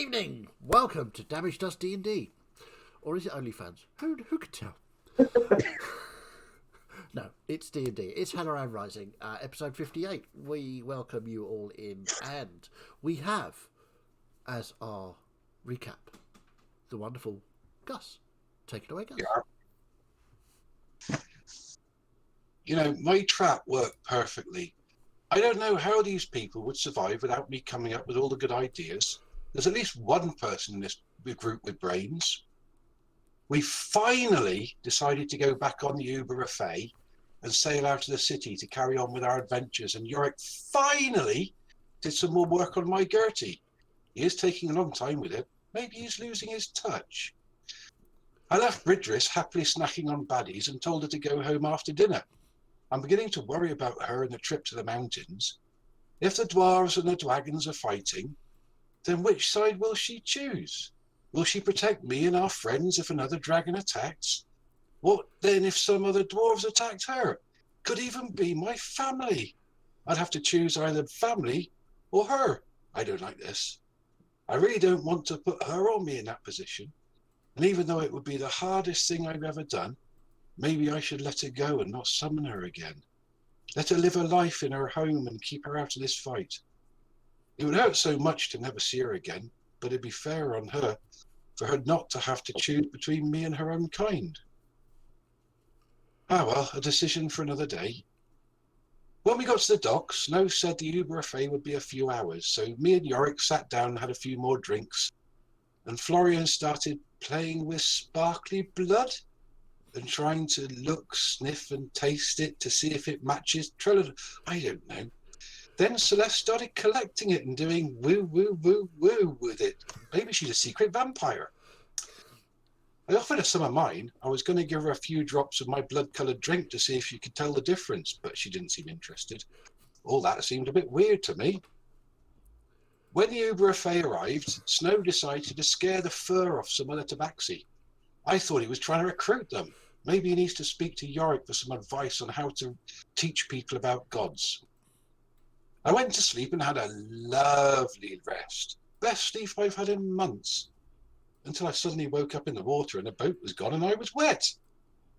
evening. Welcome to Damage Does D&D. Or is it OnlyFans? Who could tell? No, it's D&D. It's Helloran Rising, episode 58. We welcome you all in, and we have, as our recap, the wonderful Gus. Take it away, Gus. Yeah. You know, my trap worked perfectly. I don't know how these people would survive without me coming up with all the good ideas. There's at least one person in this group with brains. We finally decided to go back on the Uber Buffet and sail out of the city to carry on with our adventures. And Yorick finally did some more work on my Gertie. He is taking a long time with it. Maybe he's losing his touch. I left Bridris happily snacking on baddies and told her to go home after dinner. I'm beginning to worry about her and the trip to the mountains. If the dwarves and the dragons are fighting, then which side will she choose? Will she protect me and our friends if another dragon attacks? What then if some other dwarves attacked her? Could even be my family. I'd have to choose either family or her. I don't like this. I really don't want to put her or me in that position. And even though it would be the hardest thing I've ever done, maybe I should let her go and not summon her again. Let her live her life in her home and keep her out of this fight. It would hurt so much to never see her again, but it'd be fair on her for her not to have to choose between me and her own kind. Ah well, a decision for another day. When we got to the docks, Snow said the Uber Buffet would be a few hours, so me and Yorick sat down and had a few more drinks, and Florian started playing with sparkly blood and trying to look, sniff and taste it to see if it matches Trello. I don't know. Then Celeste started collecting it and doing woo, woo, woo, woo with it. Maybe she's a secret vampire. I offered her some of mine. I was going to give her a few drops of my blood-coloured drink to see if she could tell the difference, but she didn't seem interested. All that seemed a bit weird to me. When the Uber Buffet arrived, Snow decided to scare the fur off some other tabaxi. I thought he was trying to recruit them. Maybe he needs to speak to Yorick for some advice on how to teach people about gods. I went to sleep and had a lovely rest. Best sleep I've had in months. Until I suddenly woke up in the water and the boat was gone and I was wet.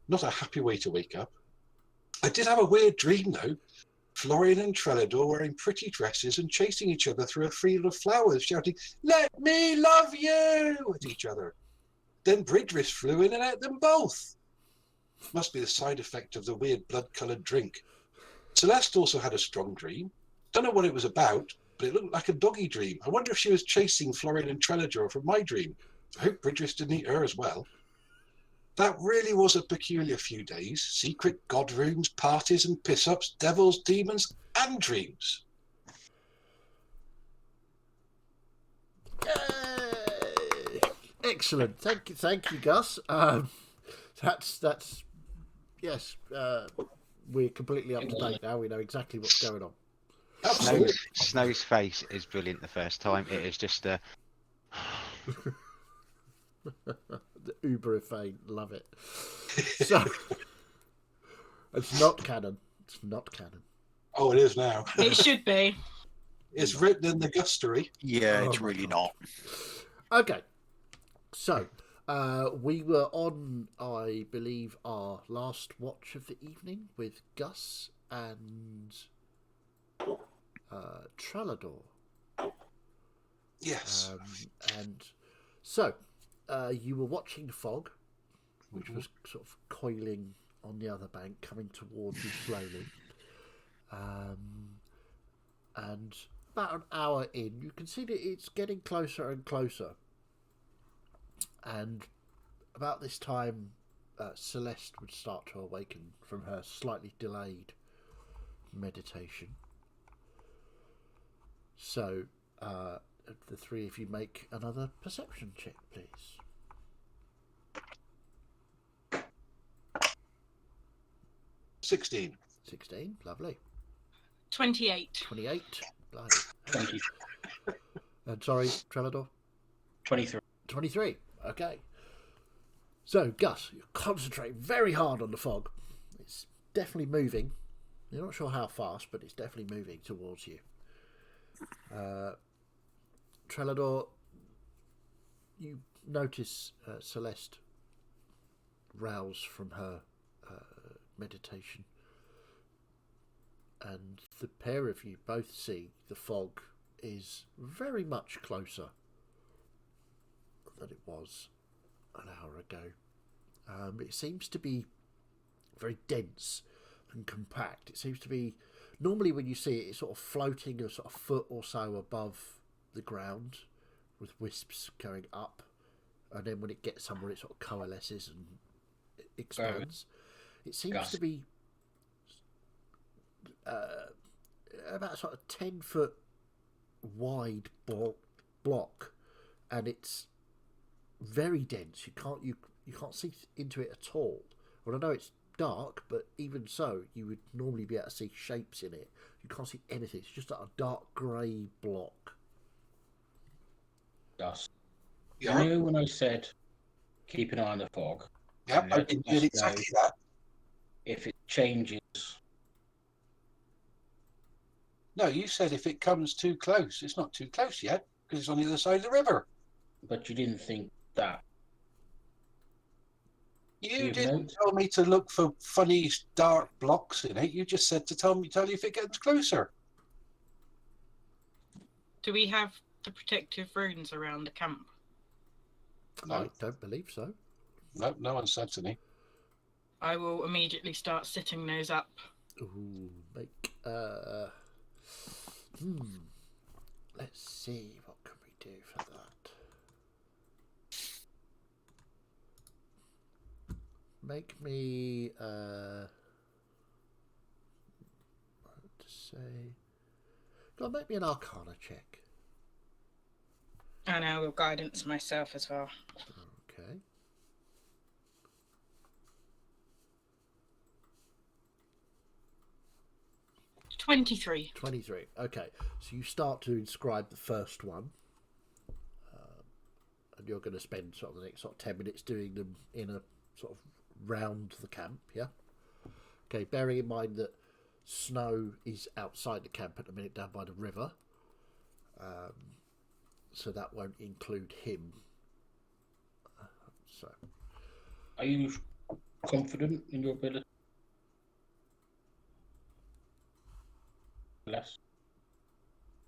Not a happy way to wake up. I did have a weird dream though. Florian and Trellador wearing pretty dresses and chasing each other through a field of flowers, shouting, "Let me love you!" at each other. Then Bridris flew in and ate them both. Must be the side effect of the weird blood-coloured drink. Celeste also had a strong dream. Don't know what it was about, but it looked like a doggy dream. I wonder if she was chasing Florian and Trellador from my dream. I hope Bridris didn't eat her as well. That really was a peculiar few days. Secret god rooms, parties and piss-ups, devils, demons and dreams. Excellent. Thank you, Gus. That's yes. We're completely up to date now. We know exactly what's going on. Snow's face is brilliant the first time. It is just a... The Uber Buffet, love it. So it's not canon. It's not canon. Oh, it is now. It should be. It's written in the gustery. Yeah, it's really not. Okay. So, we were on, I believe, our last watch of the evening with Gus and Trellador. Yes. And so, you were watching the fog, which was sort of coiling on the other bank, coming towards you slowly. And about an hour in, you can see that it's getting closer and closer. And about this time, Celeste would start to awaken from her slightly delayed meditation. So, the three of you make another perception check, please. 16. 16, lovely. 28. 28, bloody. 20. And sorry, Trellador? 23. 23, okay. So, Gus, you're concentrating very hard on the fog. It's definitely moving. You're not sure how fast, but it's definitely moving towards you. Trellador, you notice Celeste rouse from her meditation, and the pair of you both see the fog is very much closer than it was an hour ago. It seems to be very dense and compact. It seems to be, normally when you see it, it's sort of floating a sort of foot or so above the ground with wisps going up, and then when it gets somewhere it sort of coalesces and expands. It seems to be about sort of 10-foot wide block, and it's very dense. You can't see into it at all. Well, I know it's dark, but even so, you would normally be able to see shapes in it. You can't see anything. It's just like a dark grey block. Gus. Yeah. You know when I said keep an eye on the fog? Yep, I did exactly that. If it changes, No, you said if it comes too close. It's not too close yet because it's on the other side of the river. but you didn't think that. You You've didn't noted- tell me to look for funny dark blocks in it. You just said to tell you if it gets closer. Do we have the protective runes around the camp? No, I don't believe so. no one said to me. I will immediately start sitting those up. Ooh, make let's see, what can we do for that? Make me what to say? Go on, make me an Arcana check. And I will guidance myself as well. Okay. 23. 23. Okay, so you start to inscribe the first one, and you're going to spend sort of the next 10 minutes doing them in a sort of round the camp, yeah? Okay, bearing in mind that Snow is outside the camp at the minute down by the river, so that won't include him. So, Are you confident in your ability? Less.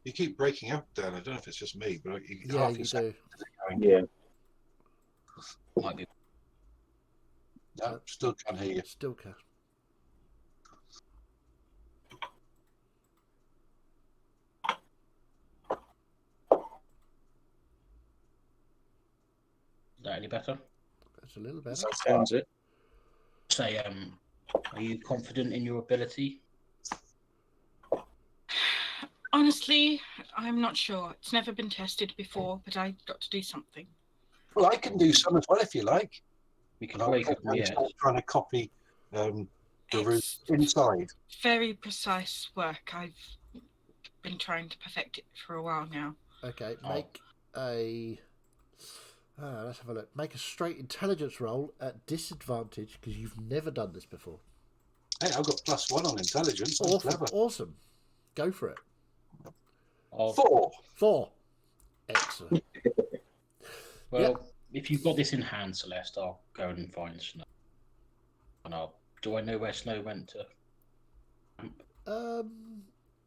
You keep breaking up, Dan. I don't know if it's just me, but yeah, half you your do. sentences are going. Yeah. Might be. No, still can't hear you. Still can. Is that any better? That's a little better. That sounds it. Say, are you confident in your ability? Honestly, I'm not sure. It's never been tested before, but I got to do something. Well, I can do some as well if you like. We can And I'll wake up I'm yet. still trying to copy the route It's inside. very precise work. I've been trying to perfect it for a while now. Okay, Oh. make a. Let's have a look. Make a straight intelligence roll at disadvantage because you've never done this before. Hey, I've got +1 on intelligence. I'm clever. Awesome. Go for it. Of, 4. 4. Excellent. well, if you've got this in hand, Celeste, I'll go and find Snow. And do I know where Snow went to?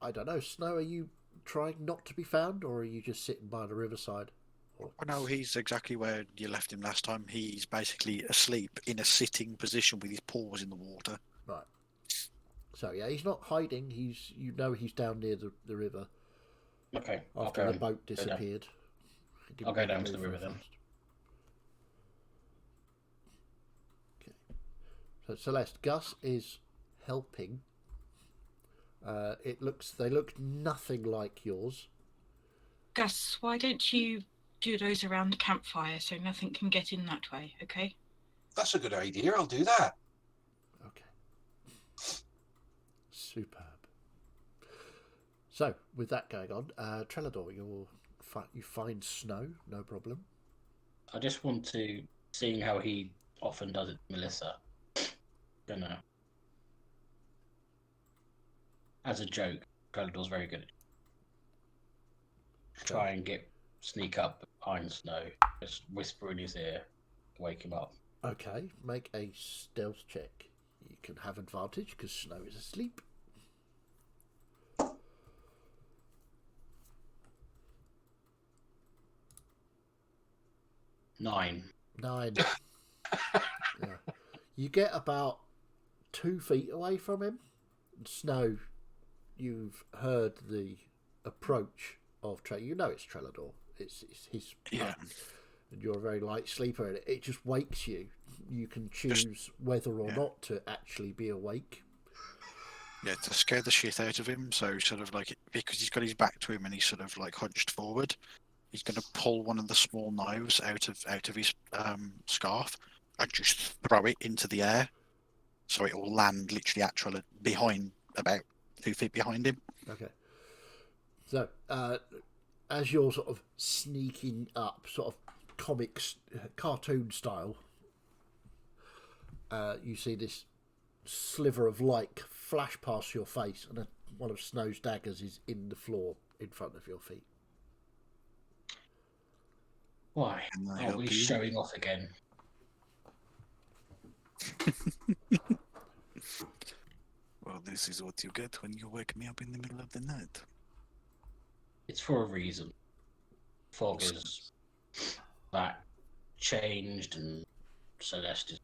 I don't know. Snow, are you trying not to be found, or are you just sitting by the riverside? Well, no, he's exactly where you left him last time. He's basically asleep in a sitting position with his paws in the water. Right. So yeah, he's not hiding. He's he's down near the river Okay, I'll after go. the boat down. disappeared. I'll go down to the river then. Okay. So Celeste, Gus is helping. They look nothing like yours. Gus, why don't you do those around the campfire so nothing can get in that way, okay? That's a good idea. I'll do that. Okay. Superb. So, with that going on, Trelador, you find Snow, no problem. I just want to, seeing how he often does it, Melissa, gonna, as a joke, Predator's very good at it. Try and get sneak up behind Snow, just whisper in his ear, wake him up. Okay, make a stealth check. You can have advantage because Snow is asleep. 9. 9. Yeah. You get about 2 feet away from him. Snow, you've heard the approach of You know it's Trelador. It's his Yeah. and you're a very light sleeper, and it just wakes you. You can choose whether or not to actually be awake. Yeah, to scare the shit out of him. So sort of like, because he's got his back to him and he's sort of like hunched forward, he's going to pull one of the small knives out of his scarf and just throw it into the air, so it will land literally actually behind, about 2 feet behind him. Okay. So, as you're sort of sneaking up, sort of cartoon style, you see this sliver of light flash past your face, and one of Snow's daggers is in the floor in front of your feet. Why? Can I Are help we you? showing off again? Well, this is what you get when you wake me up in the middle of the night. It's for a reason. Fog is that changed, and Celeste is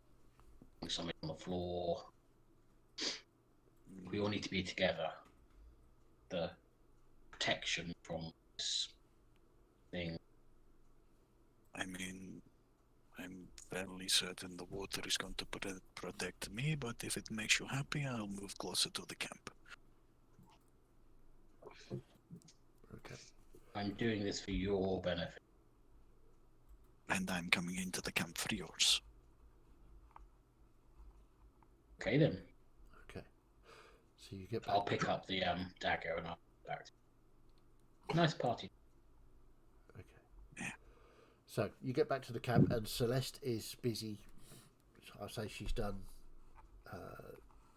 doing something on the floor. We all need to be together. The protection from this thing. I mean, I'm fairly certain the water is going to protect me, but if it makes you happy, I'll move closer to the camp. Okay. I'm doing this for your benefit. And I'm coming into the camp for yours. Okay then. Okay. So you get back. I'll pick up the dagger and I'll go back. Nice party. Okay. Yeah. So you get back to the camp, and Celeste is busy. I say she's done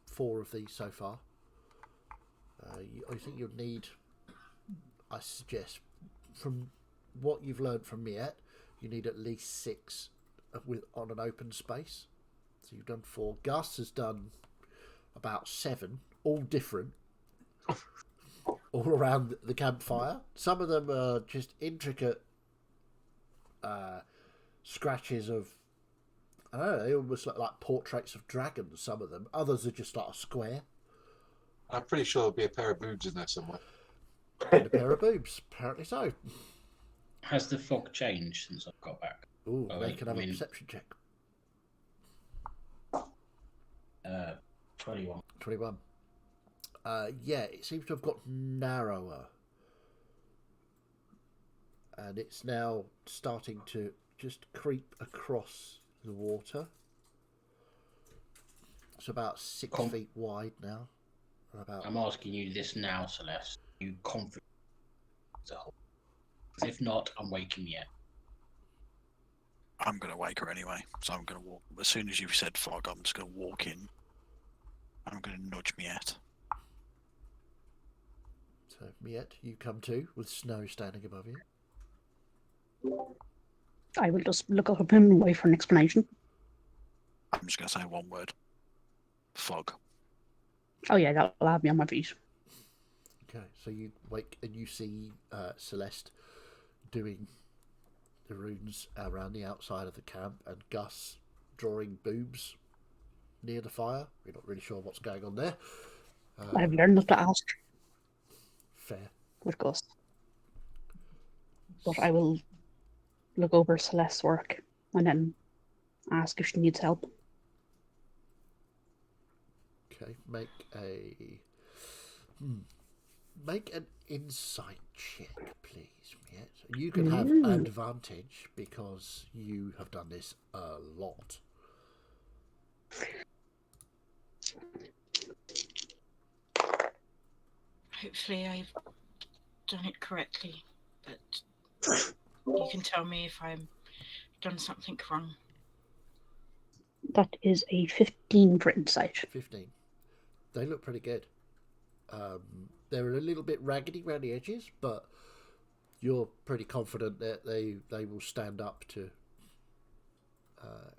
4 of these so far. I think you'll need, I suggest, from what you've learned from Miette, you need at least 6 on an open space. So you've done 4. Gus has done about 7, all different, all around the campfire. Some of them are just intricate scratches of, I don't know, they almost look like portraits of dragons, some of them. Others are just like a square. I'm pretty sure there'll be a pair of boobs in there somewhere. And a pair of boobs, apparently so. Has the fog changed since I've got back? Ooh, Oh, they wait, can have I a mean- perception check. 21. 21. Yeah, it seems to have got narrower. And it's now starting to just creep across the water. It's about 6 feet wide now. I'm asking you this now, Celeste. Are you confident? If not, I'm waking yet. I'm going to wake her anyway, so I'm going to walk. As soon as you've said fog, I'm just going to walk in. I'm going to nudge Miette. So, Miette, you come to with Snow standing above you. I will just look up him and wait for an explanation. I'm just going to say one word. Fog. Oh yeah, that'll have me on my feet. Okay, so you wake and you see Celeste doing the runes around the outside of the camp, and Gus drawing boobs near the fire. We're not really sure what's going on there. I've learned not to ask Fair. with Gus. But I will look over Celeste's work and then ask if she needs help. Okay, make an insight check, please, Miette. You can have advantage because you have done this a lot. Hopefully I've done it correctly, but you can tell me if I've done something wrong. That is a 15 for insight. 15. They look pretty good. They're a little bit raggedy around the edges, but you're pretty confident that they will stand up to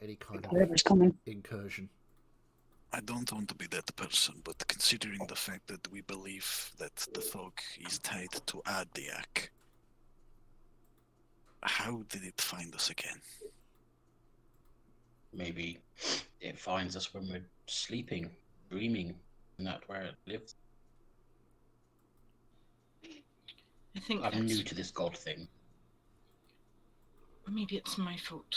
any kind of Whatever's coming. incursion. I don't want to be that person, but considering the fact that we believe that the fog is tied to Ardiak, how did it find us again? Maybe it finds us when we're sleeping, dreaming, and that's where it lives. I think I'm that's new to this god thing. maybe it's my fault.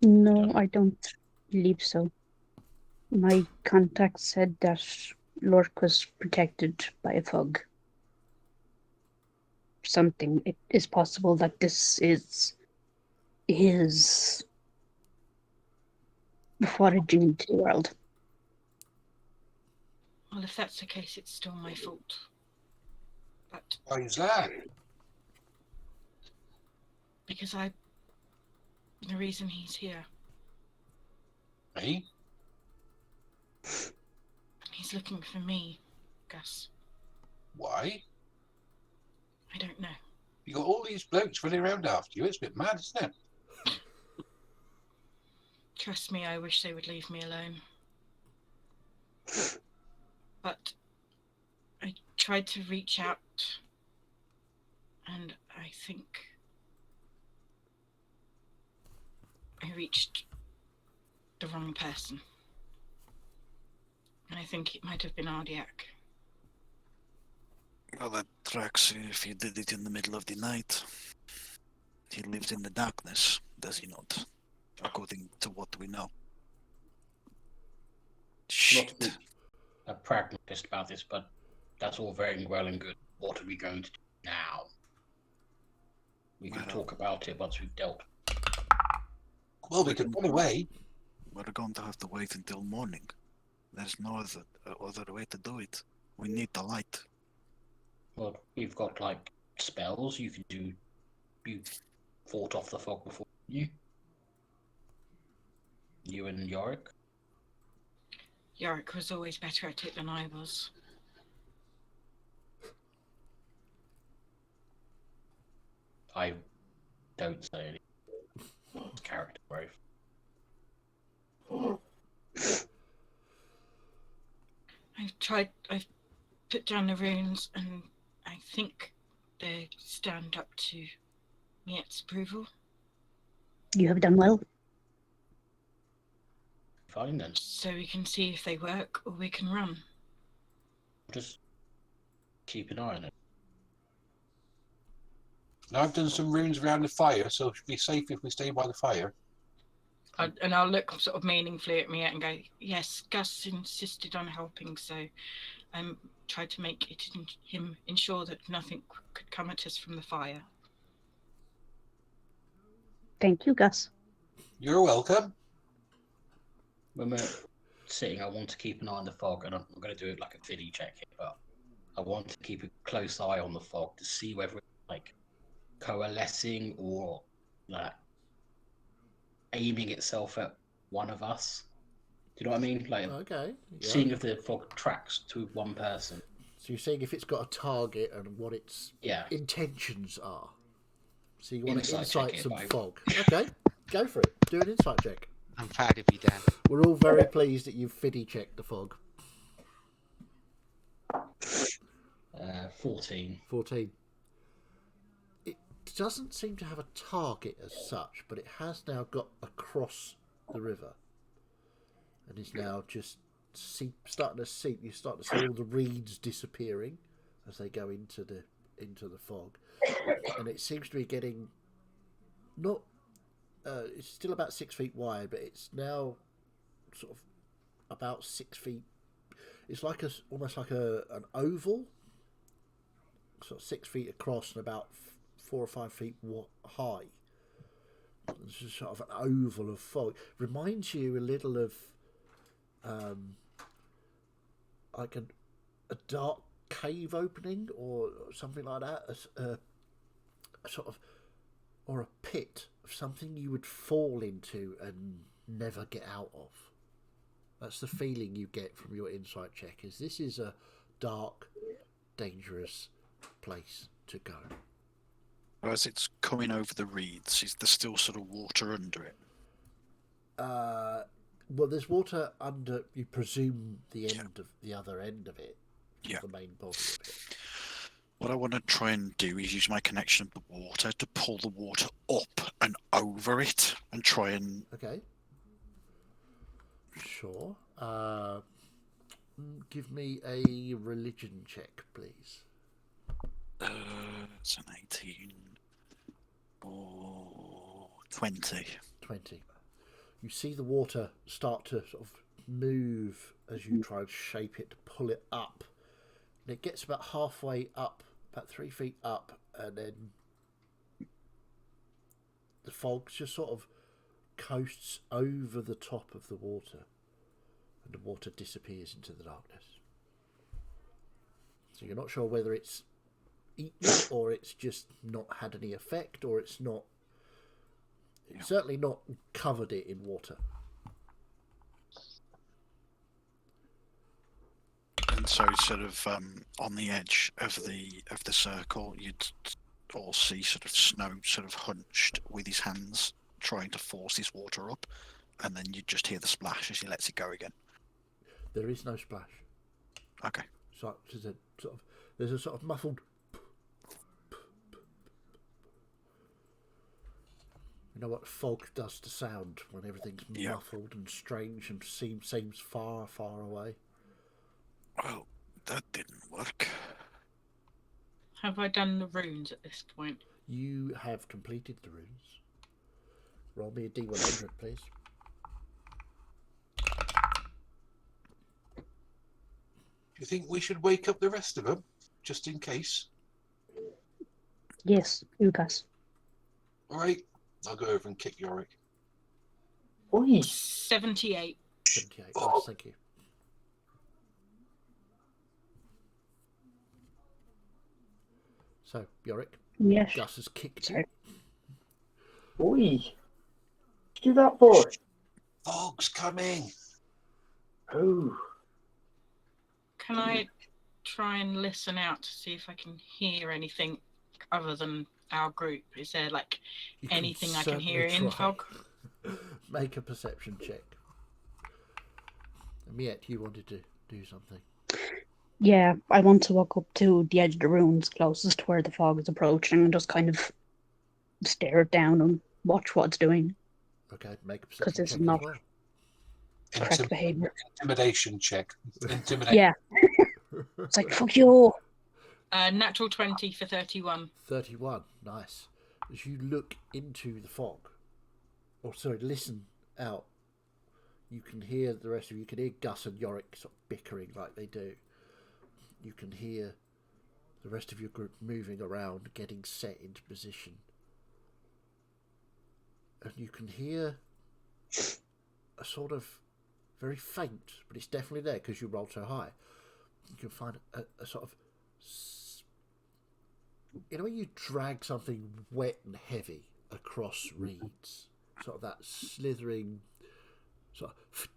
No, I don't believe so. My contact said that Lork was protected by a fog. Something. It is possible that this is his foraging into the world. Well, if that's the case, it's still my fault. But Why is that? because the reason he's here, Eh? he's looking for me, Gus. Why? I don't know. You got all these blokes running around after you. It's a bit mad, isn't it? Trust me, I wish they would leave me alone. But I tried to reach out, and I think I reached the wrong person. And I think it might have been Ardiak. Well, that tracks if he did it in the middle of the night. He lives in the darkness, does he not? According to what we know. Not to Shit. be a pragmatist about this, but that's all very well and good. What are we going to do now? We can Well- talk about it once we've dealt. Well, we could run away. We're going to have to wait until morning. There's no other way to do it. We need the light. Well, we've got like spells you can do. You fought off the fog before you. You and Yorick. Yorick was always better at it than I was. I don't say anything. Character growth. I've put down the runes, and I think they stand up to Miet's approval. You have done well. Fine then. So we can see if they work, or we can run. Just keep an eye on it. Now I've done some runes around the fire, so it should be safe if we stay by the fire. And I'll look sort of meaningfully at Miet and go, yes, Gus insisted on helping, so tried to make it him ensure that nothing could come at us from the fire. Thank you, Gus. You're welcome. When we're sitting, I want to keep an eye on the fog, and I'm going to do it like a fiddy check here, but I want to keep a close eye on the fog to see whether it's like coalescing or like aiming itself at one of us. Do you know what I mean? Like Okay. Yeah. seeing if the fog tracks to one person. So you're seeing if it's got a target and what its Yeah. intentions are. So you want to Insight check insight it, some but I- fog. Okay, go for it. Do an insight check. I'm proud of you, Dan. We're all very pleased that you've fiddy checked the fog. 14. 14. It doesn't seem to have a target as such, but it has now got across the river. And is now just starting to seep. You start to see all the reeds disappearing as they go into the fog. And it seems to be getting not it's still about 6 feet wide, but it's now sort of about 6 feet. It's like almost like an oval, sort of 6 feet across and about 4 or 5 feet high. It's just sort of an oval of fog. Reminds you a little of like a dark cave opening or something like that. A sort of, or a pit of something you would fall into and never get out of. That's the feeling you get from your insight check. Is this is a dark, dangerous place to go. As it's coming over the reeds, is there still sort of water under it? Well, there's water under. You presume the Yeah. end of the other end of it, Yeah. the main body of it. What I want to try and do is use my connection of the water to pull the water up and over it and try and... Okay. Sure. Give me a religion check, please. It's an 18 or 20. 20. You see the water start to sort of move as you try and shape it to pull it up. And it gets about halfway up, about 3 feet up, and then the fog just sort of coasts over the top of the water, and the water disappears into the darkness. So you're not sure whether it's eaten it, or it's just not had any effect, or it's not... It's certainly not covered it in water. And so sort of on the edge of the circle, you'd all see sort of Snow sort of hunched with his hands trying to force this water up, and then you'd just hear the splash as he lets it go again. There is no splash. Okay. So there's a sort of muffled... You know what fog does to sound when everything's muffled and strange and seems far, far away? Well, that didn't work. Have I done the runes at this point? You have completed the runes. Roll me a D100, please. Do you think we should wake up the rest of them, just in case? Yes, Lucas. All right, I'll go over and kick Yorick. Oi. 78. 78, Oh. yes, thank you. So, Yorick, Yes. Gus has kicked you. Sorry. Oi. Do that for. Fog's coming. Oh. Can I try and listen out to see if I can hear anything other than our group? Is there like You can anything I can hear certainly in try. fog? Make a perception check. And yet you wanted to do something. Yeah, I want to walk up to the edge of the ruins closest to where the fog is approaching and just kind of stare it down and watch what it's doing. Okay, make a perception it's check not- as well. Correct behavior. Intimidation check. Intimidation. Yeah. It's like, fuck you. Natural 20 for 31. 31, nice. As you look into the fog, or sorry, listen out, you can hear the rest of you can hear Gus and Yorick sort of bickering like they do. You can hear the rest of your group moving around, getting set into position. And you can hear a sort of very faint, but it's definitely there because you rolled so high. You can find a sort of... You know when you drag something wet and heavy across reeds? Sort of that slithering sort of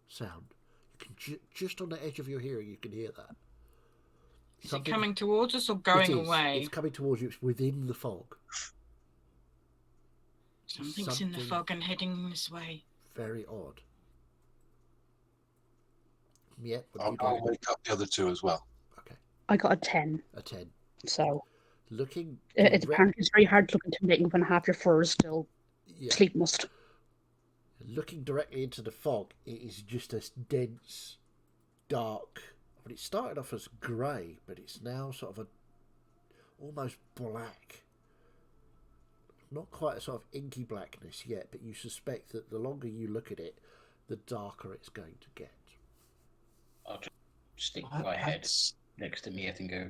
sound. You can just on the edge of your hearing you can hear that. Is it coming towards us or going It is. away? It's coming towards you. It's within the fog. Something's in the something- fog and heading this way. Very odd. Yeah, what do I'll, you do? I'll wake up the other two as well. Okay, I got a 10, a 10. so Looking it's direct- apparently it's very hard to look intimidating when half your fur is still yeah, sleep must. looking directly into the fog, it is just a dense, dark. But it started off as grey, but it's now sort of a almost black. Not quite a sort of inky blackness yet, but you suspect that the longer you look at it, the darker it's going to get. I'll just stick my head next to me and go,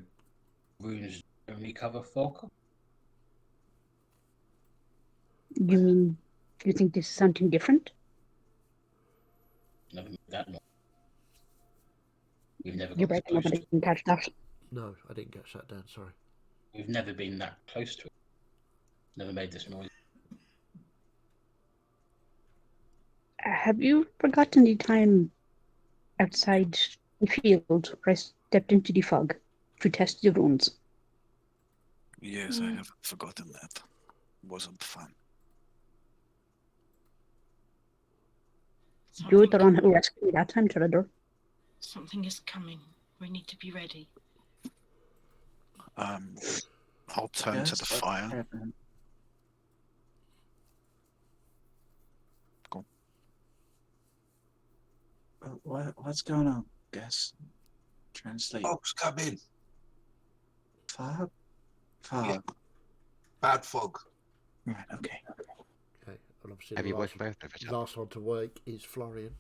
runes only cover fog? You mean, do you think this is something different? Never made that noise. We've never You're got breaking up close and I to didn't catch that. No, I didn't catch that down, sorry. We've never been that close to it. Never made this noise. Have you forgotten the time outside the field where I stepped into the fog to test the runes? Yes, I haven't forgotten that. Wasn't fun. You were Something, the one who rescued me that time, Trevor. something is coming. We need to be ready. I'll turn to the Yes, what fire. happened? Go on. What's going on, guys? Translate. Fog's come in. Fog? Fog. Bad fog. Right, okay. Okay, and obviously Have the you last, woken both of us up? last one to wake is Florian.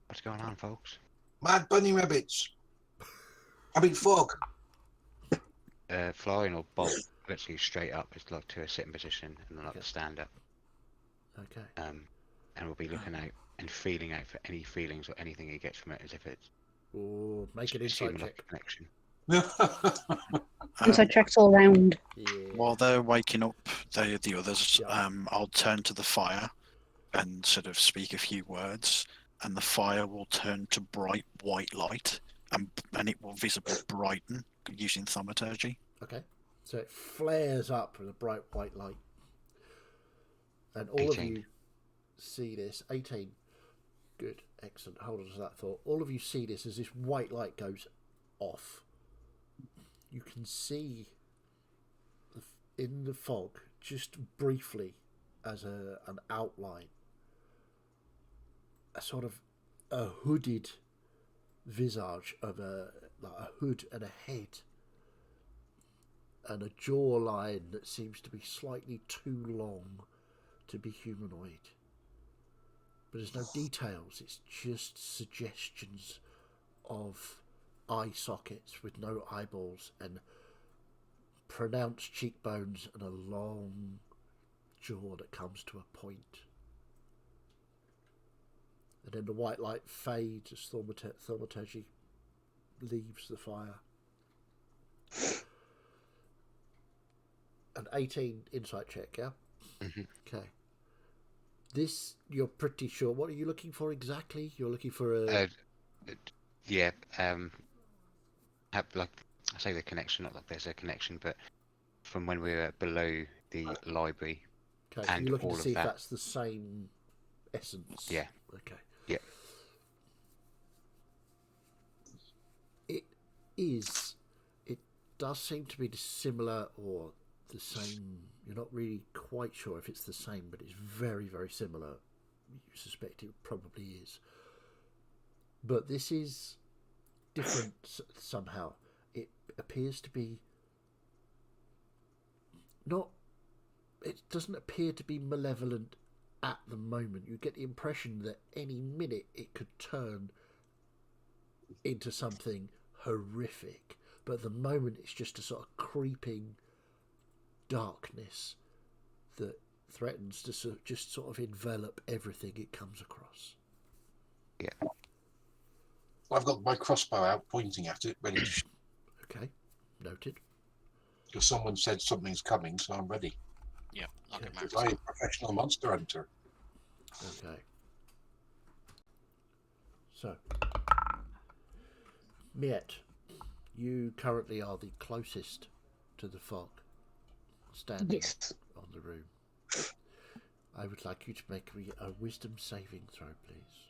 What's going on, folks? Mad bunny rabbits. I mean fog. Florian will bolt literally straight up. It's like to a sitting position and then like Okay. to stand up. Okay. And we'll be looking out and feeling out for any feelings or anything he gets from it, as if it's Or make an insight assuming like check. a connection. Inside checks all round. Yeah. While they're waking up, the others, Yeah. I'll turn to the fire and sort of speak a few words, and the fire will turn to bright white light, and it will visibly brighten using thaumaturgy. Okay. So it flares up with a bright white light. And all 18. of you see this. 18. Good. Excellent. Hold on to that thought. All of you see this as this white light goes off. You can see in the fog, just briefly, as an outline, a sort of a hooded visage of a hood and a head, and a jawline that seems to be slightly too long to be humanoid. But there's no details, it's just suggestions of eye sockets with no eyeballs and pronounced cheekbones and a long jaw that comes to a point. And then the white light fades as thaumaturgy leaves the fire. An 18 insight check, yeah? Mhm. Okay. This, you're pretty sure. What are you looking for exactly? You're looking for a... Yeah. Have like I say the connection, not like there's a connection, but from when we were below the library Okay, so and you're looking all to of see if that. that's the same essence. Yeah. Okay. Yeah. It is. It does seem to be similar or the same. You're not really quite sure if it's the same, but it's very, very similar. You suspect it probably is. But this is different somehow. It appears to be not... It doesn't appear to be malevolent at the moment. You get the impression that any minute it could turn into something horrific, but at the moment it's just a sort of creeping darkness that threatens to just sort of envelop everything it comes across. Yeah. I've got my crossbow out, pointing at it, ready to shoot. Okay, noted. Because someone said something's coming, so I'm ready. Yeah, I'll get Because Max. I'm a professional monster hunter. Okay. So, Miet, you currently are the closest to the fog, standing Yes. on the room. I would like you to make me a wisdom saving throw, please.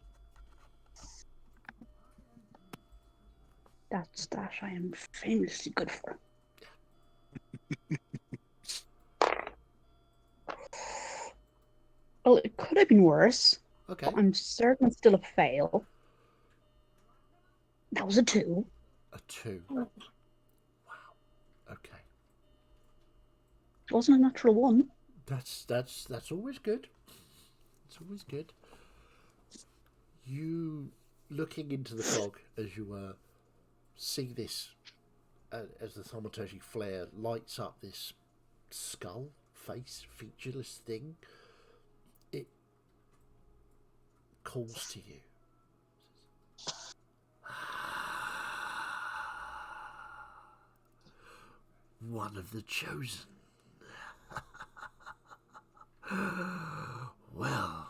That's that I am famously good for. Well, it could have been worse, Okay. but I'm certain it's still a fail. That was a 2. A 2. Wow. Okay. Wasn't a natural 1. That's always good. It's always good. You looking into the fog as you see this as the thaumaturgy flare lights up this skull face, featureless thing. It calls to you. One of the chosen. Well,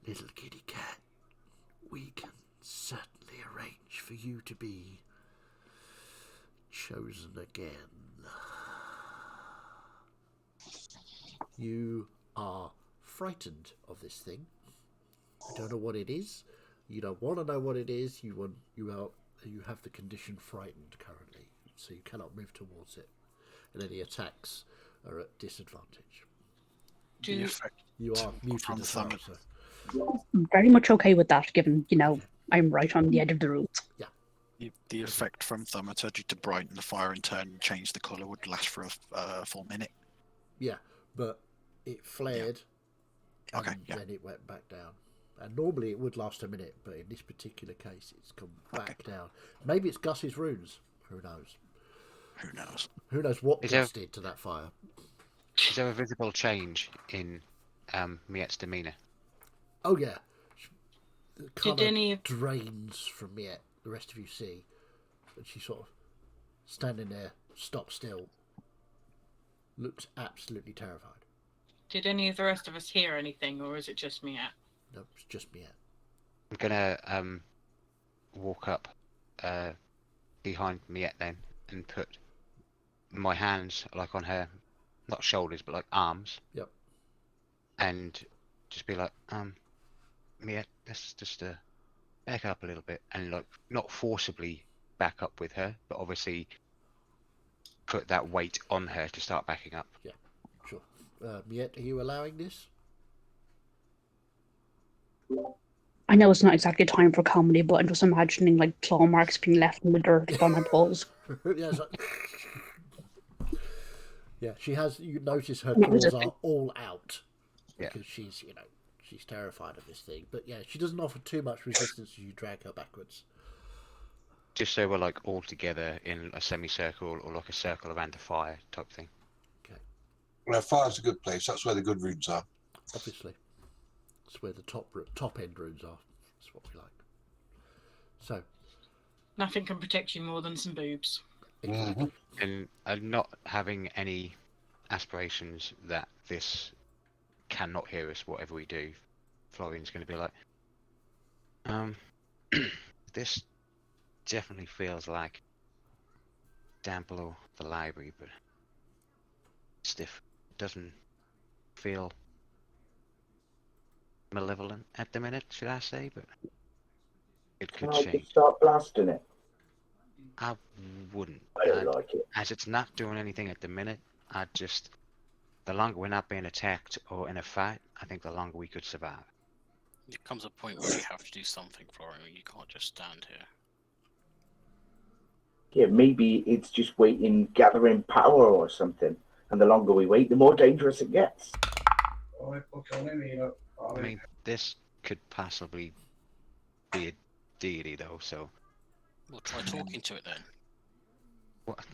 little kitty cat, we can certainly arrange for you to be chosen again. You are frightened of this thing. You don't know what it is. You don't want to know what it is. You have the condition frightened currently, so you cannot move towards it, and any attacks are at disadvantage. The effect You are muted from as well, thunder. so I'm very much okay with that, given, I'm right on the edge of the rules. The effect from thaumaturgy to brighten the fire in turn and change the colour would last for a full minute. yeah, but it flared, Okay, and yeah. then it went back down. And normally it would last a minute, but in this particular case, it's come back down. Maybe it's Gus's runes. Who knows? Who knows? Who knows what Is Gus did to that fire? Is there a visible change in Miet's demeanour? Oh yeah, the colour any of- drains from Miet. The rest of you see, and she's sort of standing there, stock still, looks absolutely terrified. Did any of the rest of us hear anything, or is it just me? No, it's just Miet. I'm gonna walk up behind Miet then and put my hands like on her, not shoulders but like arms. Yep. And just be like, Miet, let's just back up a little bit, and like not forcibly back up with her, but obviously put that weight on her to start backing up. Yeah, sure. Miet, are you allowing this? I know it's not exactly time for comedy, but I'm just imagining like claw marks being left in the dirt by my paws. Yeah, it's like... yeah, she has. You notice her What was claws it? are all out Yeah. because she's terrified of this thing. But yeah, she doesn't offer too much resistance as you drag her backwards. Just so we're like all together in a semicircle or like a circle around the fire type thing. Well, fire's a good place. That's where the good runes are. Obviously, it's where the top end runes are. That's what we like. So, Nothing can protect you more than some boobs. exactly. And not having any aspirations that this cannot hear us, whatever we do, Florian's going to be like, this definitely feels like down below the library, but stiff. Doesn't feel malevolent at the minute, should I say, but it Can could I change. just start blasting it? I wouldn't. I don't like it. As it's not doing anything at the minute, the longer we're not being attacked or in a fight, I think the longer we could survive. There comes a point where you have to do something, Florian. You can't just stand here. Yeah, maybe it's just waiting, gathering power or something. And the longer we wait, the more dangerous it gets. I mean, this could possibly be a deity, though, so... Well, try talking to it then. What?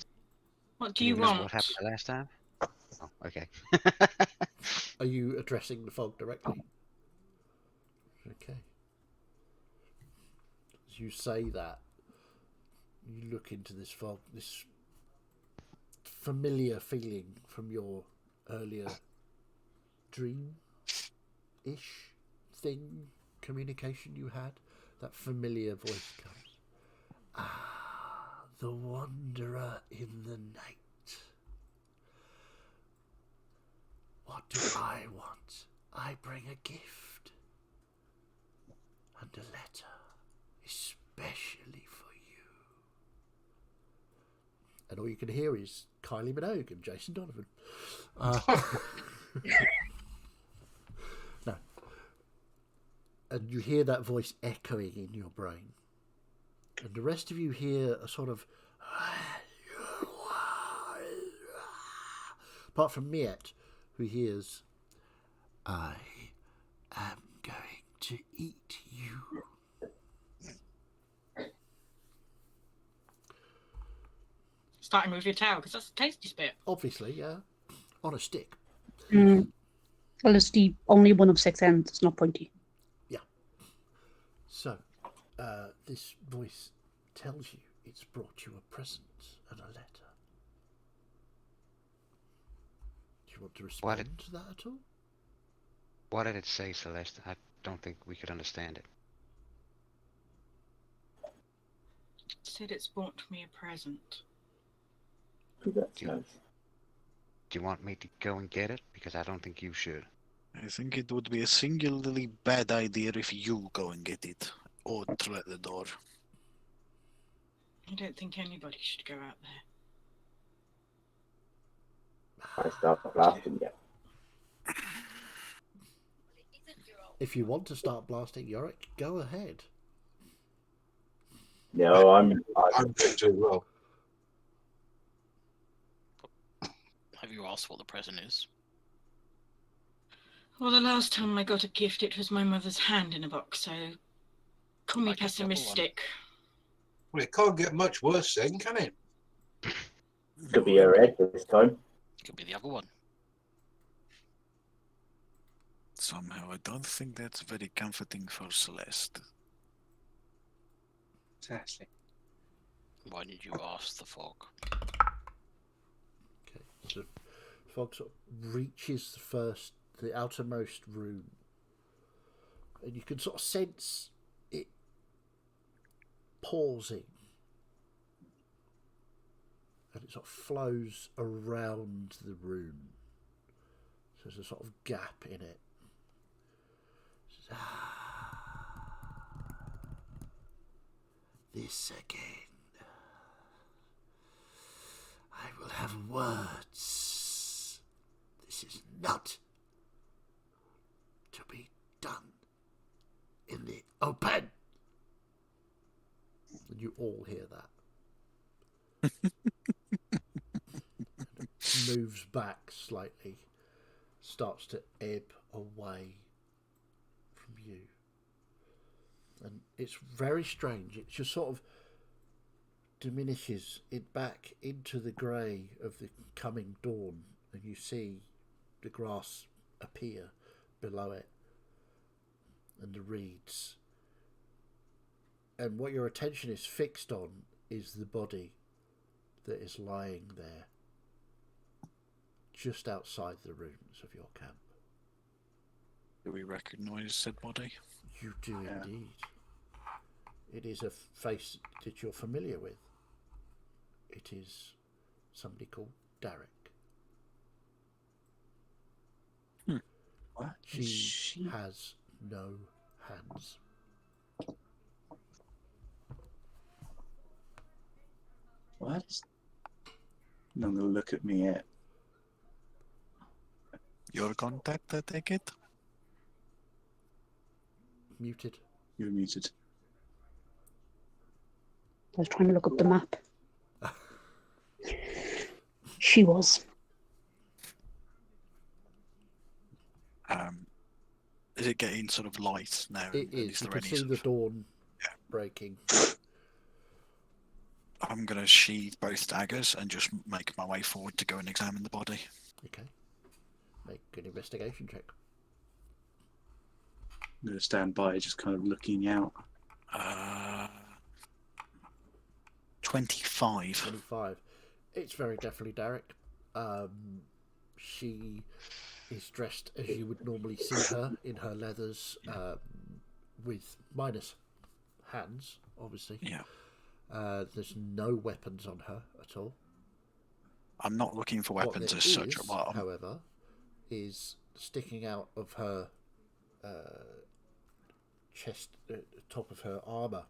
What do you know want? what happened the last time? Oh, okay. Are you addressing the fog directly? Okay. As you say that, you look into this fog, this familiar feeling from your earlier dream-ish thing, communication you had. That familiar voice comes. Ah, the wanderer in the night. What do I want? I bring a gift and a letter, especially for you. And all you can hear is Kylie Minogue and Jason Donovan. No. And you hear that voice echoing in your brain. And the rest of you hear a sort of... apart from Miet, who hears, I am going to eat you. Starting with your tail, because that's the tastiest bit. Obviously, yeah. On a stick. Well, it's the only one of 6 ends. It's not pointy. So, this voice tells you it's brought you a present and a letter. Do you want to respond to that at all? What did it say, Celeste? I don't think we could understand it. It said it's brought me a present. That's Yeah. nice. Do you want me to go and get it? Because I don't think you should. I think it would be a singularly bad idea if you go and get it, or through at the door. I don't think anybody should go out there. I start blasting you. If you want to start blasting Yorick, go ahead. No, I'm going to as well. Have you asked what the present is? Well, the last time I got a gift, it was my mother's hand in a box, so call me Like a double one. pessimistic. Well, it can't get much worse then, can it? Could be her head this time. Could be the other one. Somehow, I don't think that's very comforting for Celeste. Exactly. Why did you ask the fog? Okay. So Fog sort of reaches the outermost room, and you can sort of sense it pausing, and it sort of flows around the room. So there's a sort of gap in it. This again. I will have words. This is not to be done in the open. And you all hear that. Moves back slightly, starts to ebb away from you. And it's very strange. It just sort of diminishes it back into the grey of the coming dawn, and you see the grass appear below it and the reeds. And what your attention is fixed on is the body that is lying there just outside the ruins of your camp. Do we recognise said body? You do indeed. It is a face that you're familiar with. It is somebody called Derek. What? She has no hands. What? Not gonna look at me yet. Your contact, I take it? Muted. You're muted. I was trying to look up the map. She was. Is it getting sort of light now? It And is. You there can any see sort the of- dawn breaking. I'm going to sheathe both daggers and just make my way forward to go and examine the body. Okay. Make an investigation check. I'm gonna stand by, just kind of looking out. 25. 25. It's very definitely Derek. She is dressed as you would normally see her, in her leathers, with minus hands, obviously. Yeah. There's no weapons on her at all. I'm not looking for What weapons there as such. is, Well, however, is sticking out of her chest, top of her armour,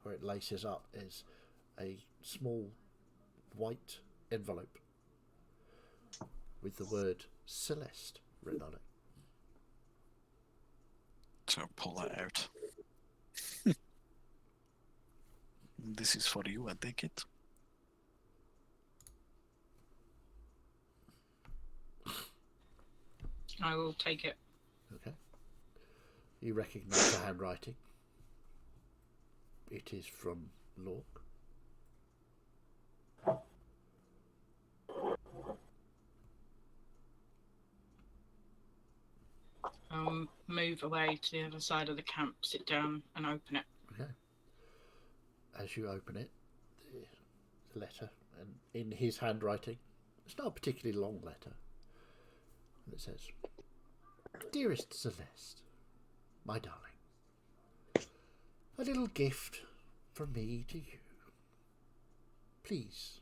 where it laces up, is a small white envelope with the word Celeste written on it. so pull that out. This is for you, I take it. I will take it. Okay. You recognise the handwriting. It is from Lork. I'll move away to the other side of the camp, sit down and open it. Okay. As you open it, the letter, and in his handwriting, it's not a particularly long letter. And it says, "Dearest Celeste, my darling, a little gift from me to you. Please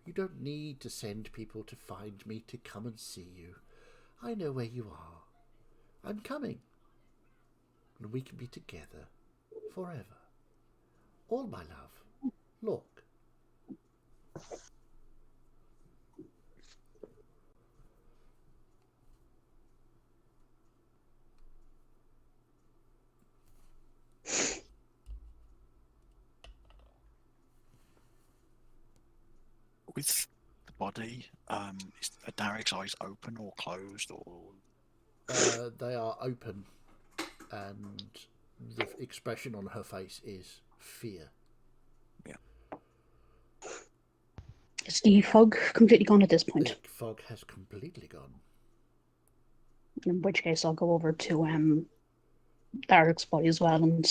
You don't need to send people to find me to come and see you. I know where you are. I'm coming. And we can be together forever. All my love. Look. With the body, is Derek's eyes open or closed, or They are open, and the expression on her face is fear. Is the fog completely gone at this point? The fog has completely gone. In which case, I'll go over to Derek's body as well, and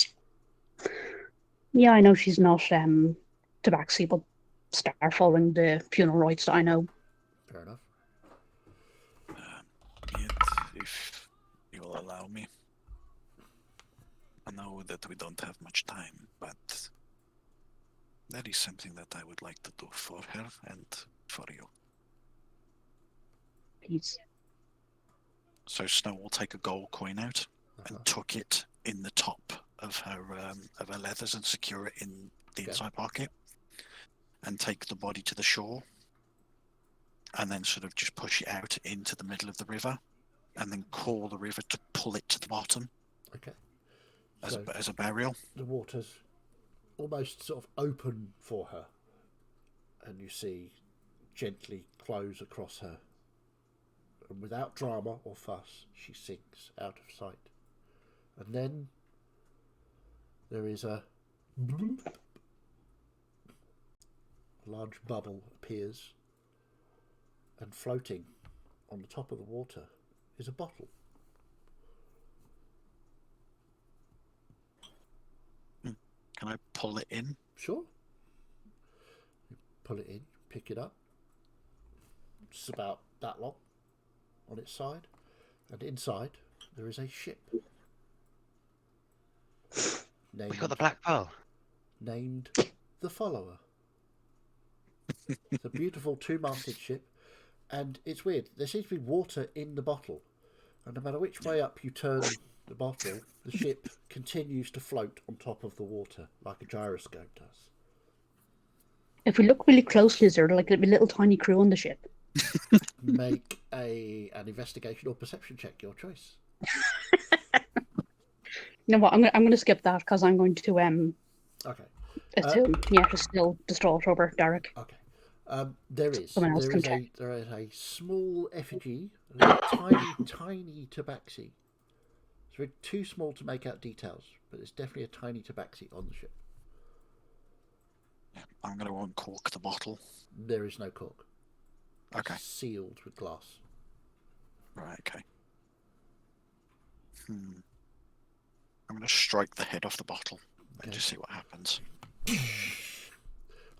yeah, I know she's not Tabaxi, but start following the funeral rites that I know. Fair enough. yet, if you will allow me? I know that we don't have much time, but that is something that I would like to do for her and for you. Please. So Snow will take a gold coin out and tuck it in the top of her leathers and secure it in the inside pocket, and take the body to the shore, and then sort of just push it out into the middle of the river, and then call the river to pull it to the bottom. Okay. As a burial. The water's almost sort of open for her, and you see gently close across her. And without drama or fuss, she sinks out of sight. And then there is a large bubble appears, and floating on the top of the water is a bottle. Can I pull it in? Sure. You pull it in, pick it up. It's about that long on its side, and inside there is a ship. We got the Black Pearl. Named the Follower. It's a beautiful two-masted ship, and it's weird. There seems to be water in the bottle, and no matter which way up you turn the bottle, the ship continues to float on top of the water like a gyroscope does. If we look really closely, is there like a little tiny crew on the ship? Make an investigation or perception check, your choice. You know what? I'm gonna skip that because I'm going to Okay. Just still distraught over Derek. Okay. There is a small effigy, a tiny tabaxi. It's very too small to make out details, but it's definitely a tiny tabaxi on the ship. Yeah, I'm going to uncork the bottle. There is no cork. Okay. It's sealed with glass. Right, okay. I'm going to strike the head off the bottle and just see what happens. And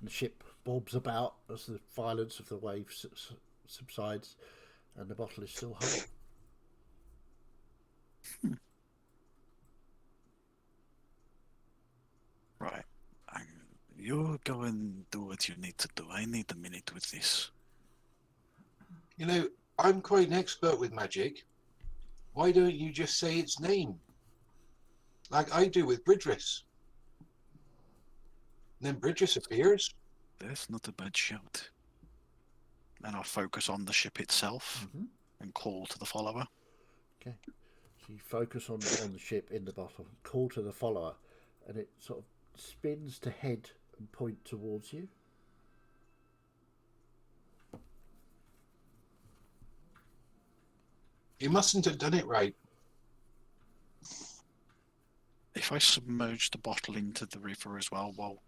the ship bobs about as the violence of the waves subsides, and the bottle is still whole. Right. You go and do what you need to do. I need a minute with this. You know, I'm quite an expert with magic. Why don't you just say its name? Like I do with Bridris. And then Bridris appears. That's not a bad shout. And I'll focus on the ship itself and call to the follower. Okay. So you focus on the ship in the bottle, call to the follower, and it sort of spins to head and point towards you. You mustn't have done it right. If I submerge the bottle into the river as well while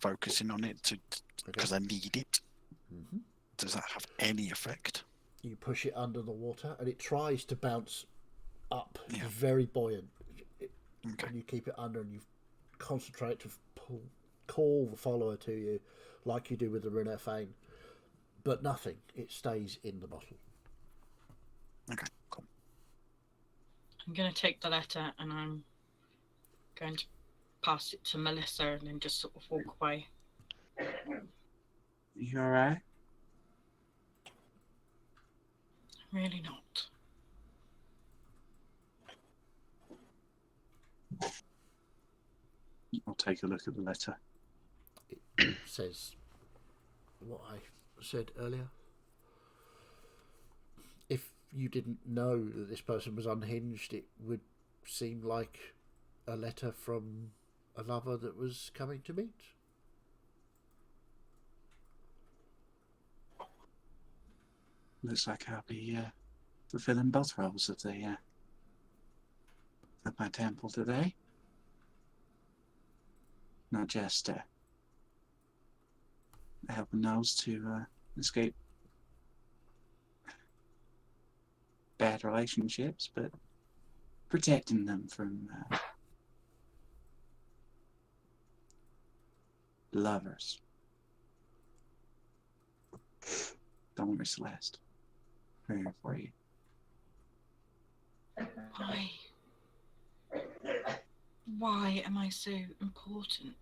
focusing on it because I need it, does that have any effect? You push it under the water and it tries to bounce up. It's very buoyant. And you keep it under and you concentrate to call the follower to you like you do with the Runner Fane. But nothing. It stays in the bottle. Okay, cool. I'm going to take the letter and I'm going to pass it to Melissa and then just sort of walk away. You alright? Really not. I'll take a look at the letter. It says what I said earlier. If you didn't know that this person was unhinged, it would seem like a letter from a lover that was coming to meet. Looks like I'll be fulfilling both roles of my temple today. Not just helping those to escape bad relationships, but protecting them from lovers. Don't worry, Celeste. I'm here for you. Why? Why am I so important?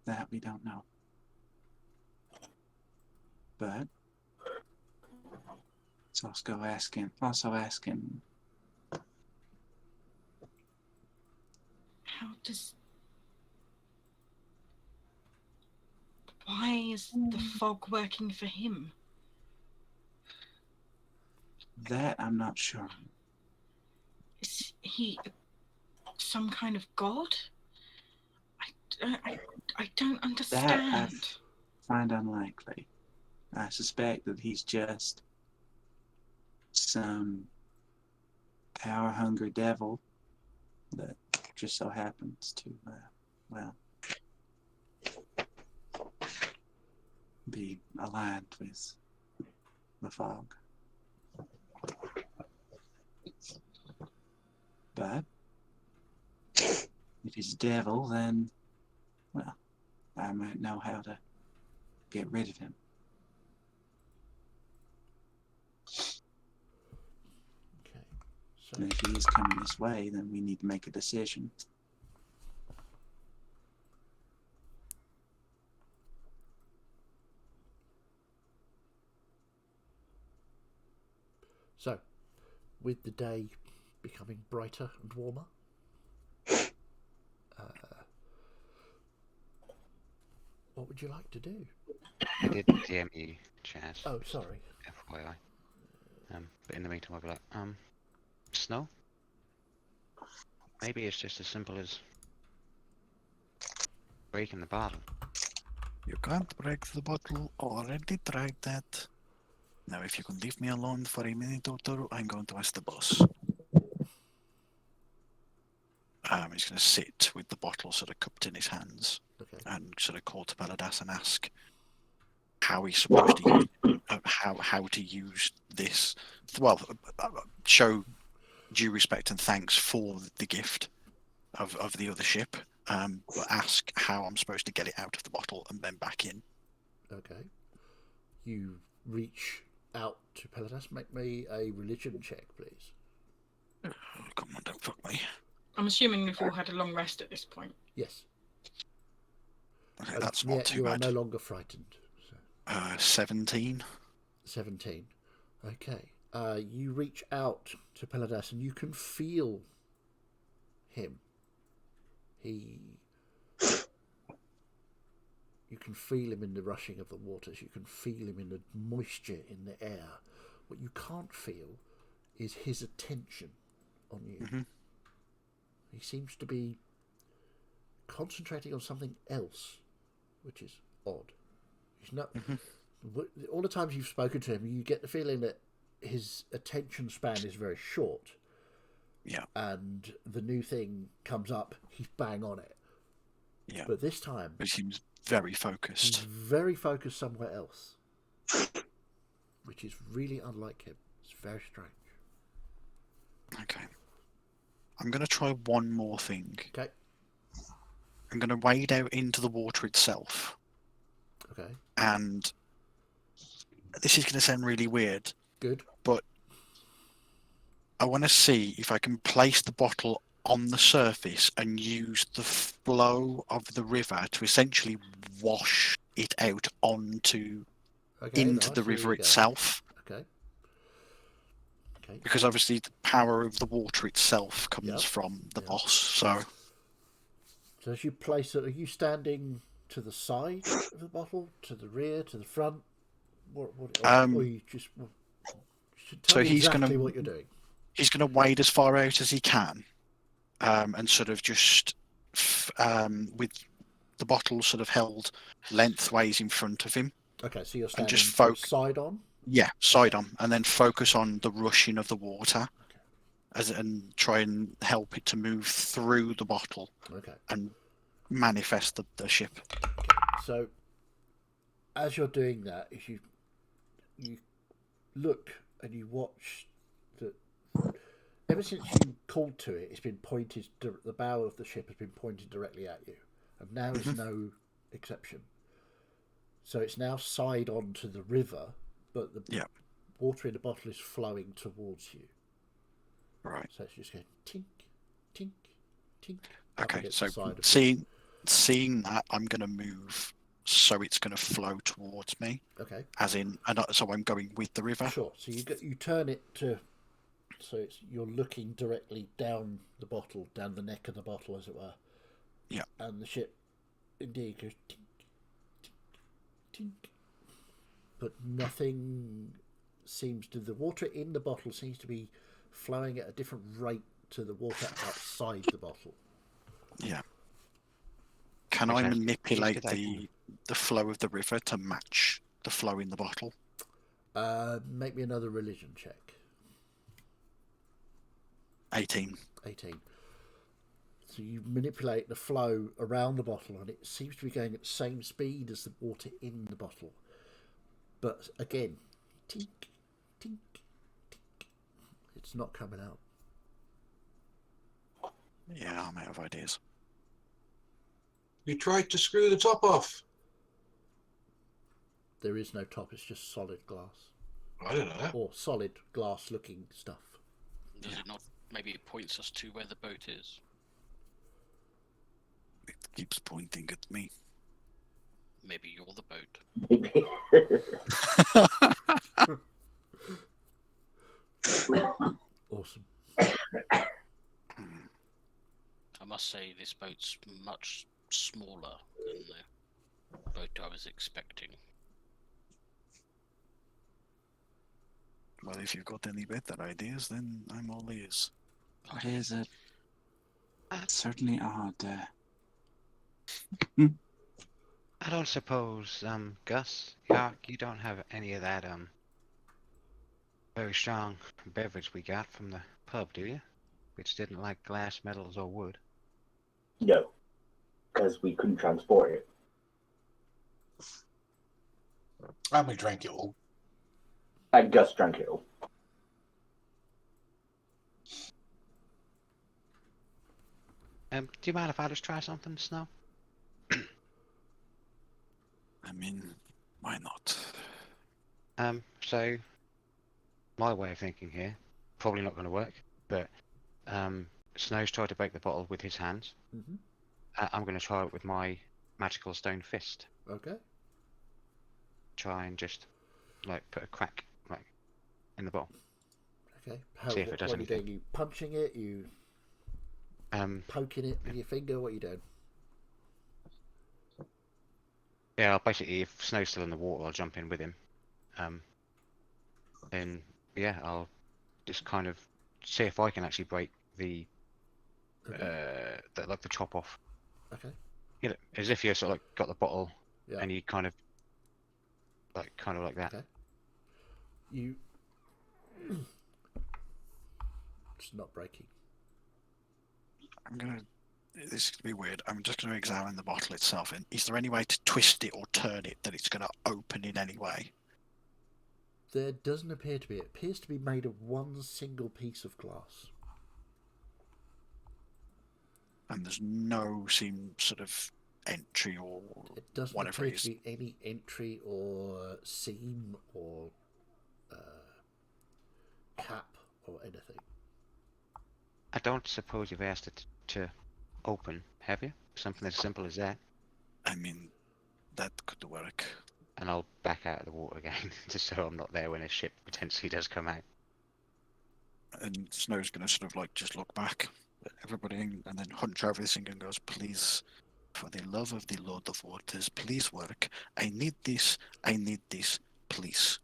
That we don't know. But it's also asking How does... Why is the fog working for him? that I'm not sure. Is he some kind of god? I don't That I understand. find unlikely. I suspect that he's just some power-hungry devil that just so happens to, be aligned with the fog. But if he's a devil, then, well, I might know how to get rid of him. Okay. So And if he is coming this way, then we need to make a decision. So, with the day becoming brighter and warmer, what would you like to do? I did DM you, Chaz. Oh, sorry. FYI. But in the meantime, I'll be like, snow? Maybe it's just as simple as breaking the bottle. You can't break the bottle. Already tried that. Now, if you can leave me alone for a minute or two, I'm going to ask the boss. He's going to sit with the bottle sort of cupped in his hands Okay. and sort of call to Peladas and ask how he's supposed to use how to use this. Well, show due respect and thanks for the gift of the other ship, but ask how I'm supposed to get it out of the bottle and then back in. Okay. You reach out to Peladas. Make me a religion check, please. Oh, come on, don't fuck me. I'm assuming we've all had a long rest at this point. Yes. Okay, And that's yet not too you are bad. no longer frightened. So. 17. 17. Okay. You reach out to Peladas and you can feel him. You can feel him in the rushing of the waters. You can feel him in the moisture in the air. What you can't feel is his attention on you. Mm-hmm. He seems to be concentrating on something else, which is odd. He's not. All the times you've spoken to him, you get the feeling that his attention span is very short. Yeah. And the new thing comes up, he's bang on it. Yeah. But this time, He seems very he's focused. very focused somewhere else, which is really unlike him. It's very strange. Okay. I'm going to try one more thing. Okay. I'm going to wade out into the water itself. Okay. And this is going to sound really weird. Good. But I want to see if I can place the bottle on the surface and use the flow of the river to essentially wash it out onto into nice. the There river you go. itself. Okay. Because obviously the power of the water itself comes Yep. from the Yep. boss. So as you place it, are you standing to the side of the bottle, to the rear, to the front? Or you just should tell so me he's exactly gonna what you're doing. he's gonna wade as far out as he can, and sort of just with the bottle sort of held lengthways in front of him. Okay, so you're And standing just side on. Yeah, side on, and then focus on the rushing of the water, and try and help it to move through the bottle. Okay. And manifest the ship. Okay. So as you're doing that, if you look and you watch the. Ever since you called to it, it's been pointed. The bow of the ship has been pointed directly at you, and now is no exception. So it's now side on to the river, but the water in the bottle is flowing towards you. Right. So it's just going tink, tink, tink. Okay. So seeing that, I'm going to move so it's going to flow towards me. Okay. As in, so I'm going with the river. Sure. So you turn it to. So you're looking directly down the bottle, down the neck of the bottle, as it were. Yeah. And the ship indeed goes tink, tink, tink. But nothing seems to. The water in the bottle seems to be flowing at a different rate to the water outside the bottle. Yeah. Can I manipulate the flow of the river to match the flow in the bottle? Make me another religion check. 18. So you manipulate the flow around the bottle, and it seems to be going at the same speed as the water in the bottle. But again, tink, tink, tink. It's not coming out. Yeah, I'm out of ideas. You tried to screw the top off. There is no top, it's just solid glass. I don't know that. Or solid glass looking stuff. Does it not? Maybe it points us to where the boat is. It keeps pointing at me. Maybe you're the boat. Awesome. I must say this boat's much smaller than the boat I was expecting. Well, if you've got any better ideas, then I'm all ears. It is certainly odd. I don't suppose, Gus, you don't have any of that very strong beverage we got from the pub, do you? Which didn't like glass, metals, or wood. No, because we couldn't transport it. And we drank it all. And Gus drank it all. Do you mind if I just try something, Snow? I mean, why not? So my way of thinking here, probably not going to work, but Snow's tried to break the bottle with his hands. Mm-hmm. I'm going to try it with my magical stone fist. Okay. Try and just put a crack in the bottle. Okay. See if it does what are you anything. doing? You punching it? You poking it with your finger? What are you doing? Yeah, basically, if Snow's still in the water, I'll jump in with him. Then yeah, I'll just kind of see if I can actually break the the top off. Okay. You know, as if you sort of got the bottle, Yeah. and you kind of like that. Okay. You. It's not breaking. This is gonna be weird. I'm just gonna examine the bottle itself. And is there any way to twist it or turn it that it's gonna open in any way? There doesn't appear to be. It appears to be made of one single piece of glass. And there's no sort of entry or It doesn't whatever appear it is. to be any entry or seam or cap or anything. I don't suppose you've asked it to open, have you? Something as simple as that. I mean, that could work. And I'll back out of the water again, just so I'm not there when a ship potentially does come out. And Snow's going to sort of like just look back at everybody and then hunch over this thing and goes, please, for the love of the Lord of Waters, please work. I need this, please.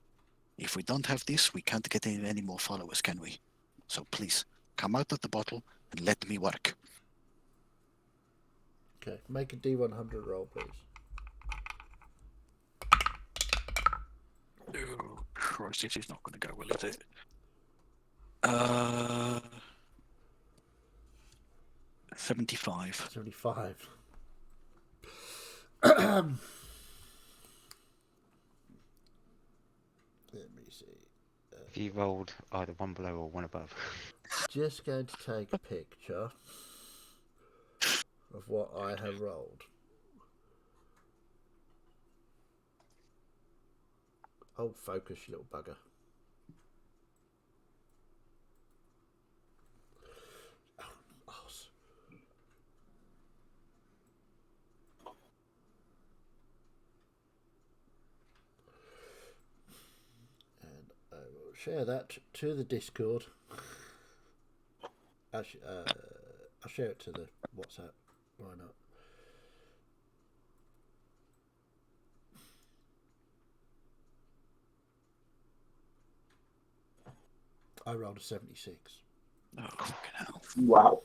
If we don't have this, we can't get any more followers, can we? So please, come out of the bottle and let me work. Okay, make a D100 roll, please. Oh, Christ, this is not going to go well, is it? 75. 75. Let me see. If you rolled either one below or one above. Just going to take a picture of what I have rolled. Oh, focus, you little bugger. Oh, arse. And I will share that to the Discord. Actually, I'll share it to the WhatsApp. Why not? I rolled a 76. Oh, fucking hell. Wow.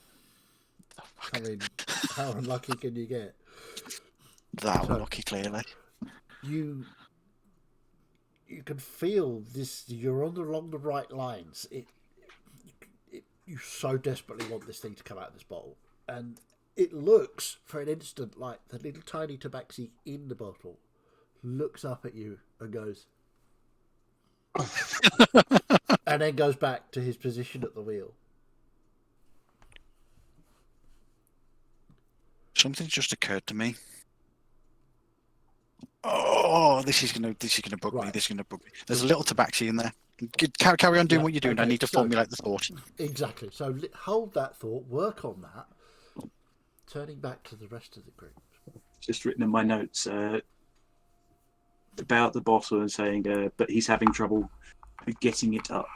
I mean, how unlucky can you get? That So- lucky, clearly. You can feel this. You're along the right lines. You so desperately want this thing to come out of this bottle, and it looks for an instant like the little tiny tabaxi in the bottle looks up at you and goes, and then goes back to his position at the wheel. Something's just occurred to me. Oh, this is gonna bug me. Right. This is gonna bug me. There's a little tabaxi in there. Carry on doing Yeah, what you're doing. I okay, need to so- formulate the thought. Exactly. So hold that thought. Work on that. Turning back to the rest of the group. Just written in my notes about the bottle and saying, but he's having trouble getting it up.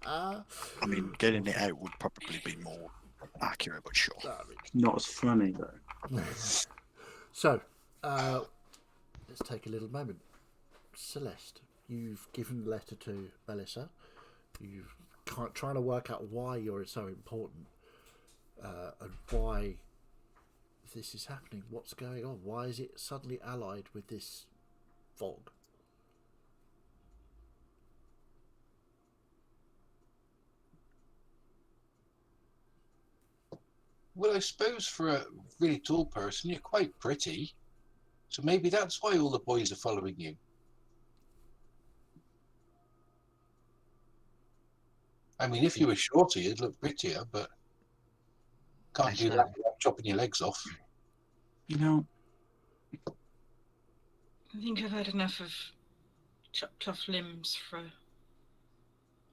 I mean, getting it out would probably be more accurate, but sure. Not as funny though. So, let's take a little moment. Celeste, you've given the letter to Melissa. You've trying to work out why you're so important and why this is happening. What's going on? Why is it suddenly allied with this fog? Well, I suppose for a really tall person, you're quite pretty. So maybe that's why all the boys are following you. I mean, if you were shorter, you'd look prettier, but can't do that without chopping your legs off. You know, I think I've had enough of chopped off limbs for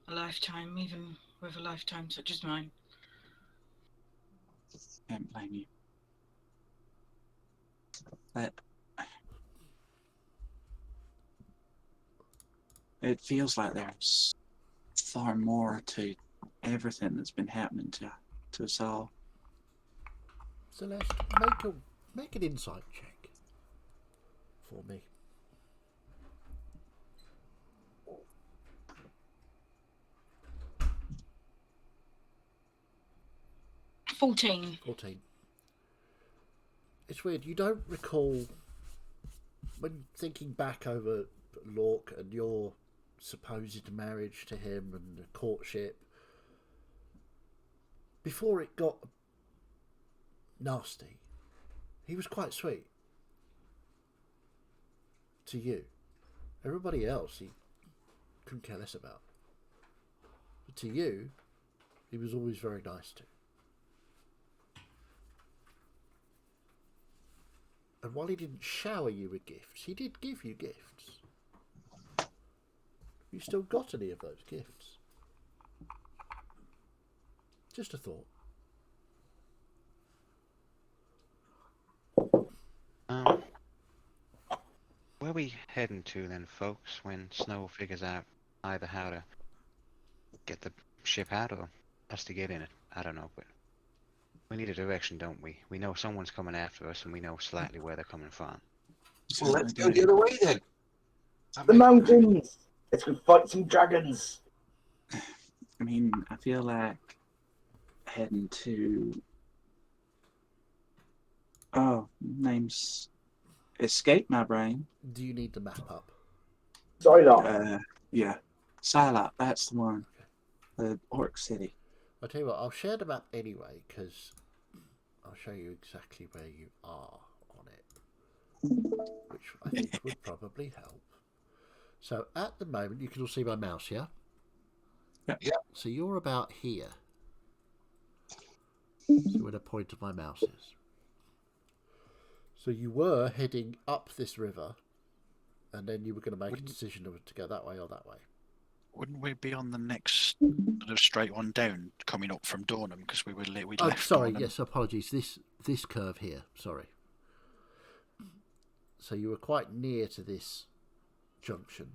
a lifetime, even with a lifetime such as mine. can't blame you. But it feels like there's far more to everything that's been happening to us all. Celeste, make an insight check for me. $14. 14. It's weird. You don't recall, when thinking back over Lork and your supposed marriage to him and the courtship, before it got nasty, he was quite sweet to you. Everybody else he couldn't care less about. But to you, he was always very nice to. And while he didn't shower you with gifts, he did give you gifts. You still got any of those gifts? Just a thought. Where are we heading to then, folks, when Snow figures out either how to get the ship out or us to get in it? I don't know, but we need a direction, don't we? We know someone's coming after us, and we know slightly where they're coming from. Well, let's go the other way then. The mountains! Let's go fight some dragons! I mean, I feel like heading to... Oh, name's escaped my brain. Do you need the map up? Psylocke. Yeah. Psylocke, that's the one. The Orc City. I'll tell you what, I'll share the map anyway, because I'll show you exactly where you are on it, which I think would probably help. So at the moment, you can all see my mouse, yeah? Yeah. So you're about here. So where the point of my mouse is. So you were heading up this river, and then you were going to make a decision to go that way or that way. Wouldn't we be on the next sort of straight one down, coming up from Dornham, because we left? Sorry, Dornham. yes, apologies. This curve here. Sorry. So you were quite near to this junction,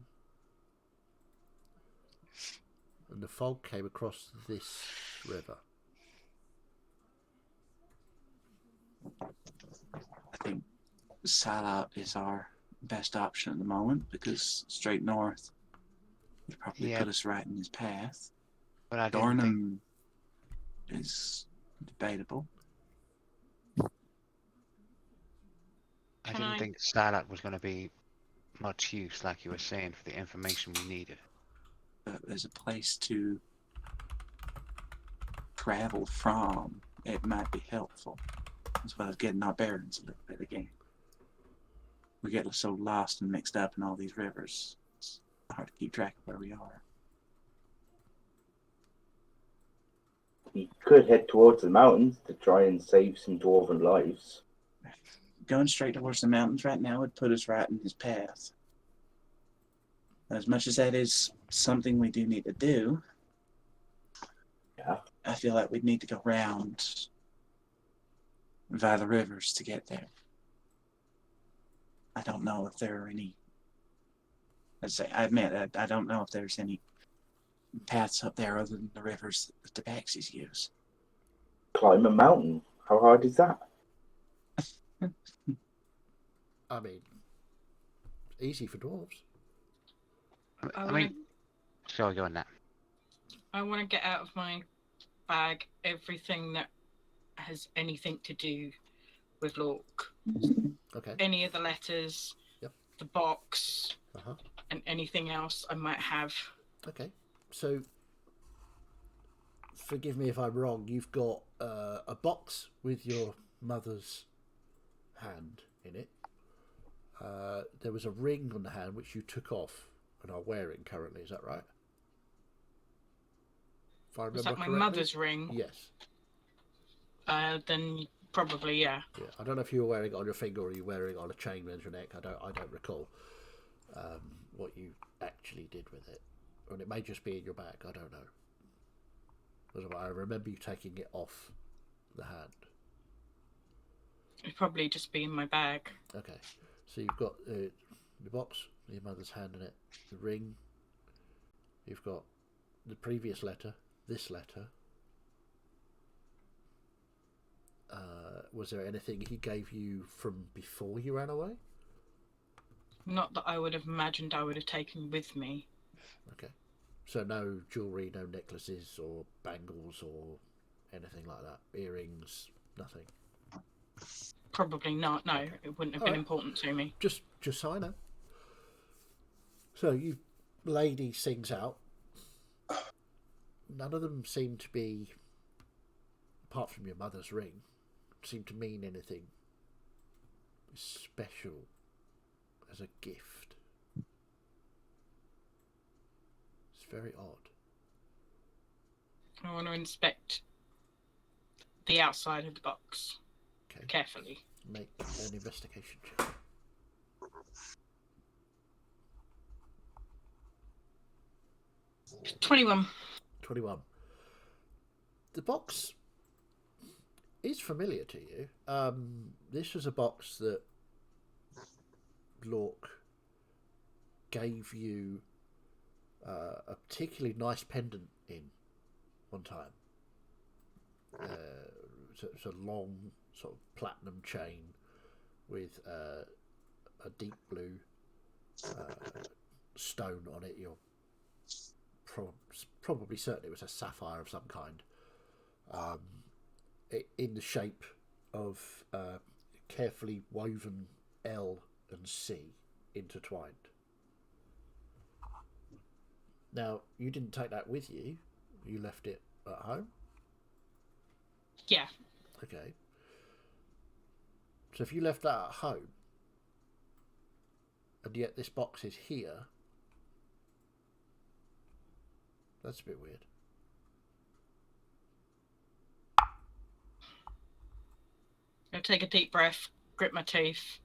and the fog came across this river. I think Psylocke is our best option at the moment, because straight north would probably put us right in his path. But I Dornham is debatable. I didn't think Psylocke was going to be much use, like you were saying, for the information we needed. But there's a place to travel from. It might be helpful, as well as getting our bearings a little bit again. We get so lost and mixed up in all these rivers. It's hard to keep track of where we are. We could head towards the mountains to try and save some dwarven lives. Going straight towards the mountains right now would put us right in his path. As much as that is something we do need to do, yeah, I feel like we'd need to go round via the rivers to get there. I don't know if there are any. I admit, I don't know if there's any paths up there other than the rivers that the Tabaxis use. Climb a mountain. How hard is that? I mean, easy for dwarves. I mean, sorry, go on that. I want to get out of my bag everything that has anything to do with Lork. Okay. Any of the letters, the box, and anything else I might have. Okay. So, forgive me if I'm wrong, you've got a box with your mother's hand in it. There was a ring on the hand which you took off and are wearing currently, is that right? If I remember Was that my correctly? mother's ring? Yes. Then probably, yeah. Yeah. I don't know if you were wearing it on your finger or you were wearing it on a chain around your neck. I don't recall what you actually did with it. And it may just be in your bag, I don't know. Because I remember you taking it off the hand. It'd probably just be in my bag. Okay. So you've got the box, your mother's hand in it, the ring. You've got the previous letter, this letter. Was there anything he gave you from before you ran away? Not that I would have imagined I would have taken with me. Okay. So no jewellery, no necklaces or bangles or anything like that? Earrings, nothing? Probably not, no. It wouldn't have been important to me. Just so I know. So you lady sings out. None of them seem to be, apart from your mother's ring, seem to mean anything special as a gift. It's very odd. I want to inspect the outside of the box carefully. Make an investigation check. #21. 21. The box is familiar to you. This was a box that Lork gave you a particularly nice pendant in one time. It's a long sort of platinum chain with a deep blue stone on it. You're probably certain it was a sapphire of some kind. In the shape of carefully woven L and C intertwined. Now, you didn't take that with you. You left it at home? Yeah. Okay. So if you left that at home, and yet this box is here, that's a bit weird. I'll take a deep breath, grit my teeth,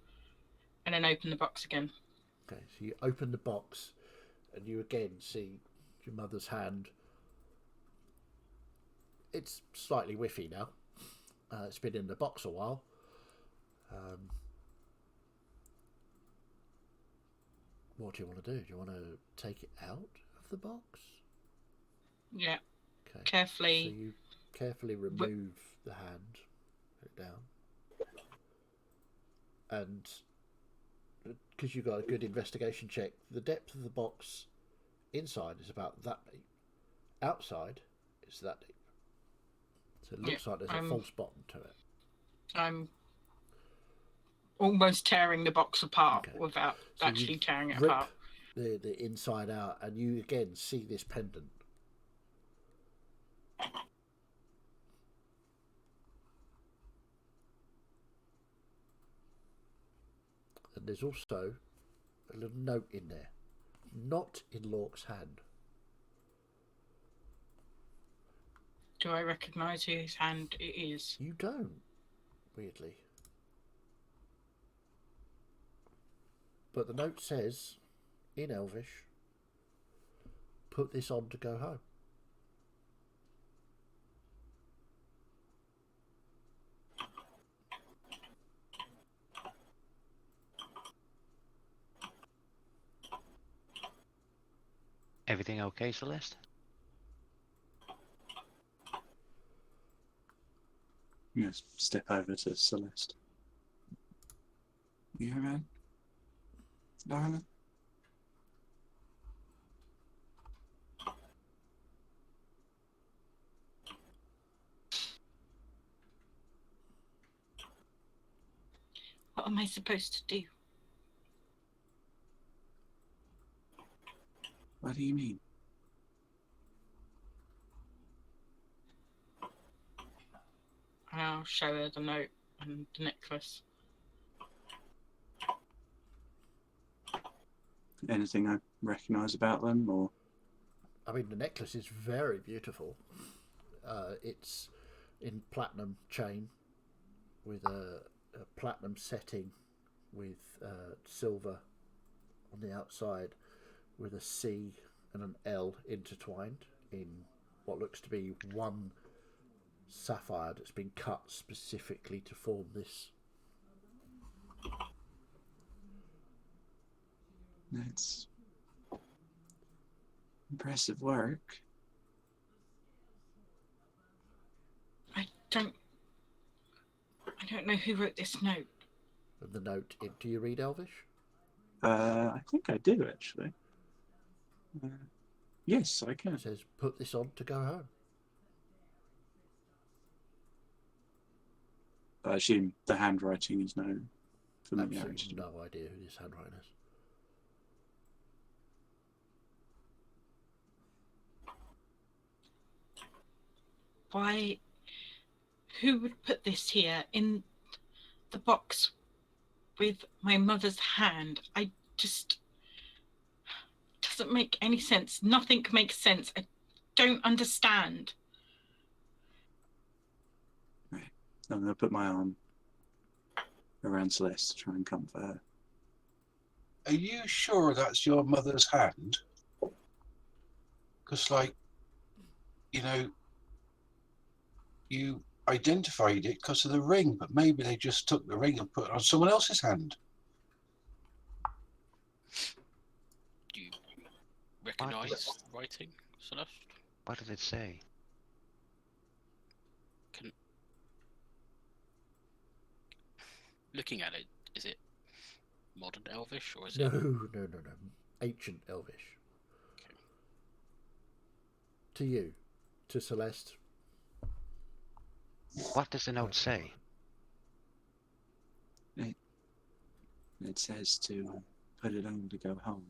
and then open the box again. Okay, so you open the box, and you again see your mother's hand. It's slightly whiffy now. It's been in the box a while. What do you want to do? Do you want to take it out of the box? Yeah. Okay. Carefully. So you carefully remove the hand, put it down. And because you got a good investigation check, the depth of the box inside is about that deep. Outside is that deep. So it looks like there's a false bottom to it. I'm almost tearing the box apart without actually tearing it apart. The inside out, and you again see this pendant. And there's also a little note in there, not in Lork's hand. Do I recognise whose hand it is? You don't, weirdly. But the note says, in Elvish, put this on to go home. Everything okay, Celeste? Yes, step over to Celeste. You alright, darling? What am I supposed to do? What do you mean? I'll show her the note and the necklace. Anything I recognise about them, or? I mean, the necklace is very beautiful. It's in platinum chain with a platinum setting with silver on the outside, with a C and an L intertwined in what looks to be one sapphire that's been cut specifically to form this. That's impressive work. I don't know who wrote this note. And the note, do you read Elvish? I think I do, actually. Yes, I can. It says, put this on to go home. I assume the handwriting is no familiarity. Absolutely no idea who this handwriting is. Why? Who would put this here in the box with my mother's hand? I just... doesn't make any sense. Nothing makes sense. I don't understand. Right. I'm going to put my arm around Celeste to try and comfort her. Are you sure that's your mother's hand? Because, like, you know, you identified it because of the ring, but maybe they just took the ring and put it on someone else's hand. Do you recognise the writing, Celeste? What did it say? Looking at it, is it modern Elvish or is No, it? no. Ancient Elvish. Okay. To you. To Celeste. What does the note say? It says to put it on to go home.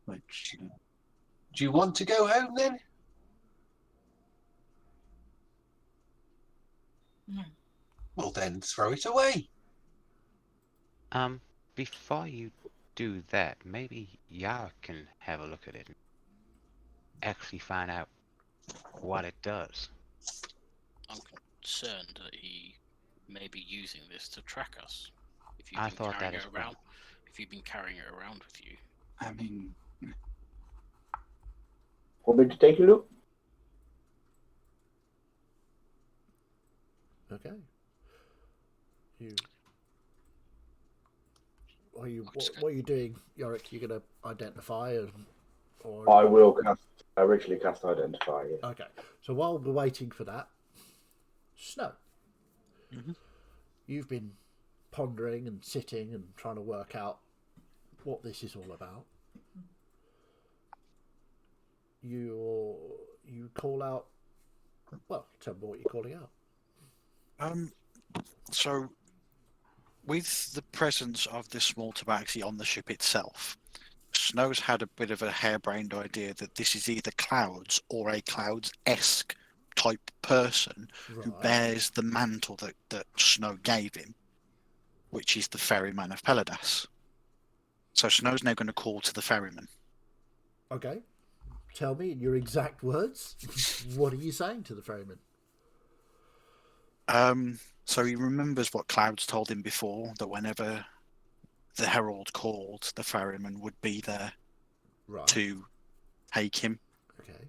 Which, Do you want to go home then? No. Well, then throw it away. Before you do that, maybe Yar can have a look at it and actually find out what it does. I'm concerned that he may be using this to track us. If I you've been thought carrying that it as well. around, if you've been carrying it around with you, I mean, Want me to take a look? Okay. What are you doing, Yorick? You're going to identify or I will originally cast Identify. Yeah. Okay. So while we're waiting for that, Snow. Mhm. You've been pondering and sitting and trying to work out what this is all about. You call out. Well, tell me what you're calling out. So, with the presence of this small tabaxi on the ship itself, Snow's had a bit of a harebrained idea that this is either Clouds or a Clouds-esque type person who Right. bears the mantle that Snow gave him, which is the ferryman of Peladas. So Snow's now going to call to the ferryman. Okay. Tell me in your exact words. What are you saying to the ferryman? So he remembers what Clouds told him before, that whenever the herald called, the ferryman would be there Right. to take him. Okay.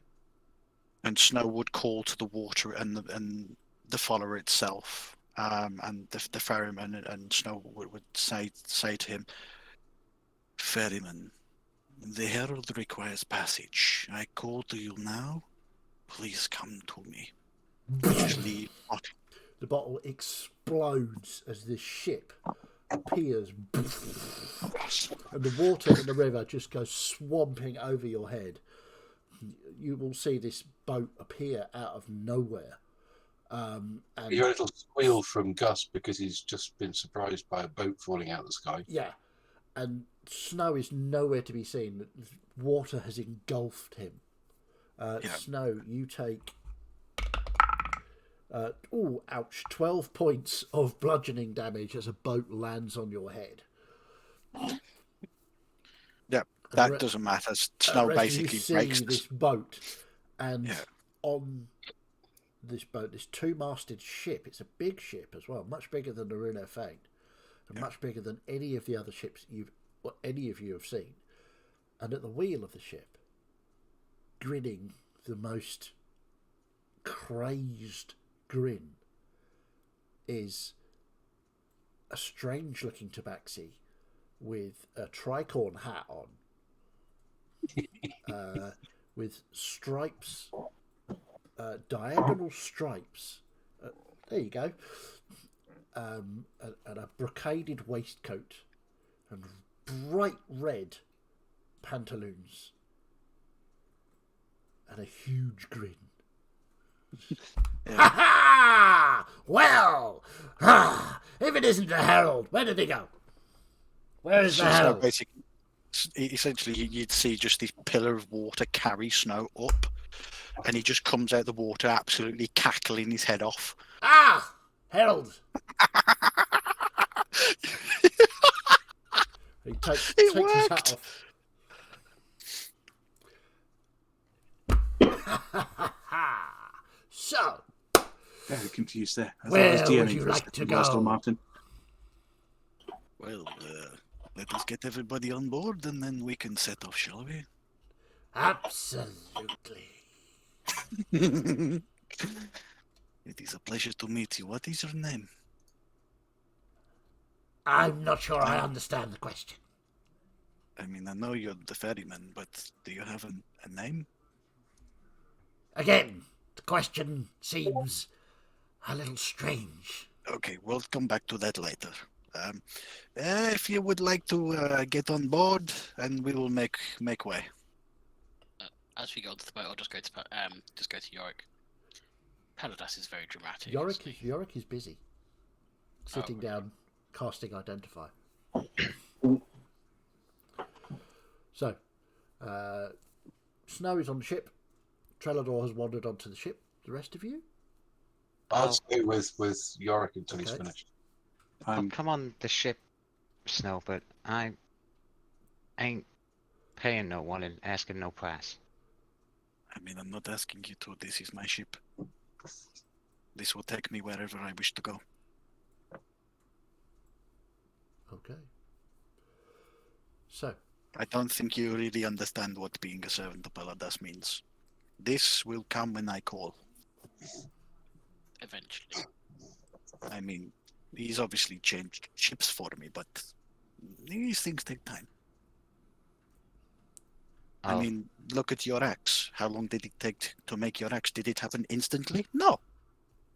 And Snow would call to the water and the follower itself, and the ferryman, and Snow would say to him, "Ferryman, the herald requires passage. I call to you now. Please come to me. Just leave." The bottle explodes as this ship appears, and the water in the river just goes swamping over your head. You will see this boat appear out of nowhere. And You hear a little squeal from Gus because he's just been surprised by a boat falling out of the sky. yeah, and Snow is nowhere to be seen. Water has engulfed him. Snow, you take... ouch. 12 points of bludgeoning damage as a boat lands on your head. Yeah, that doesn't matter. Snow basically you see breaks this boat, and Yeah. on this boat, this two-masted ship. It's a big ship as well, much bigger than the Rune Fane, and much bigger than any of the other ships any of you have seen. And at the wheel of the ship, grinning the most crazed grin, is a strange-looking tabaxi with a tricorn hat on, with stripes, diagonal stripes. There you go. And a brocaded waistcoat and bright red pantaloons and a huge grin. Ha ha! Well, if it isn't the herald, where did he go? Where is the So herald? basically, essentially, you'd see just this pillar of water carry Snow up, and he just comes out of the water absolutely cackling his head off. Ah! Herald! He takes his hat off. So, very confused there. I where thought it was would DMing you for a like second, to Lost on go? Martin. Well, let us get everybody on board, and then we can set off, shall we? Absolutely. It is a pleasure to meet you. What is your name? I'm not sure I understand the question. I mean, I know you're the ferryman, but do you have a name? Again, the question seems a little strange. Okay, we'll come back to that later. If you would like to get on board, and we will make way. As we go onto the boat, I'll just go to Yorick. Peladas is very dramatic. Yorick is busy. Sitting down, casting Identify. So, Snow is on the ship. Trelador has wandered onto the ship. The rest of you? I'll stay with Yorick until he's finished. I'll come on the ship, Snow, but I ain't paying no one and asking no price. I mean, I'm not asking you to. This is my ship. This will take me wherever I wish to go. Okay. So, I don't think you really understand what being a servant of Peladas means. This will come when I call. Eventually. I mean, he's obviously changed ships for me, but these things take time. I mean, look at your axe. How long did it take to make your axe? Did it happen instantly? No.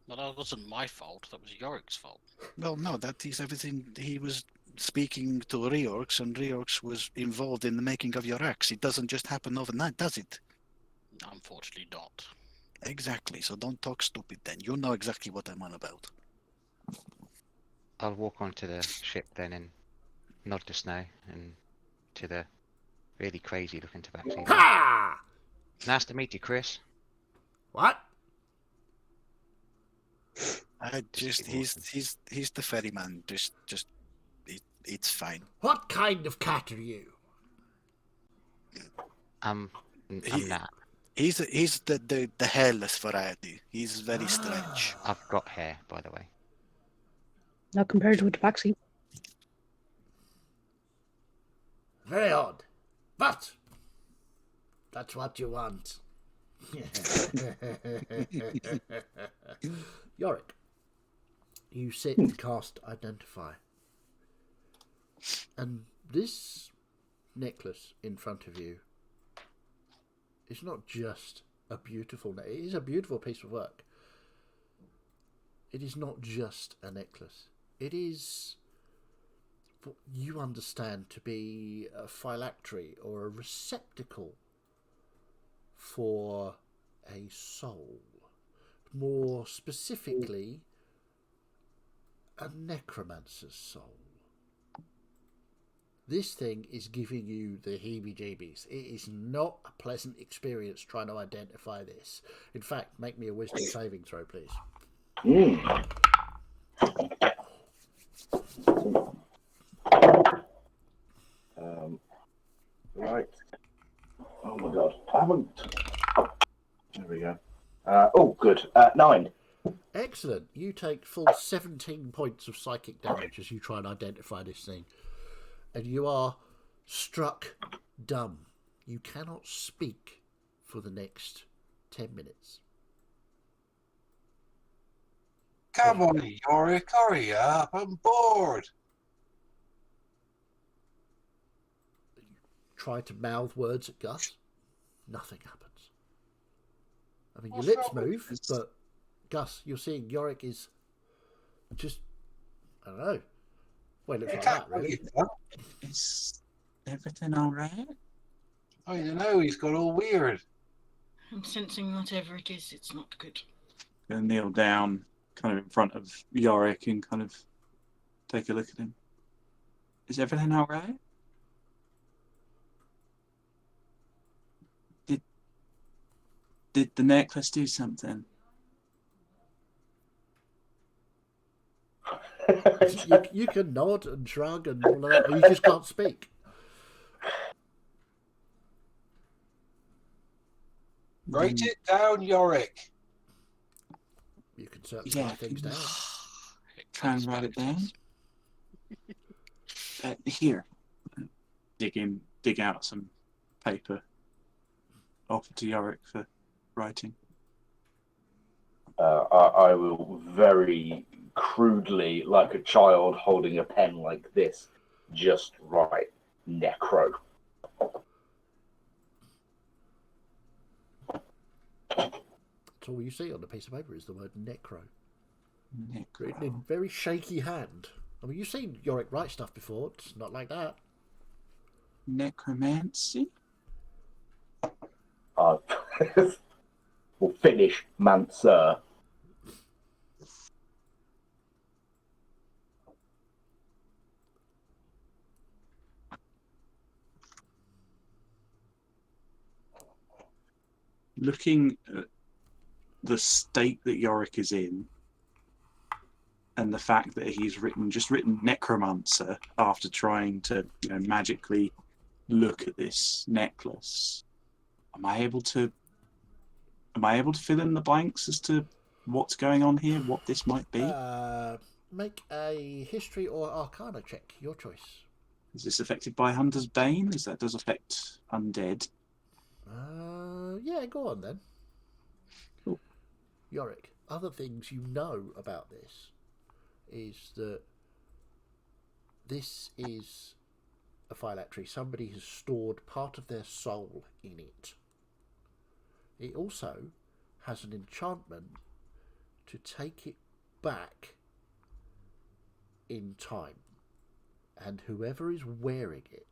Well, that wasn't my fault. That was Yorick's fault. Well, no, that is everything. He was speaking to Reorx, and Reorx was involved in the making of your axe. It doesn't just happen overnight, does it? Unfortunately not. Exactly, so don't talk stupid then. You know exactly what I'm on about. I'll walk onto the ship then and nod to Snow and to the really crazy looking tabaxi. Ha! Nice to meet you, Chris. What? He's the ferryman. It's fine. What kind of cat are you? I'm not. He's the hairless variety. He's very strange. I've got hair, by the way. Not compared to a tabaxi. Very odd. But that's what you want. Yorick, you sit and cast Identify. And this necklace in front of you is not just a beautiful necklace. It is a beautiful piece of work. It is not just a necklace. It is what you understand to be a phylactery or a receptacle for a soul. More specifically, a necromancer's soul. This thing is giving you the heebie-jeebies. It is not a pleasant experience trying to identify this. In fact, make me a wisdom saving throw, please. Right. Oh my god. I haven't. There we go. Oh, good. 9. Excellent. You take full 17 points of psychic damage as you try and identify this thing. And you are struck dumb. You cannot speak for the next 10 minutes. Come on, Yorick, hurry up. I'm bored. Try to mouth words at Gus. Nothing happens. I mean, your What's lips wrong with move, this? but Gus, you're seeing Yorick is just, I don't know. Well, it looks like that, really. Is everything all right? I don't know, he's got all weird. I'm sensing whatever it is, it's not good. Gonna kneel down, kind of in front of Yorick, and kind of take a look at him. Is everything all right? Did the necklace do something? You can nod and shrug and all of that, or you just can't speak. Write it down, Yorick. You can certainly write things down. Try and write it down. Here, dig out some paper. Offer to Yorick for writing. I will very crudely, like a child holding a pen like this, just write necro. That's all you see on the piece of paper is the word necro. Written in very shaky hand. I mean, you've seen Yorick write stuff before. It's not like that. Necromancy? We'll finish, man, sir. Looking at the state that Yorick is in, and the fact that he's written necromancer after trying to, magically look at this necklace. Am I able to fill in the blanks as to what's going on here, what this might be? Make a history or arcana check, your choice. Is this affected by Hunter's Bane? As that does affect undead. Yeah, go on then. Cool. Yorick, other things you know about this is that this is a phylactery. Somebody has stored part of their soul in it. It also has an enchantment to take it back in time, and whoever is wearing it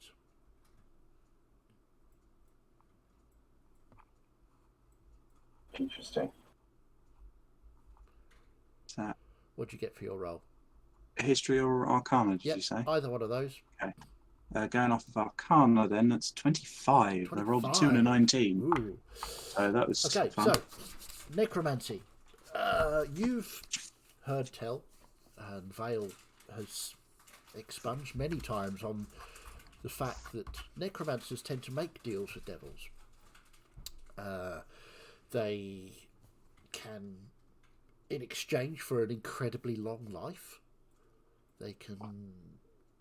Interesting. What'd you get for your roll? History or arcana, did Yep, you say? either one of those. Okay. Going off of arcana then, that's 25. I rolled a 2 and a 19. Ooh. So that was Okay, fun. so necromancy. You've heard tell, and Vale has expunged many times on the fact that necromancers tend to make deals with devils. They can, in exchange for an incredibly long life, they can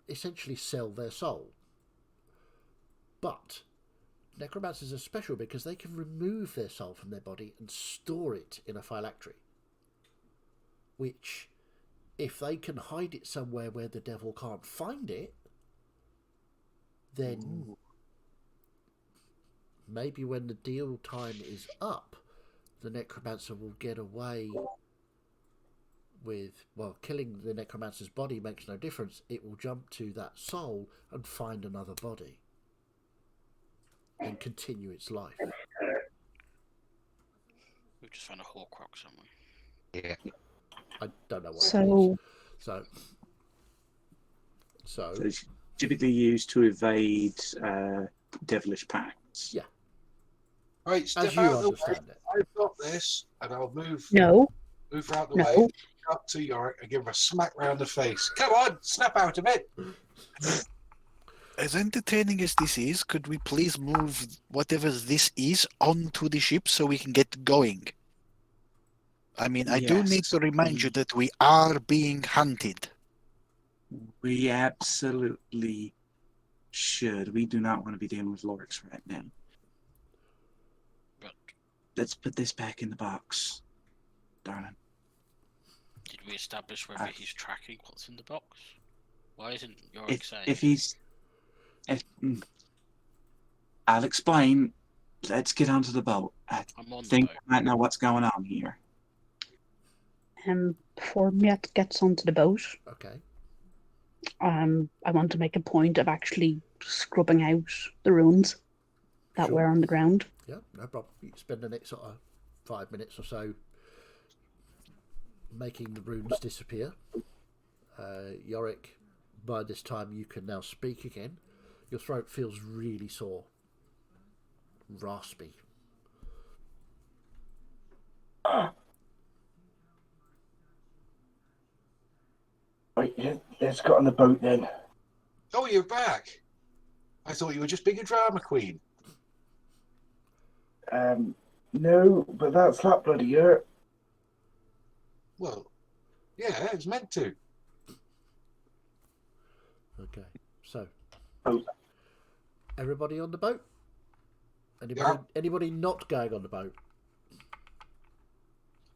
essentially sell their soul. But necromancers are special because they can remove their soul from their body and store it in a phylactery, which, if they can hide it somewhere where the devil can't find it, then maybe when the deal time is up, the necromancer will get away with, well, killing the necromancer's body makes no difference. It will jump to that soul and find another body and continue its life. We've just found a Horcrux somewhere. Yeah. I don't know what So- it is. So it's typically used to evade devilish pacts. Yeah. Right, step as you out of the way. understand it. I've got this, and I'll move No, out the no. way, up to Yorick, and give him a smack round the face. Come on, snap out of it. As entertaining as this is, could we please move whatever this is onto the ship so we can get going? I mean, I do need Yes. to remind you that we are being hunted. We absolutely should. We do not want to be dealing with Lorix right now. But Let's put this back in the box, darling. did we establish whether he's tracking what's in the box? Why isn't Yorick saying? I'll explain. Let's get onto the boat. I I'm on the think boat. I might know what's going on here. Before Miet gets onto the boat, Okay. I want to make a point of actually scrubbing out the runes that Sure. were on the ground. Yeah, no problem. You can spend the next sort of 5 minutes or so making the runes disappear. Yorick, by this time you can now speak again. Your throat feels really sore. Raspy. Right, let's get on the boat then. Oh, you're back. I thought you were just being a drama queen. No, but that's that bloody hurt. Well, yeah, it's meant to. Okay, so Oh. everybody on the boat? Anybody? Yeah. Anybody not going on the boat?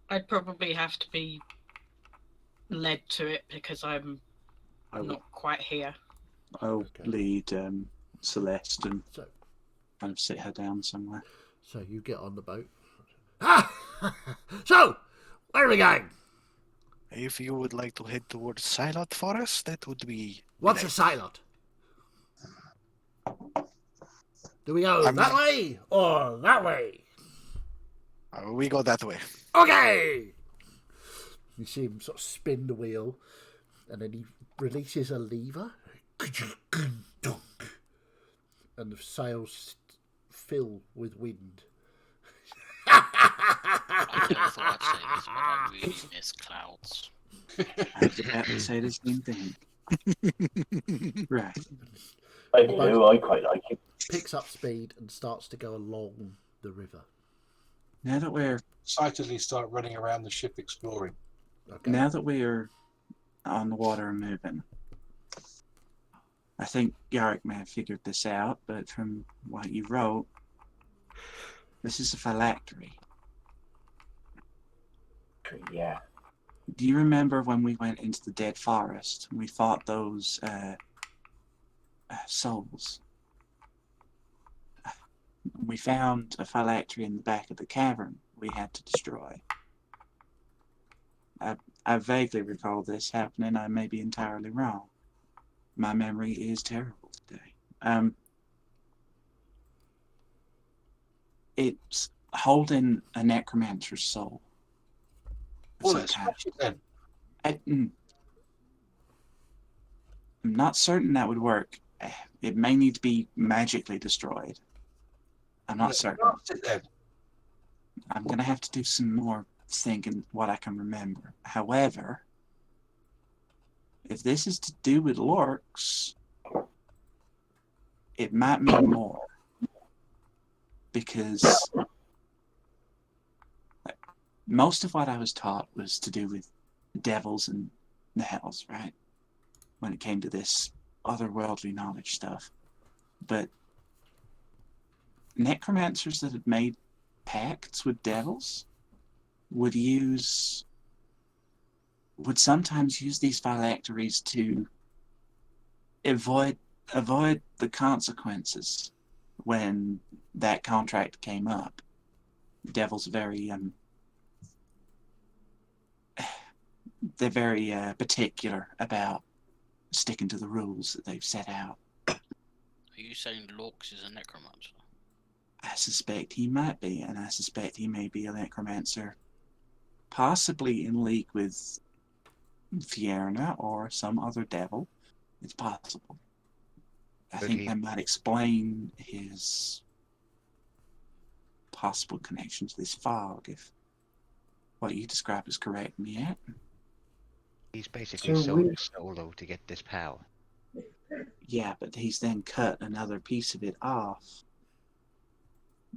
I'd probably have to be led to it because I'm I will, not quite here. I'll Okay. lead Celeste and So, kind of sit her down somewhere. so you get on the boat. Ah! So, where are we going? If you would like to head towards Silent Forest, that would be. What's a delightful. silot? Do we go I'm that not- way or that way? We go that way. Okay! You see him sort of spin the wheel, and then he releases a lever, and the sails fill with wind. I never thought I'd say this, but I really miss clouds. I was about to say the same thing. Right. I do. I quite like it. Picks up speed and starts to go along the river. Now that we're Excitedly start running around the ship exploring. Okay. Now that we're on the water and moving, I think Yarick may have figured this out, but from what you wrote, this is a phylactery. Yeah. Do you remember when we went into the dead forest and we fought those souls? We found a phylactery in the back of the cavern we had to destroy. I vaguely recall this happening. I may be entirely wrong. My memory is terrible today. It's holding a necromancer's soul. of Well, some let's kind. smash it then. I'm not certain that would work. It may need to be magically destroyed. I'm not Let's certain. blast it then. I'm going to have to do some more thinking what I can remember. However, if this is to do with Lorks, it might mean more. Because most of what I was taught was to do with devils and the hells, right? When it came to this otherworldly knowledge stuff. But necromancers that had made pacts with devils would sometimes use these phylacteries to avoid the consequences when that contract came up. The devils are they're very particular about sticking to the rules that they've set out. Are you saying Lorks is a necromancer? I suspect he might be, and I suspect he may be a necromancer, possibly in league with Fierna or some other devil. It's possible. I But think he- that might explain his possible connection to this fog, if what you described is correct, Miette. He's basically So sold we- his soul though to get this power. Yeah, but he's then cut another piece of it off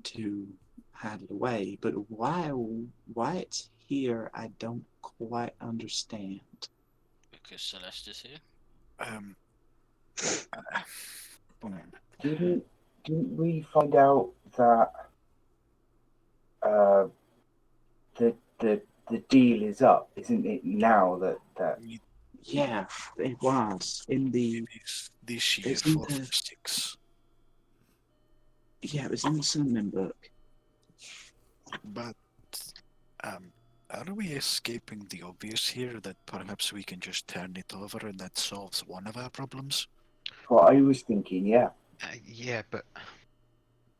to hide it away. But why it's here, I don't quite understand. Because Celeste is here? Didn't we find out that the deal is up, isn't it? Now that Yeah, it was in the This year It's in for the- 6. it was in the cinnamon book. But are we escaping the obvious here that perhaps we can just turn it over and that solves one of our problems? what I was thinking. Yeah. Yeah, but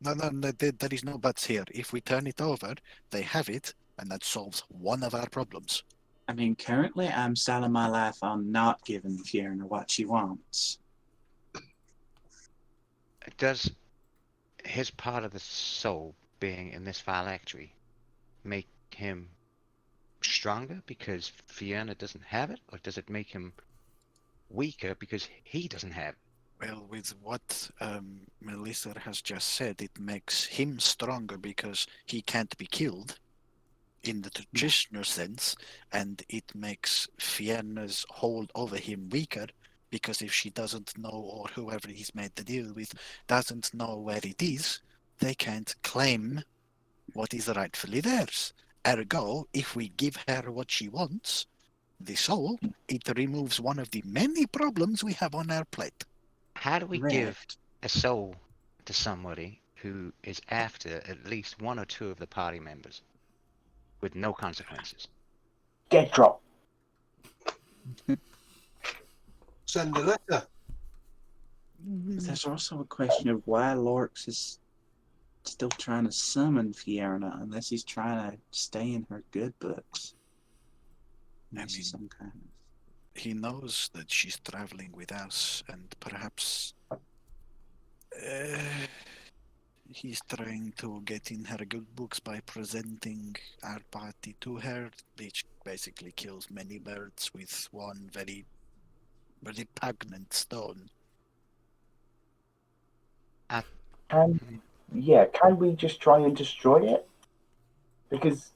No, there is no buts here. If we turn it over, they have it, and that solves one of our problems. I mean, currently I'm selling my life on not giving Fiona what she wants. does his part of the soul being in this phylactery make him stronger because Fiona doesn't have it, or does it make him weaker because he doesn't have it? Well, with what Melissa has just said, it makes him stronger because he can't be killed in the traditional sense, and it makes Fiona's hold over him weaker because if she doesn't know, or whoever he's made the deal with doesn't know where it is, they can't claim what is rightfully theirs. Ergo, if we give her what she wants, the soul, it removes one of the many problems we have on our plate. How do we give Correct. a soul to somebody who is after at least one or two of the party members with no consequences? Dead drop. Send a letter. There's also a question of why Lorx is still trying to summon Fiona unless he's trying to stay in her good books. Unless he's some kind of... He knows that she's traveling with us, and perhaps he's trying to get in her good books by presenting our party to her, which basically kills many birds with one very repugnant stone. Can we just try and destroy it? Because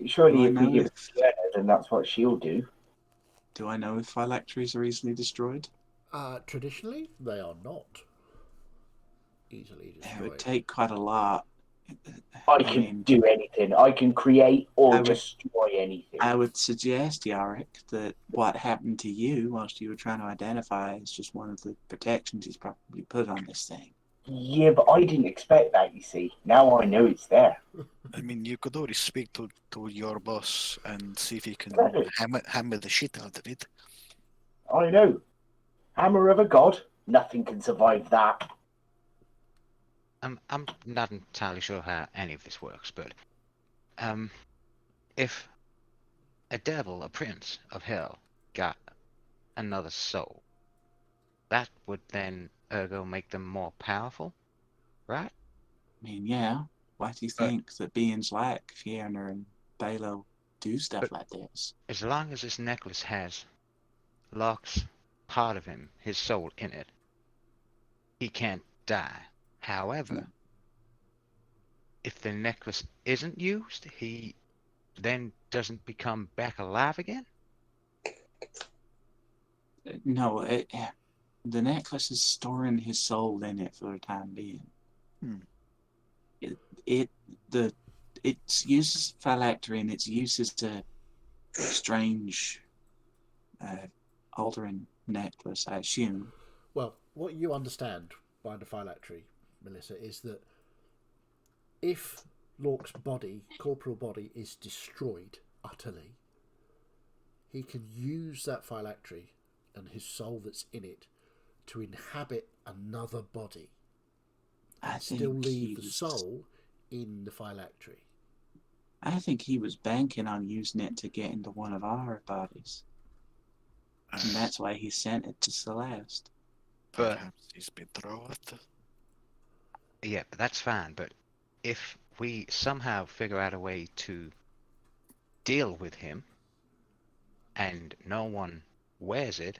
surely Do I if we know give it if- to her, then that's what she'll do. Do I know if phylacteries are easily destroyed? Traditionally, they are not easily It destroyed. would take quite a lot. I can mean, do anything. I can create or I would- destroy anything. I would suggest, Yarick, that what happened to you whilst you were trying to identify is just one of the protections he's probably put on this thing. Yeah, but I didn't expect that, you see. Now I know it's there. I mean, you could always speak to your boss and see if he can Perfect. hammer the shit out of it. I know. Hammer of a god, nothing can survive that. I'm not entirely sure how any of this works, but if a devil, a prince of hell, got another soul, that would then ergo make them more powerful, right? I mean, yeah. Why do you think that beings like Fiona and Balo do stuff like this? As long as this necklace has Locke's part of him, his soul in it, he can't die. However, if the necklace isn't used, he then doesn't become back alive again? No, the necklace is storing his soul in it for the time being. It uses phylactery, and its use is a strange, altering necklace, I assume. Well, what you understand by the phylactery, Melissa, is that if Lork's body, corporal body, is destroyed utterly, he can use that phylactery and his soul that's in it to inhabit another body and still leave the soul in the phylactery. I think he was banking on using it to get into one of our bodies. And that's why he sent it to Celeste. Perhaps he's betrothed. Yeah, but that's fine. But if we somehow figure out a way to deal with him and no one wears it,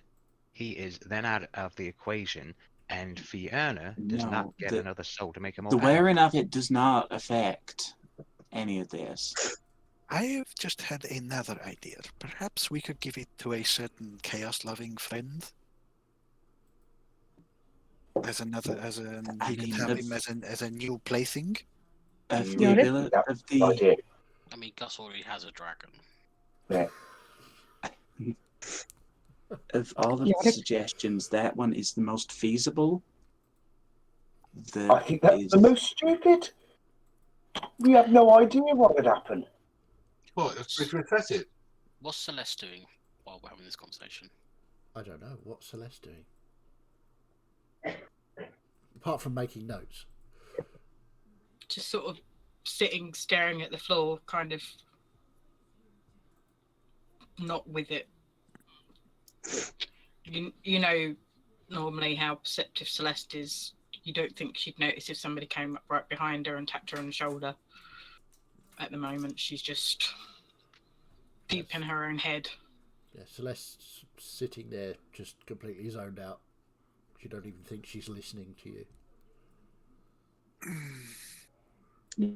he is then out of the equation, and Fiona does not get another soul to make him more The powerful. wearing of it does not affect any of this. I have just had another idea. Perhaps we could give it to a certain chaos-loving friend. We could have him as a new plaything. Of the ability of the. I mean, Gus already has a dragon. Yeah. Of all of the suggestions, that one is the most feasible. I think that's the most stupid. We have no idea what would happen. What? If we reset it? What's Celeste doing while we're having this conversation? I don't know. What's Celeste doing? Apart from making notes. Just sort of sitting, staring at the floor, kind of not with it. You know normally how perceptive Celeste is. You don't think she'd notice if somebody came up right behind her and tapped her on the shoulder. At the moment, she's just deep in her own head. Yeah, Celeste's sitting there just completely zoned out. You don't even think she's listening to you.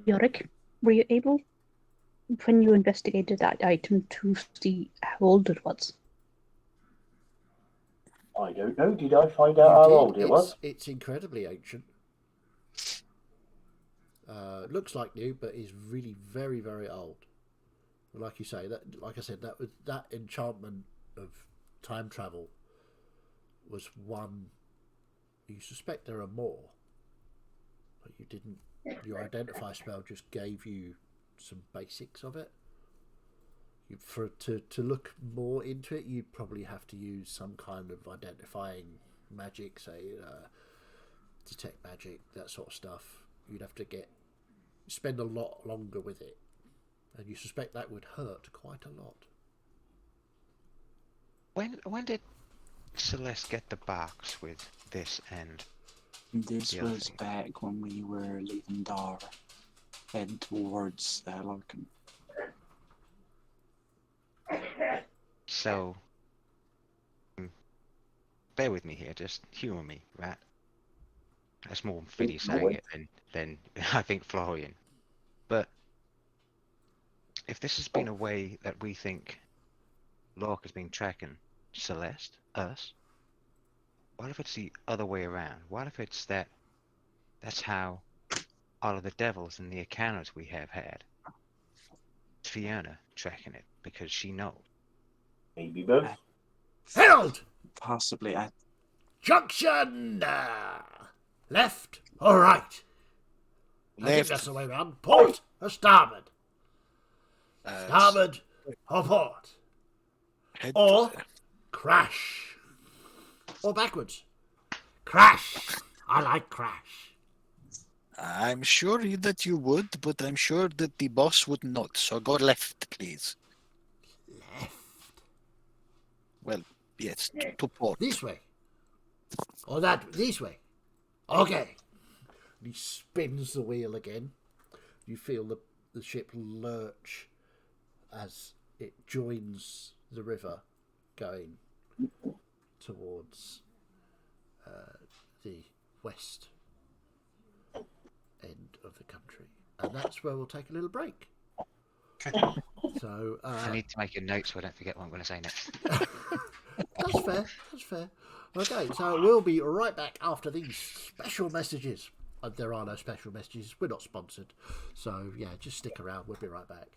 Yorick, were you able, when you investigated that item, to see how old it was? I don't know. Did I find out how old it was? It's incredibly ancient. Looks like new, but is really very, very old. like you say, like I said, that enchantment of time travel was one. You suspect there are more, but you didn't. Your identify spell just gave you some basics of it. To look more into it, you'd probably have to use some kind of identifying magic, say detect magic, that sort of stuff. You'd have to spend a lot longer with it, and you suspect that would hurt quite a lot. When did Celeste get the box with this and This the other was thing? back when we were leaving Dar, heading towards Helloran. So, bear with me here, just humour me, right? That's more Fiddy saying it than I think Florian. But if this has been a way that we think Locke has been tracking Celeste, us, what if it's the other way around? What if it's that's how all of the devils and the encounters we have had? It's Fiona tracking it because she knows. Maybe both. Herald! Possibly. Junction! Left or right? I think Left. that's the way round. Port or starboard? Starboard or port? Head- Or crash? Or backwards? Crash! I like crash. I'm sure that you would, but I'm sure that the boss would not. So go left, please. Left. Well, yes, to port. This way. Or this way. Okay. He spins the wheel again. You feel the ship lurch as it joins the river going towards the west end of the country. And that's where we'll take a little break. Okay. So I need to make a note so I don't forget what I'm going to say next. That's fair. That's fair. Okay, so we'll be right back after these special messages. There are no special messages. We're not sponsored. So, yeah, just stick around. We'll be right back.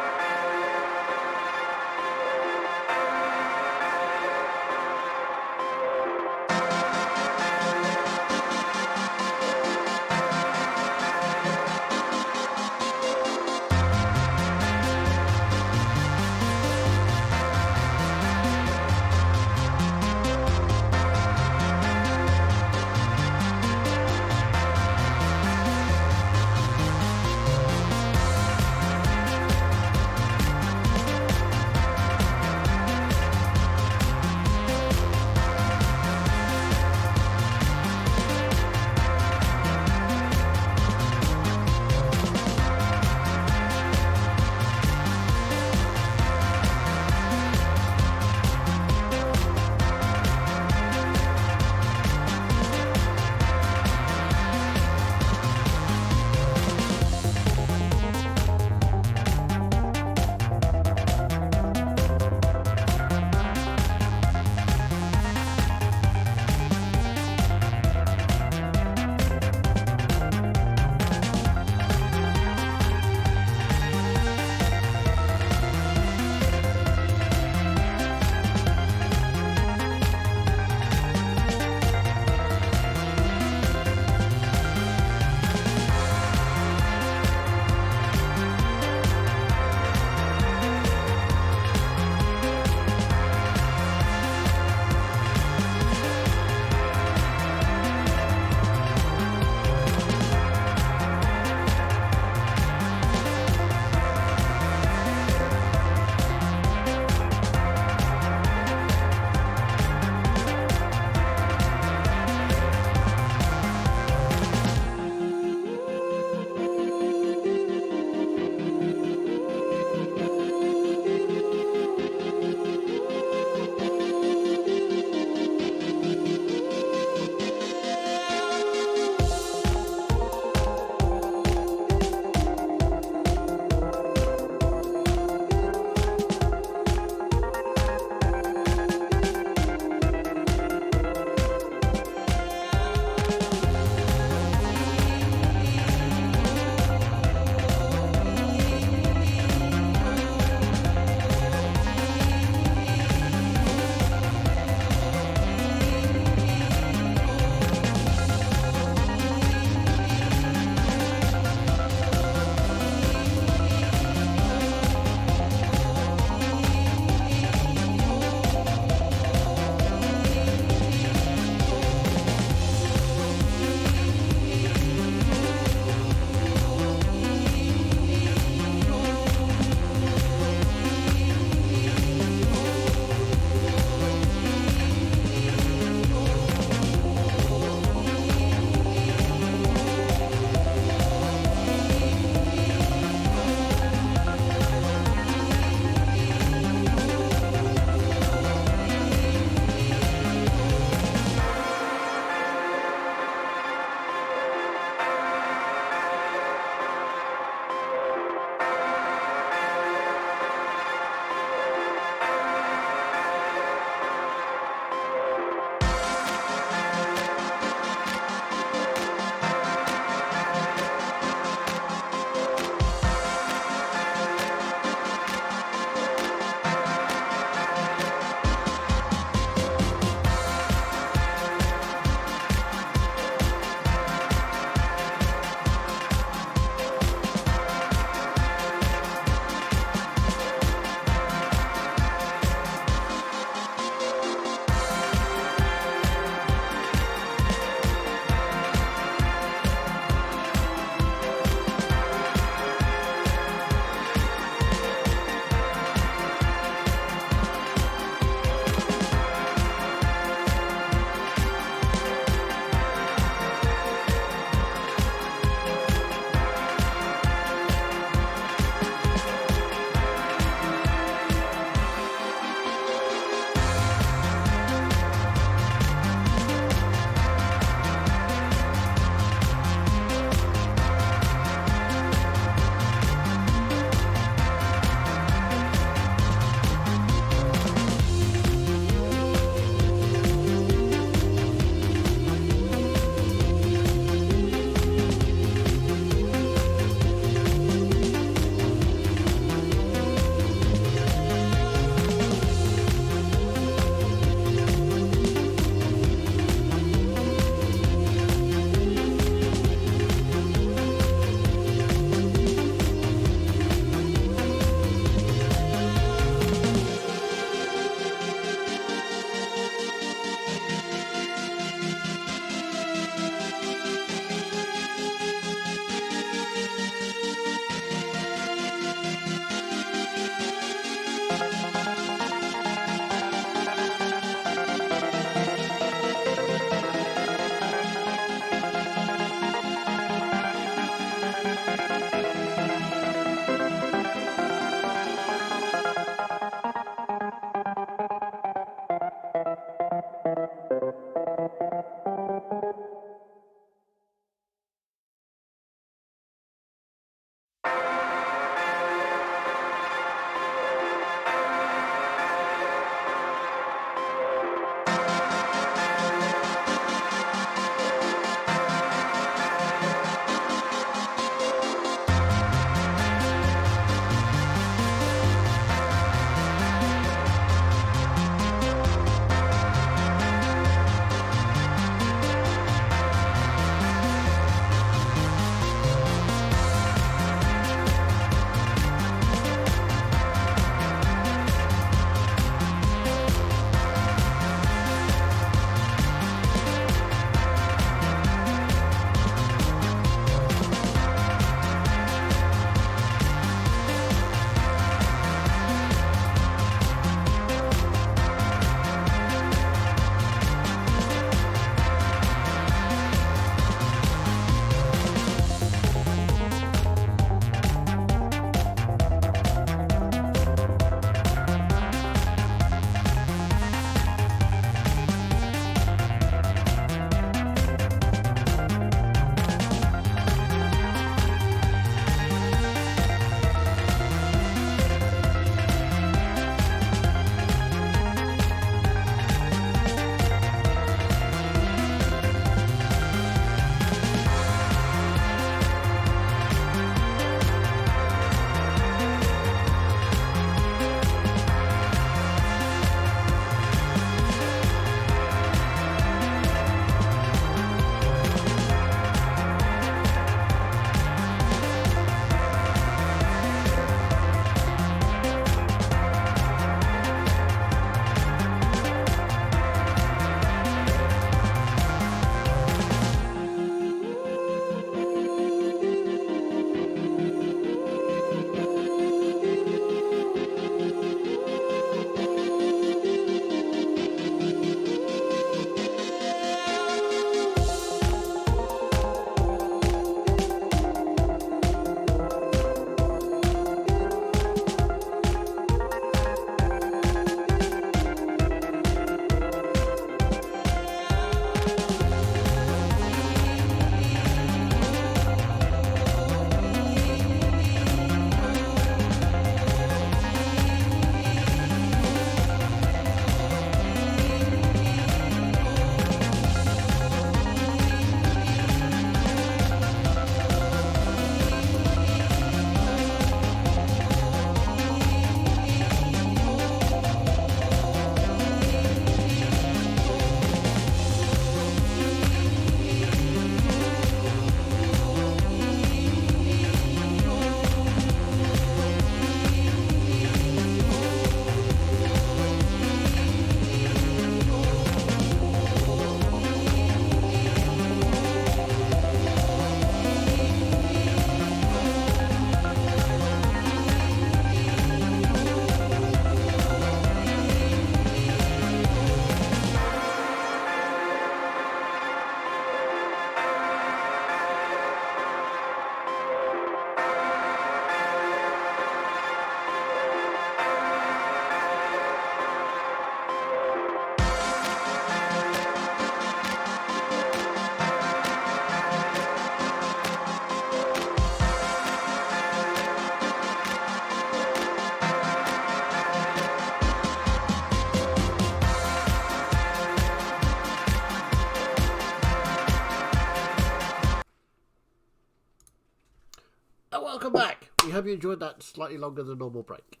And welcome back. We hope you enjoyed that slightly longer than normal break.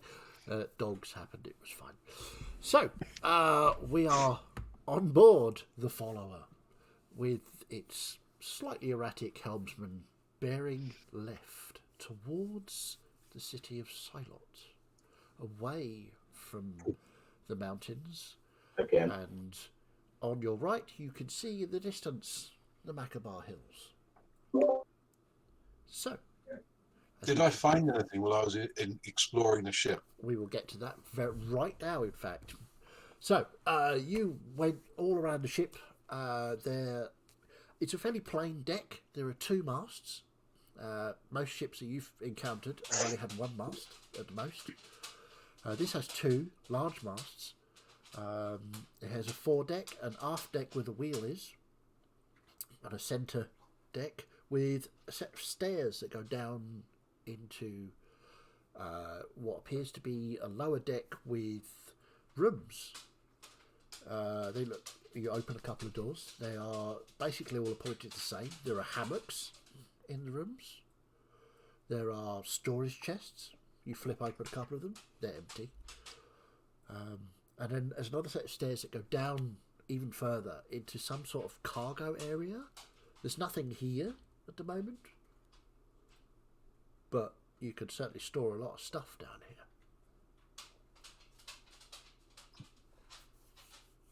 Dogs happened, it was fine. So, we are on board the Follower with its slightly erratic helmsman bearing left towards the city of Silot, away from the mountains. Again. And on your right, you can see in the distance the Makabar Hills. So, Did I find anything while I was exploring the ship? we will get to that right now, in fact. So, you went all around the ship. It's a fairly plain deck. There are 2 masts. Most ships that you've encountered have only had 1 mast at the most. This has 2 large masts. It has a foredeck, an aft deck where the wheel is, and a centre deck with a set of stairs that go down into what appears to be a lower deck with rooms. You open a couple of doors. They are basically all appointed the same. There are hammocks in the rooms. There are storage chests. You flip open a couple of them. They're empty. And then there's another set of stairs that go down even further into some sort of cargo area. There's nothing here at the moment, but you could certainly store a lot of stuff down here.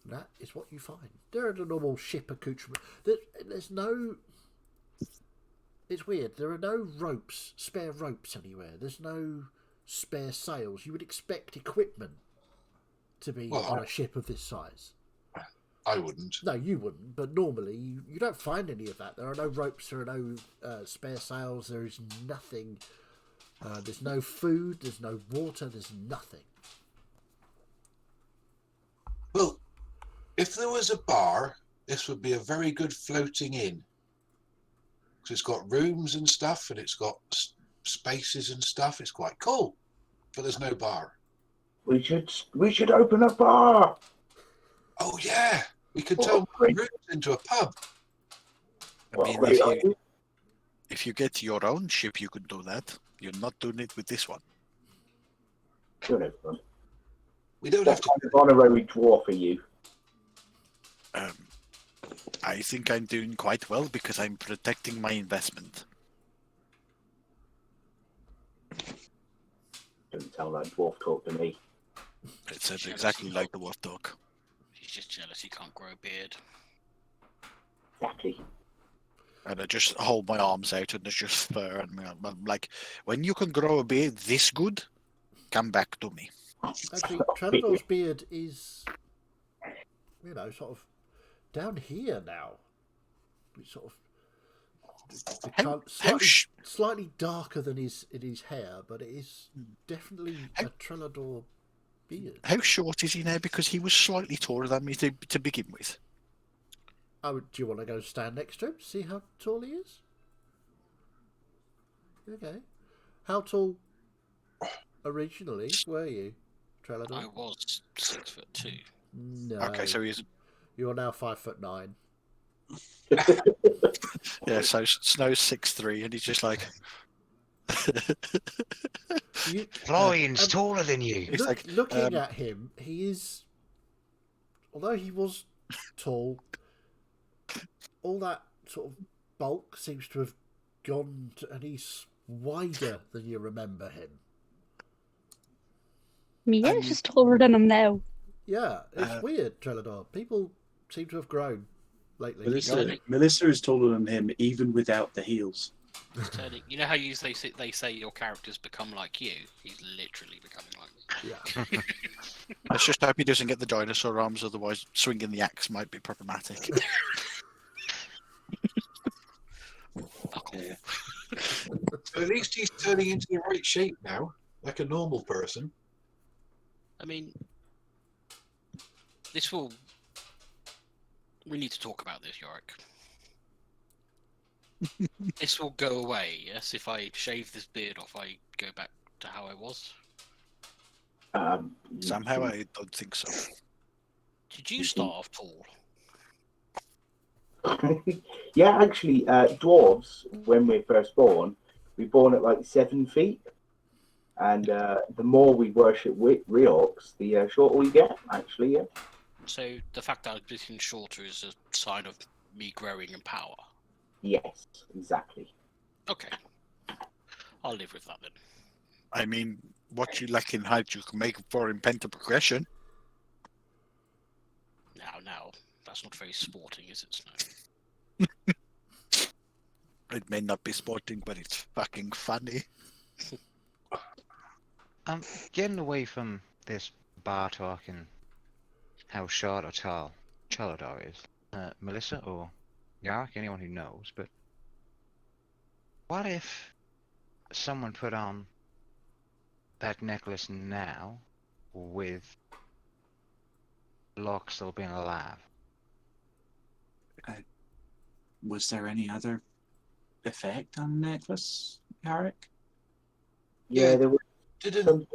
That is what you find. There are the normal ship accoutrements. There's no... It's weird. There are no ropes, spare ropes anywhere. There's no spare sails. You would expect equipment to be on a ship of this size. I wouldn't. No, you wouldn't. But normally, you don't find any of that. There are no ropes. There are no spare sails. There is nothing. There's no food. There's no water. There's nothing. Well, if there was a bar, this would be a very good floating inn. Because it's got rooms and stuff, and it's got spaces and stuff. It's quite cool. But there's no bar. We should open a bar. Oh yeah, we could turn rooms into a pub. I mean, if you get your own ship, you could do that. You're not doing it with this one. We don't have to. Honorary dwarf, are you? I think I'm doing quite well because I'm protecting my investment. Don't tell that dwarf talk to me. It says exactly like the dwarf talk. He's just jealous he can't grow a beard. Exactly. And I just hold my arms out and there's just fur. And I'm like, when you can grow a beard this good, come back to me. Actually, Trellador's beard is, sort of down here now. It's sort of slightly darker than his hair, but it is definitely a Trellador beard. How short is he now? Because he was slightly taller than me to begin with. Do you want to go stand next to him, see how tall he is? Okay. How tall originally were you, Trellador? I was 6'2". No. Okay, so he's... You're now 5'9". Yeah, so Snow's 6'3", and he's just like... Florian's taller than you. Looking at him, he is... Although he was tall, all that sort of bulk seems to have gone to, and he's wider than you remember him. Mia's just taller than him now. Yeah, it's weird, Trellador. People seem to have grown lately. Melissa is taller than him even without the heels. You know how they say your characters become like you? He's literally becoming like me. Yeah. Let's just hope he doesn't get the dinosaur arms, otherwise swinging the axe might be problematic. Yeah. So at least he's turning into the right shape now, like a normal person. I mean, we need to talk about this, Yorick. This will go away, yes? If I shave this beard off, I go back to how I was? Somehow I don't think so. Did you start off tall? Yeah, actually, dwarves, when we're first born, reborn at like 7 feet. And the more we worship Reorcs, the shorter we get, actually, yeah. So the fact that I'm getting shorter is a sign of me growing in power. Yes, exactly. Okay. I'll live with that then. I mean, what you lack in height, you can make for in pentaprogression. Now, that's not very sporting, is it, Snow? It may not be sporting, but it's fucking funny. Getting away from this bar talk and how short or tall Chaladar is. Melissa or Yark, anyone who knows, but what if someone put on that necklace now with Locke still being alive? Was there any other effect on the necklace, Yarick? Yeah, Yeah, there was some.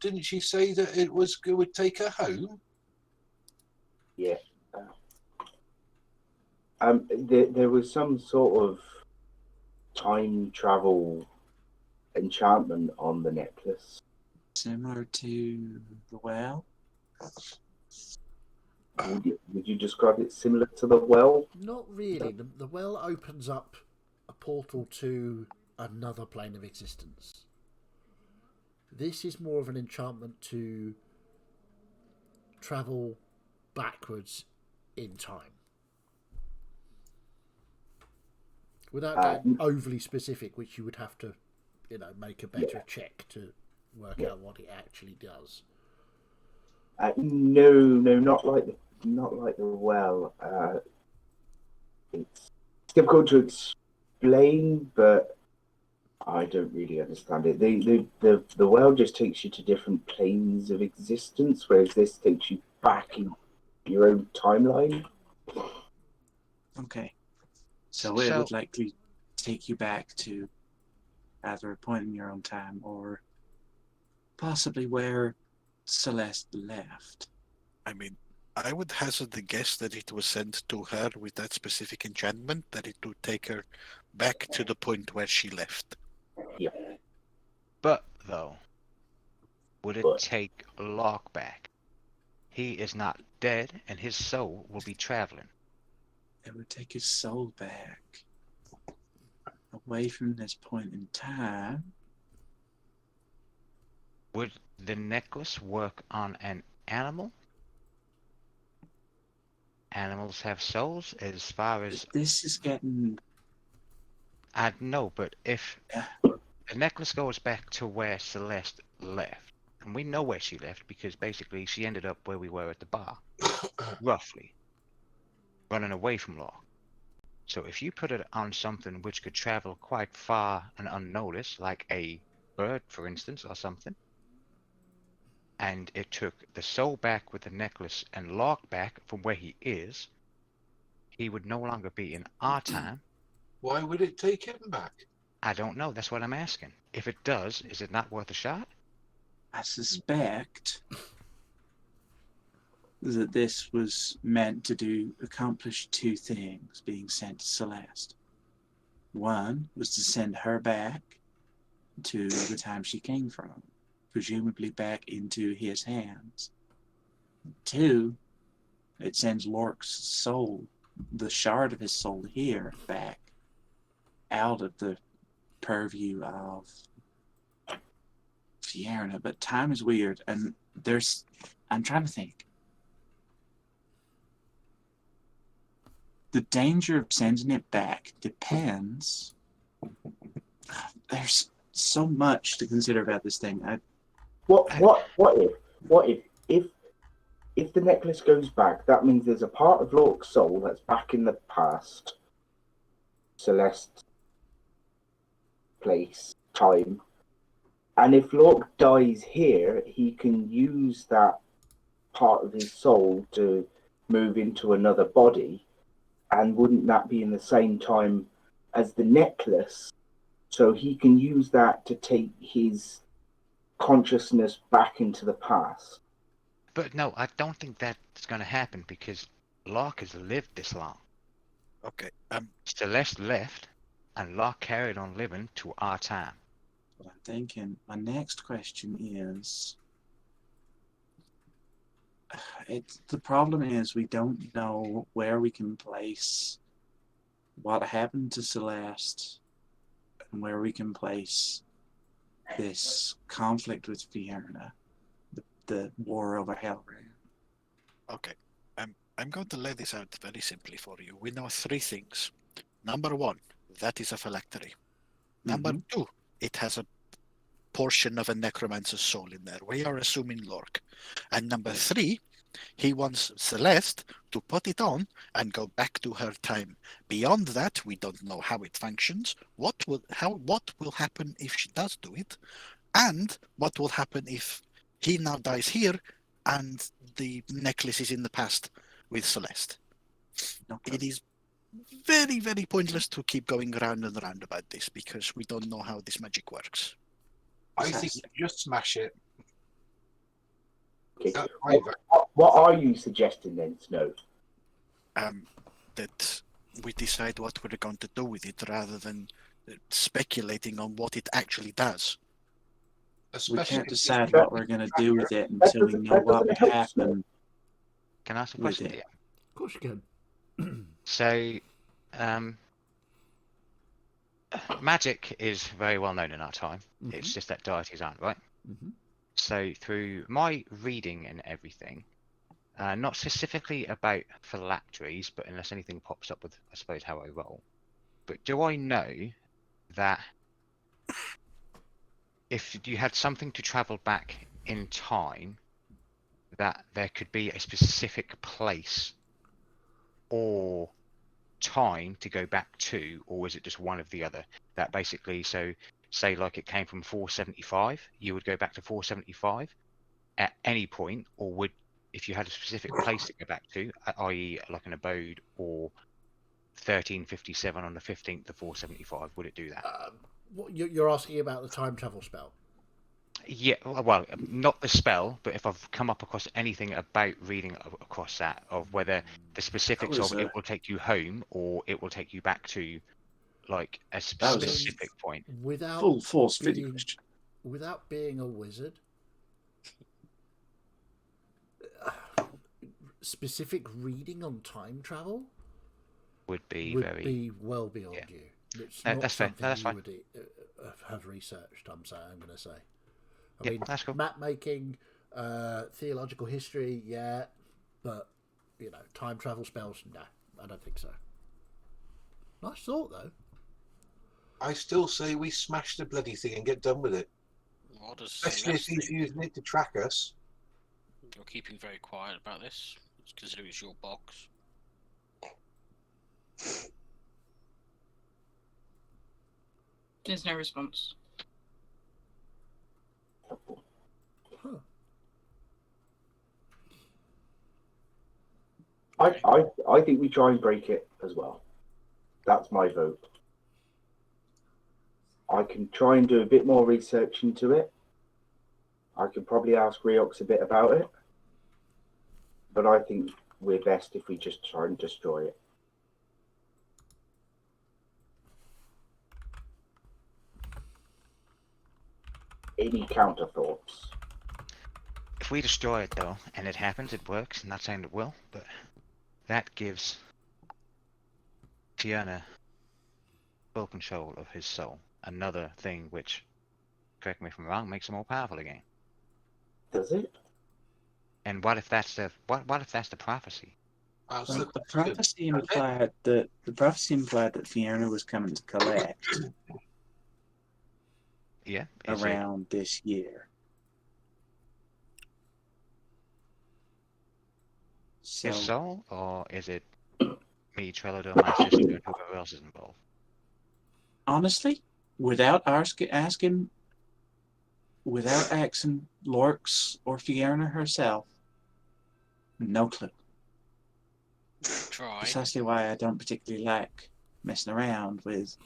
Didn't she say that it would take her home? Yeah. There was some sort of time travel enchantment on the necklace. Similar to the well? Would you describe it similar to the well? Not really. The well opens up a portal to another plane of existence. This is more of an enchantment to travel backwards in time. Without getting overly specific, which you would have to, make a better check to work out what it actually does. No, not like the well. It's difficult to explain, but I don't really understand it. The well just takes you to different planes of existence, whereas this takes you back in your own timeline. Okay. So it would likely take you back to either a point in your own time or possibly where Celeste left. I mean, I would hazard the guess that it was sent to her with that specific enchantment, that it would take her back to the point where she left. Yeah. But, though, would it take Locke back? He is not dead, and his soul will be traveling. It would take his soul back away from this point in time. Would the necklace work on an animal? Animals have souls as far as... This is getting... I know, but if the necklace goes back to where Celeste left, and we know where she left because basically she ended up where we were at the bar, roughly, running away from Locke. So if you put it on something which could travel quite far and unnoticed, like a bird, for instance, or something, and it took the soul back with the necklace and Locke back from where he is, he would no longer be in our time. Why would it take him back? I don't know. That's what I'm asking. If it does, is it not worth a shot? I suspect that this was meant to accomplish two things being sent to Celeste. One was to send her back to the time she came from, presumably back into his hands. Two, it sends Lork's soul, the shard of his soul here, back out of the purview of Fierna. But time is weird, and I'm trying to think. The danger of sending it back depends. There's so much to consider about this thing. What if the necklace goes back? That means there's a part of Lork's soul that's back in the past, Celeste place, time. And if Lork dies here, he can use that part of his soul to move into another body. And wouldn't that be in the same time as the necklace? So he can use that to take his consciousness back into the past. But no, I don't think that's going to happen because Locke has lived this long. Okay. Celeste left, and Locke carried on living to our time. But I'm thinking my next question is, the problem is we don't know where we can place what happened to Celeste and where we can place this conflict with Fiona, the war over Helloran. Okay. I'm going to lay this out very simply for you. We know three things. Number one, that is a phylactery. Number two, it has a portion of a necromancer's soul in there. We are assuming Lork. And number three, he wants Celeste to put it on and go back to her time. Beyond that, we don't know how it functions, what will happen if she does do it, and what will happen if he now dies here and the necklace is in the past with Celeste. Okay. It is very, very pointless to keep going round and round about this because we don't know how this magic works. I think you just smash it. Okay. Either. What are you suggesting then, Snow? That we decide what we're going to do with it rather than speculating on what it actually does. We Especially can't if decide you- what we're going to do with it until we know what would happen. Can I ask a With question it. here? Of course you can. So, magic is very well known in our time. It's just that deities aren't, right? Mm-hmm. So, through my reading and everything, not specifically about phylacteries, but unless anything pops up with, I suppose, how I roll. But do I know that if you had something to travel back in time, that there could be a specific place or time to go back to, or is it just one of the other? That basically, so say like it came from 475, you would go back to 475 at any point, or would, if you had a specific place to go back to, i.e. like an abode or 1357 on the 15th of 475, would it do that? What you're asking about the time travel spell? Yeah, well, not the spell, but if I've come up across anything about reading across that, of whether the specifics was of it will take you home or it will take you back to like a That was a specific point. Without full force fitty being, question. without being a wizard, specific reading on time travel Would be would very be well beyond yeah. you. It's No, not that's fair. something No, that's you fine. would have researched. I'm going to say. I Yeah, mean, that's cool. map making, theological history, yeah, but time travel spells, no, I don't think so. Nice thought though. I still say we smash the bloody thing and get done with it. What does Especially if Celeste he's think? using it to track us. You're keeping very quiet about this, considering it's your box. There's no response. Huh. I think we try and break it as well. That's my vote. I can try and do a bit more research into it. I could probably ask Riox a bit about it. But I think we're best if we just try and destroy it. Any counter thoughts? If we destroy it though, and it happens, it works. I'm not saying it will, but that gives Fiona full control of his soul. Another thing which, correct me if I'm wrong, makes him more powerful again. Does it? And what if that's the what if that's the prophecy? That's Well, the the question. prophecy implied that Fiona was coming to collect Yeah, is it around this year. So his soul, or is it me, Trello, my sister, and whoever else is involved? honestly, without asking Lorx or Fiona herself, no clue. Try. Precisely why I don't particularly like messing around with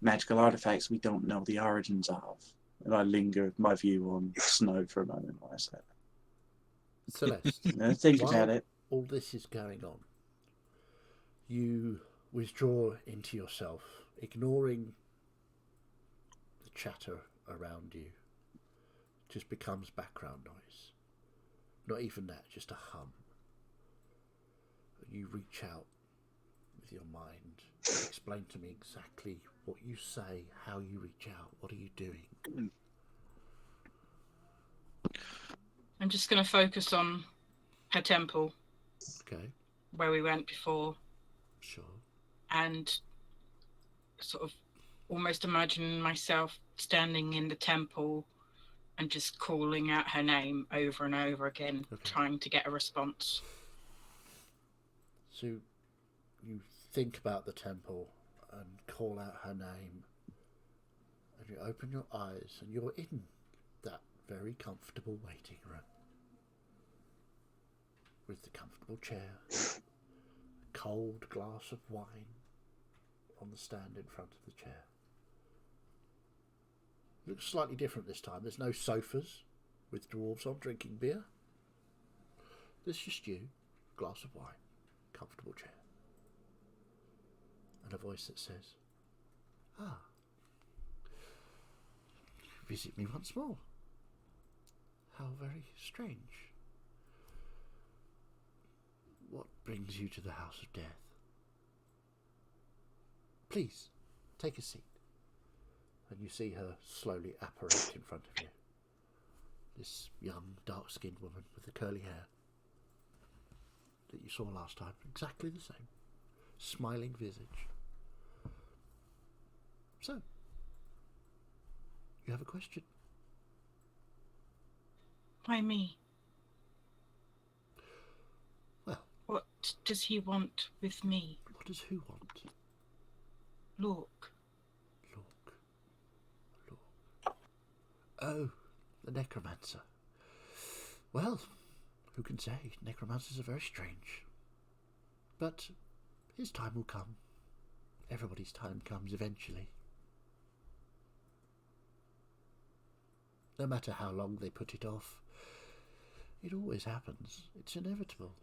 magical artifacts we don't know the origins of. And I linger with my view on Snow for a moment while I say that. Celeste, Think while about it. all this is going on, you withdraw into yourself ignoring the chatter around you, just becomes background noise. Not even that, just a hum. You reach out with your mind. Explain to me exactly what you say, how you reach out, what are you doing? I'm just going to focus on her temple. Okay. Where we went before. Sure. And sort of almost imagine myself standing in the temple and just calling out her name over and over again, trying to get a response. So you think about the temple and call out her name, and you open your eyes and you're in that very comfortable waiting room with the comfortable chair, a cold glass of wine on the stand in front of the chair. It looks slightly different this time. There's no sofas with dwarves on drinking beer. There's just you, glass of wine, comfortable chair, and a voice that says, "Ah, visit me once more. How very strange. What brings you to the house of death? Please, take a seat." And you see her slowly apparate in front of you. This young, dark-skinned woman with the curly hair that you saw last time. Exactly the same. Smiling visage. So, you have a question? Why me? Well, what does he want with me? What does who want? Lork. Oh, the necromancer. Well, who can say? Necromancers are very strange. But his time will come. Everybody's time comes eventually. No matter how long they put it off, it always happens. It's inevitable.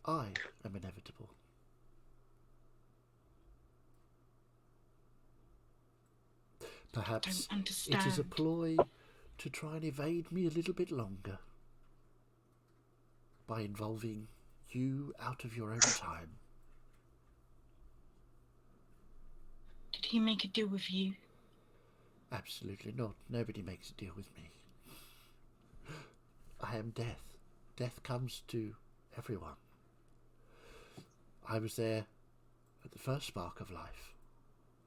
I am inevitable. Perhaps it is a ploy to try and evade me a little bit longer by involving you out of your own time. Did he make a deal with you? Absolutely not. Nobody makes a deal with me. I am death. Death comes to everyone. I was there at the first spark of life.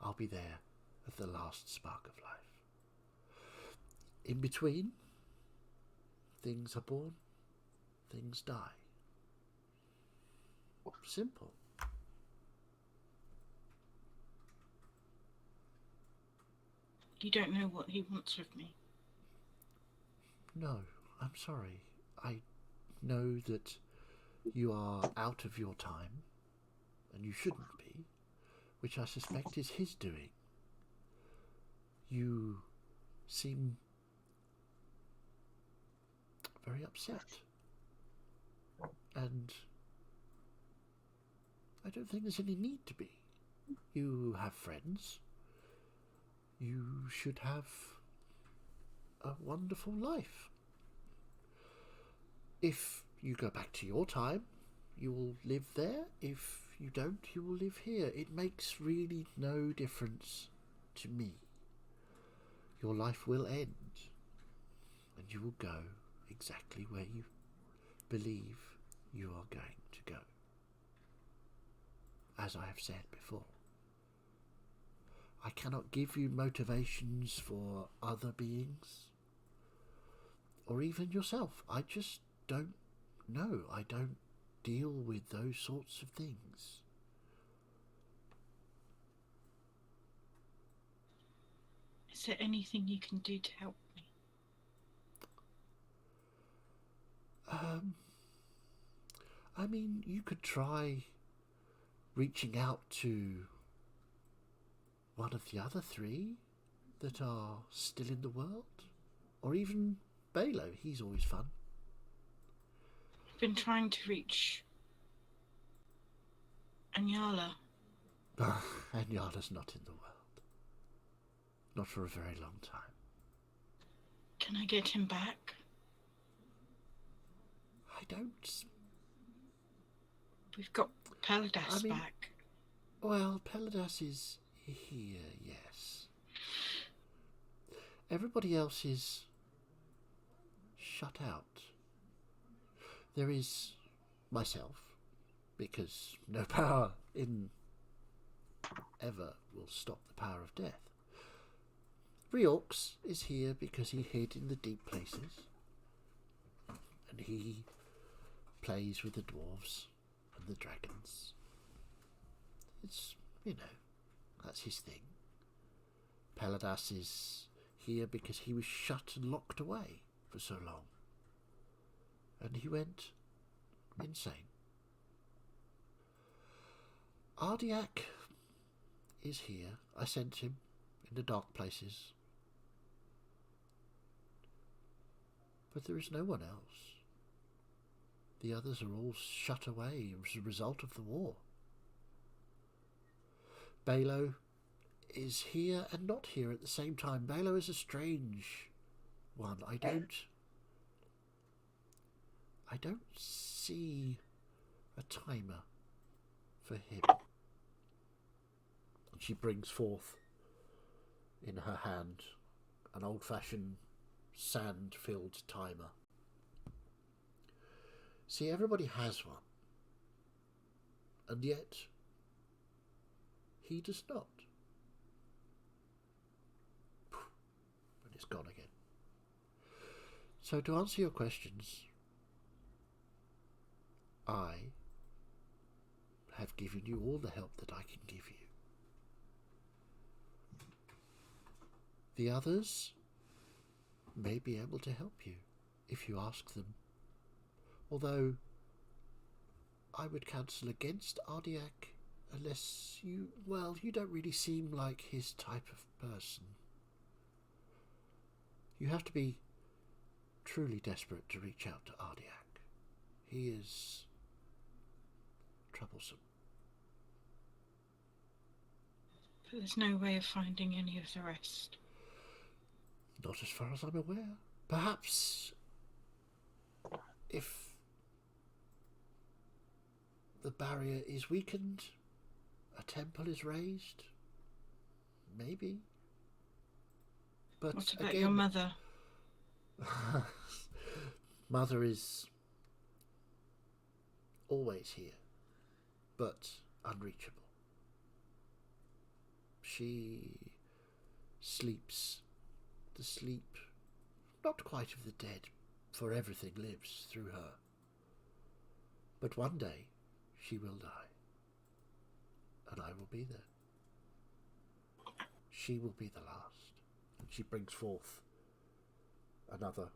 I'll be there at the last spark of life. In between, things are born, things die. Simple. You don't know what he wants with me? No, I'm sorry. I know that you are out of your time, and you shouldn't be, which I suspect is his doing. You seem very upset, and I don't think there's any need to be. You have friends. You should have a wonderful life. If you go back to your time, you will live there. If you don't, you will live here. It makes really no difference to me. Your life will end, and you will go exactly where you believe you are going to go. As I have said before, I cannot give you motivations for other beings, or even yourself. I just don't know. I don't deal with those sorts of things. Is there anything you can do to help me? I mean, you could try reaching out to one of the other three that are still in the world, or even Balo. He's always fun. I've been trying to reach Anyala. Anyala's not in the world. Not for a very long time. Can I get him back? I don't... We've got Peladas I mean- back. Well, Peladas is here, yes. Everybody else is shut out. There is myself, because no power in ever will stop the power of death. Reorx is here because he hid in the deep places, and he plays with the dwarves and the dragons. It's, that's his thing. Peladas is here because he was shut and locked away for so long, and he went insane. Ardiak is here. I sent him in the dark places, but there is no one else. The others are all shut away as a result of the war. Balo is here and not here at the same time. Balo is a strange one. I don't see a timer for him. And she brings forth in her hand an old-fashioned sand-filled timer. See, everybody has one, and yet he does not. And it's gone again. So to answer your questions, I have given you all the help that I can give you. The others may be able to help you if you ask them. Although I would counsel against Ardiak unless you don't really seem like his type of person. You have to be truly desperate to reach out to Ardiak. He is troublesome. But there's no way of finding any of the rest. Not as far as I'm aware. Perhaps if the barrier is weakened, a temple is raised, maybe. But What about again, your mother? Mother is always here, but unreachable. She sleeps the sleep, not quite of the dead, for everything lives through her. But one day she will die, and I will be there. She will be the last. And she brings forth another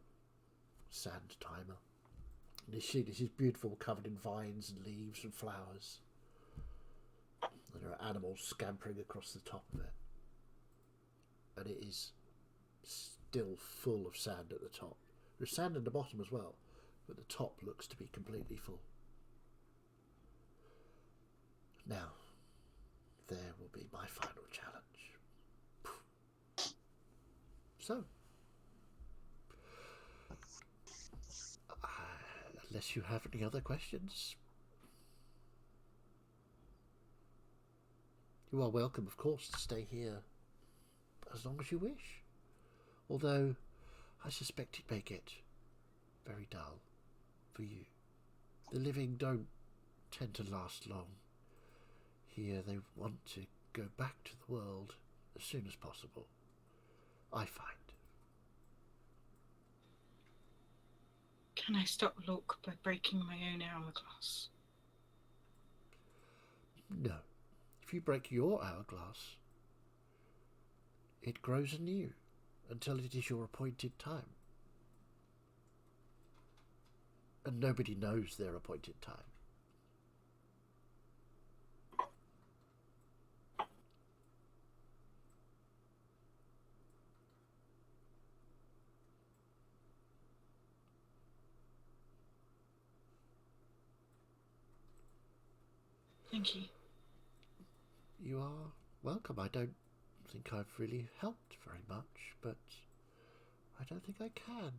sand timer. And this is beautiful, covered in vines and leaves and flowers. And there are animals scampering across the top of it. And it is still full of sand at the top. There's sand at the bottom as well, but the top looks to be completely full. Now, there will be my final challenge. So, unless you have any other questions, you are welcome, of course, to stay here as long as you wish. Although, I suspect it may get very dull for you. The living don't tend to last long. Here they want to go back to the world as soon as possible, I find. Can I stop Lork by breaking my own hourglass? No. If you break your hourglass, it grows anew until it is your appointed time. And nobody knows their appointed time. Thank you. You are welcome. I don't think I've really helped very much, but I don't think I can,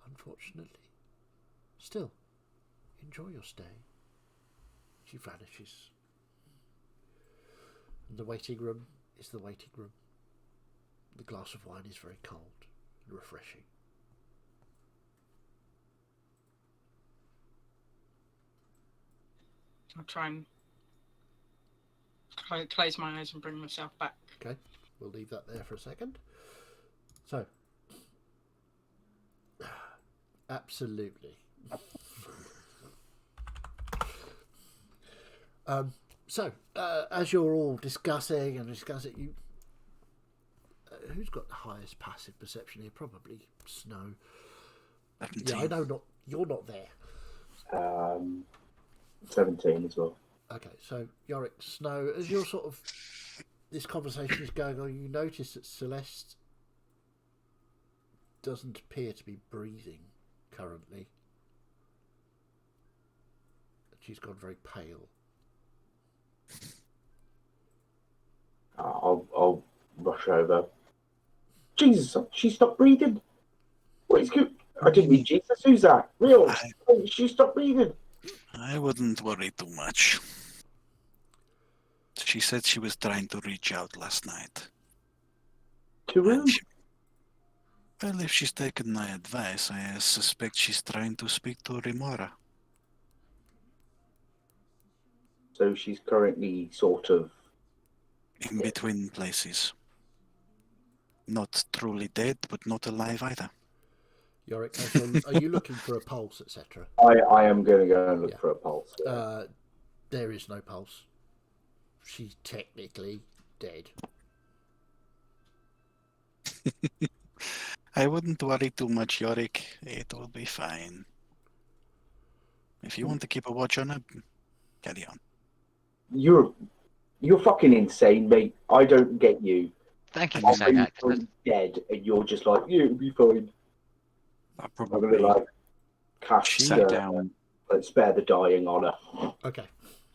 unfortunately. Still, enjoy your stay. She vanishes. And the waiting room is the waiting room. The glass of wine is very cold and refreshing. I'll try and close my eyes and bring myself back. Okay, we'll leave that there for a second. So, absolutely. As you're all discussing, you who's got the highest passive perception here? Probably Snow. 17. Yeah, I know. You're not there. 17 as well. Okay, so Yorick, Snow, as you're sort of this conversation is going on, you notice that Celeste doesn't appear to be breathing currently. She's gone very pale. I'll rush over. Jesus, she stopped breathing. What is good? I didn't mean Jesus. Who's that? Real? She stopped breathing. I wouldn't worry too much. She said she was trying to reach out last night. To whom? Well, if she's taken my advice, I suspect she's trying to speak to Remora. So she's currently sort of In between places. Not truly dead, but not alive either. Yorick, are you looking for a pulse, etc.? I am going to go and look for a pulse. Yeah. There is no pulse. She's technically dead. I wouldn't worry too much, Yorick. It will be fine. If you want to keep a watch on her, carry on. You're fucking insane, mate. I don't get you. Thank you for saying that. I'm dead, and you're just like, yeah, it'll be fine. I I'm probably gonna like cast sat down. like spare the dying on her. Okay.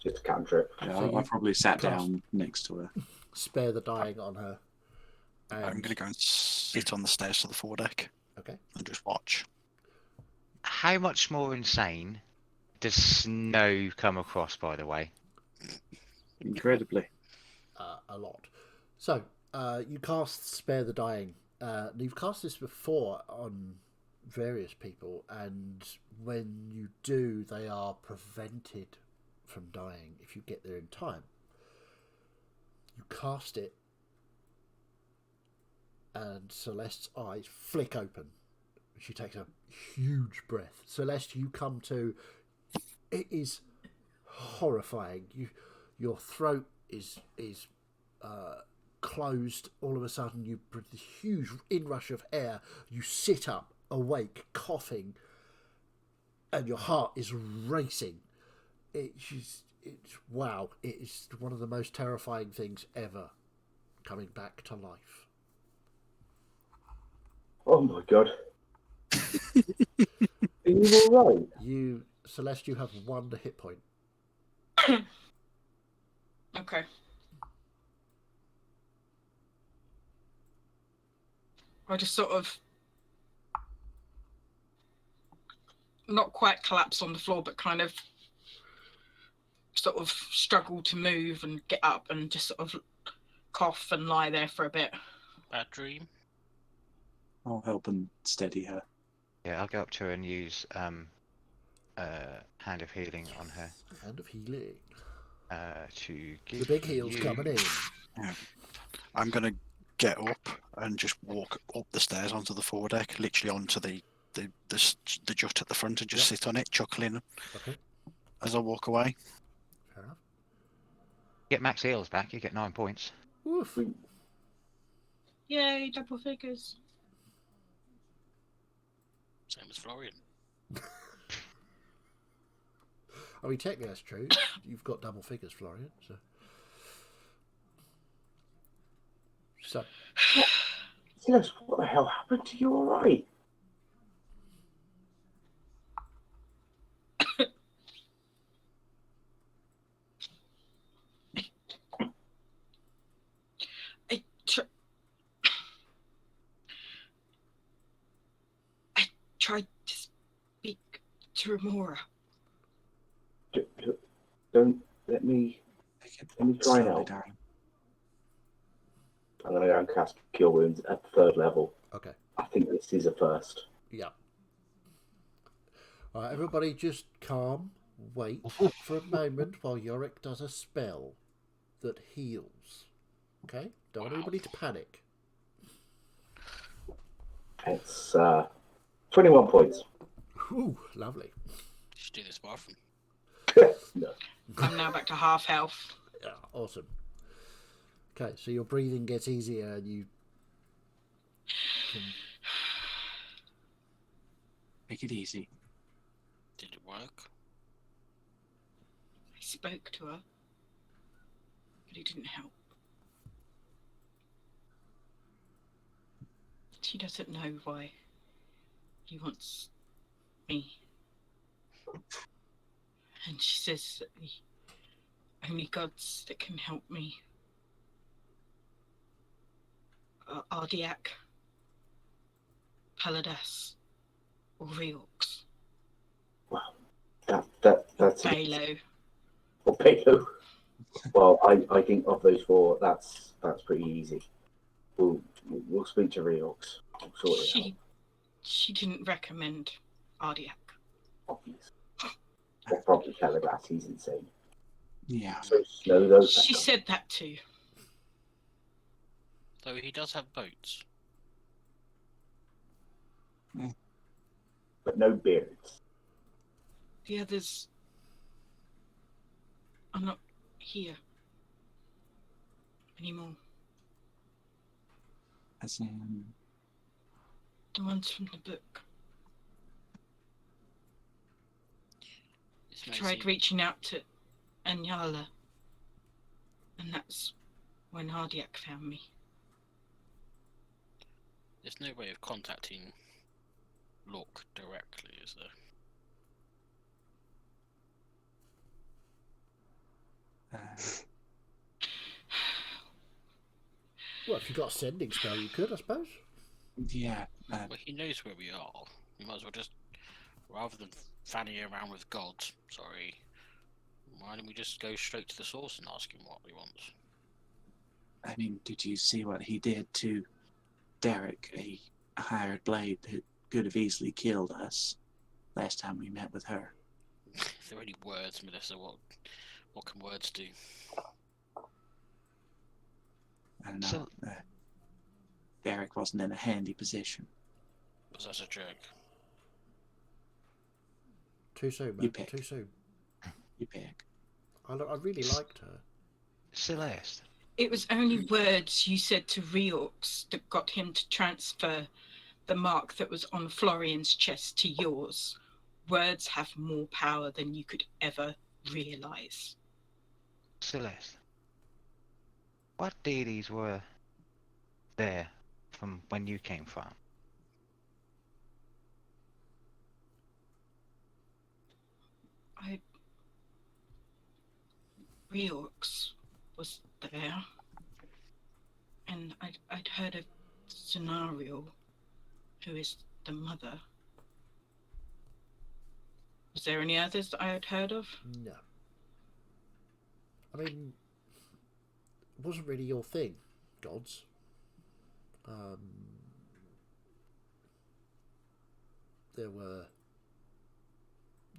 Just a cantrip. Yeah, So I probably sat cast- down next to her. Spare the dying on her. I'm going to go and sit on the stairs to the foredeck. Okay. And just watch. How much more insane does Snow come across, by the way? Incredibly. A lot. So, you cast Spare the Dying. You've cast this before on various people, and when you do, they are prevented from dying if you get there in time. You cast it, and Celeste's eyes flick open. She takes a huge breath. Celeste, you come to. It is horrifying. Your throat is closed. All of a sudden, you breathe this huge inrush of air. You sit up, awake, coughing, and your heart is racing. It's wow. It is one of the most terrifying things ever. Coming back to life. Oh my god. Are you alright? Celeste, you have 1 hit point. Okay. I just sort of not quite collapse on the floor, but kind of sort of struggle to move and get up and just sort of cough and lie there for a bit. Bad dream. I'll help and steady her. Yeah, I'll go up to her and use Hand of Healing on her. Hand of Healing. To give The big heel's you... coming in. Yeah. I'm going to get up and just walk up the stairs onto the foredeck, literally onto the jut at the front, and just sit on it, chuckling as I walk away. Fair enough. Get max heals back, you get 9 points. Woof. Yay, double figures. Same as Florian. I mean, technically that's true. You've got double figures, Florian. So. Celeste, what the hell happened to you? Alright? I tried to speak to Remora. Don't let me try and Slowly, help. darling. I'm gonna go and cast Cure Wounds at 3rd level. Okay. I think this is a first. Yeah. All right, everybody, just calm. Wait for a moment while Yorick does a spell that heals. Okay? Don't want anybody to panic. It's 21 points. Ooh, lovely. Just do this more often. No. I'm now back to half health. Yeah, awesome. Okay, so your breathing gets easier and you can... Take it easy. Did it work? I spoke to her, but it didn't help. She doesn't know why he wants me. And she says that the only gods that can help me are Ardiak, Paladas, or Reorx. That's Balo. Or Palo. Well, I think of those 4, that's pretty easy. We'll speak to Reox. We'll sort it out. She didn't recommend Ardiak. Obvious. Or probably Caladas, he's insane. Yeah. So slow those She back up. said that too. Though he does have boats. But no beards. The others are not here anymore. As in, The ones from the book. This I may tried seem- reaching out to Anyala, and that's when Ardiak found me. There's no way of contacting Lork directly, is there? Well, if you got a sending spell, you could, I suppose. yeah. Well, he knows where we are. We might as well just, rather than fanning around with gods, why don't we just go straight to the source and ask him what he wants? I mean, did you see what he did to Derek, a hired blade that could have easily killed us last time we met with her? If there are any words, Melissa, what can words do? I don't know. So- Derek wasn't in a handy position. Was that a joke? Too soon, You man. pick. Too soon. You pick. I really liked her. Celeste. It was only words you said to Reorx that got him to transfer the mark that was on Florian's chest to yours. Words have more power than you could ever realize. Celeste. What deities were there from when you came from? Reorx was there, and I'd heard of Scenario, who is the mother. Was there any others that I had heard of? No. I mean, it wasn't really your thing, gods. There were...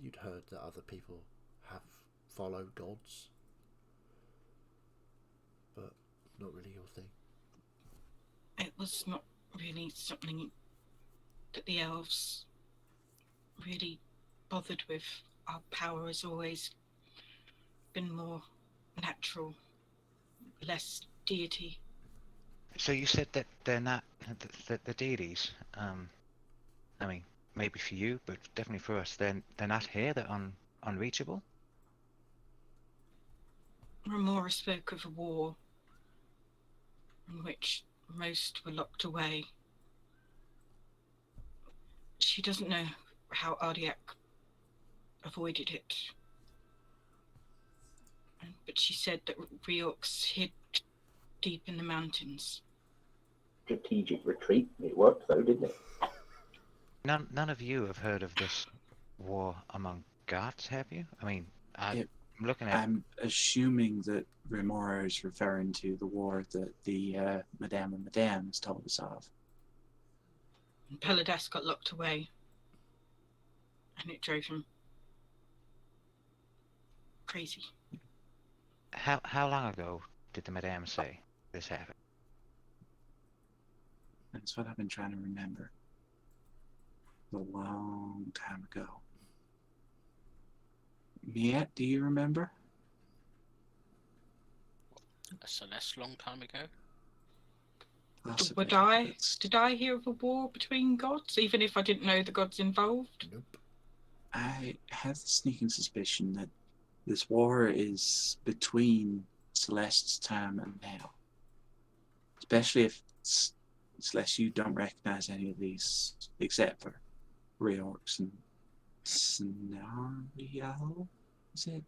You'd heard that other people have followed gods, but not really your thing. It was not really something that the elves really bothered with. Our power has always been more natural, less deity. So you said that they're not the deities. I mean, maybe for you, but definitely for us, they're not here. They're unreachable. Remora spoke of a war in which most were locked away. She doesn't know how Ardiak avoided it. But she said that Reorx hid deep in the mountains. Strategic retreat. It worked though, didn't it? None of you have heard of this war among gods, have you? I mean, I'm looking at. I'm assuming that Remora is referring to the war that the Madame and Madame has told us of. Peladas got locked away, and it drove him crazy. How long ago did the Madame say this happened? That's what I've been trying to remember. A long time ago. Miette, do you remember? A Celeste long time ago. Possibly. Did I hear of a war between gods, even if I didn't know the gods involved? Nope. I have the sneaking suspicion that this war is between Celeste's time and now. Especially if Celeste, you don't recognize any of these except for Reorx and Scenario? Is it?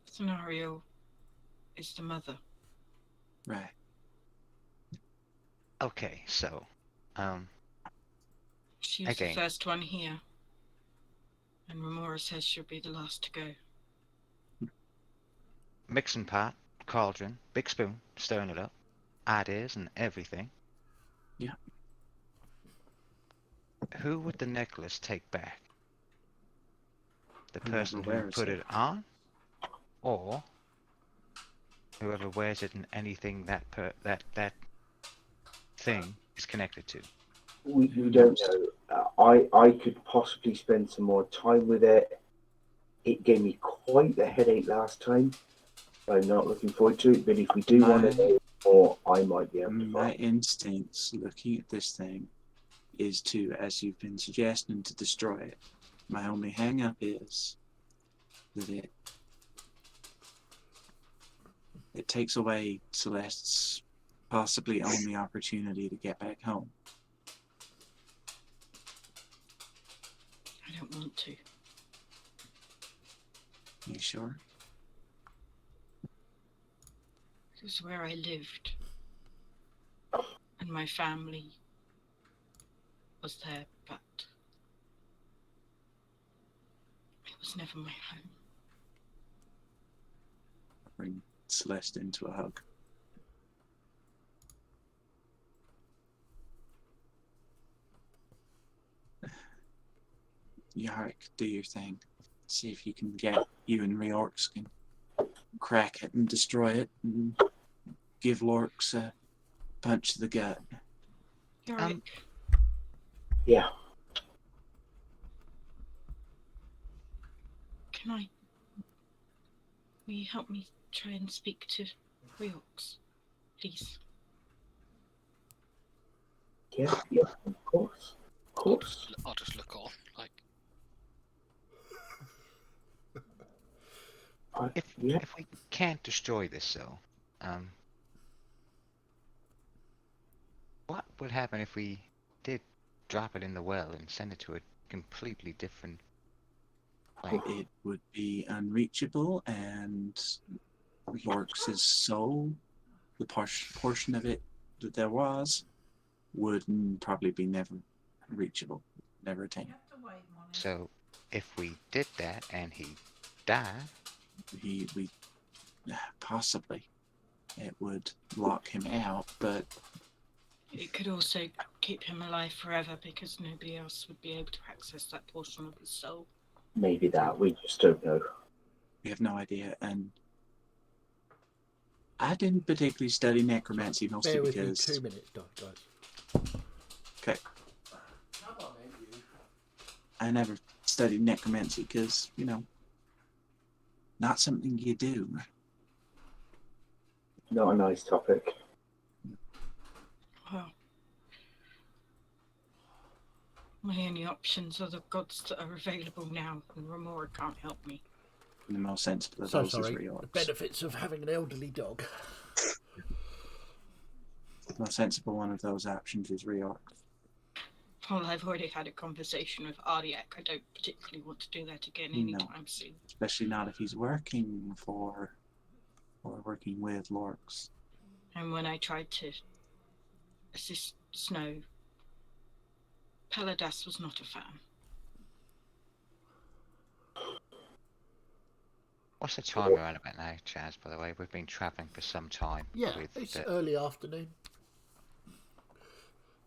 Scenario is the mother. Right. Okay, so, She was again. the first one here. And Remora says she'll be the last to go. Mixing pot, cauldron, big spoon, stirring it up, ideas and everything. Yeah. Who would the necklace take back? The Whoever person who wears put it. it on, or whoever wears it and anything that thing is connected to? We don't know. I could possibly spend some more time with it. It gave me quite the headache last time. I'm not looking forward to it, but if we do want to know more, I might be able to My find. instincts looking at this thing is to, as you've been suggesting, to destroy it. My only hang up is that it takes away Celeste's possibly only opportunity to get back home. I don't want to. You sure? It was where I lived. And my family was there, but it was never my home. Bring Celeste into a hug. Yarick, do your thing. See if you can get you and Reorx can crack it and destroy it and give Lorx a punch to the gut. Yorick, Yeah. will you help me try and speak to Reorx, please? Yeah, of course. Of course. I'll just look on. Like, If Yeah. we can't destroy this, though, what would happen if we did drop it in the well and send it to a completely different plane? It would be unreachable, and Lorx's soul, the portion of it that there was, would probably be never reachable, never attained. So, if we did that and he died, We possibly it would lock him out, but It could also keep him alive forever because nobody else would be able to access that portion of his soul. Maybe that. We just don't know. we have no idea. And I didn't particularly study necromancy, mostly Bear with because me 2 minutes, guys. okay, I never studied necromancy because, not something you do. Not a nice topic. Well, my only options are the gods that are available now, and Remora can't help me. And the most sensible of So those is sorry. The Reorx. benefits of having an elderly dog. The most sensible one of those options is Reorx. Well, I've already had a conversation with Ardiak. I don't particularly want to do that again No. anytime soon. Especially not if he's working for or working with Lorx. And when I tried to assist Snow, Kaladas was not a fan. What's the time we're on about now, Chaz, by the way? We've been travelling for some time. Yeah, with it's the... early afternoon.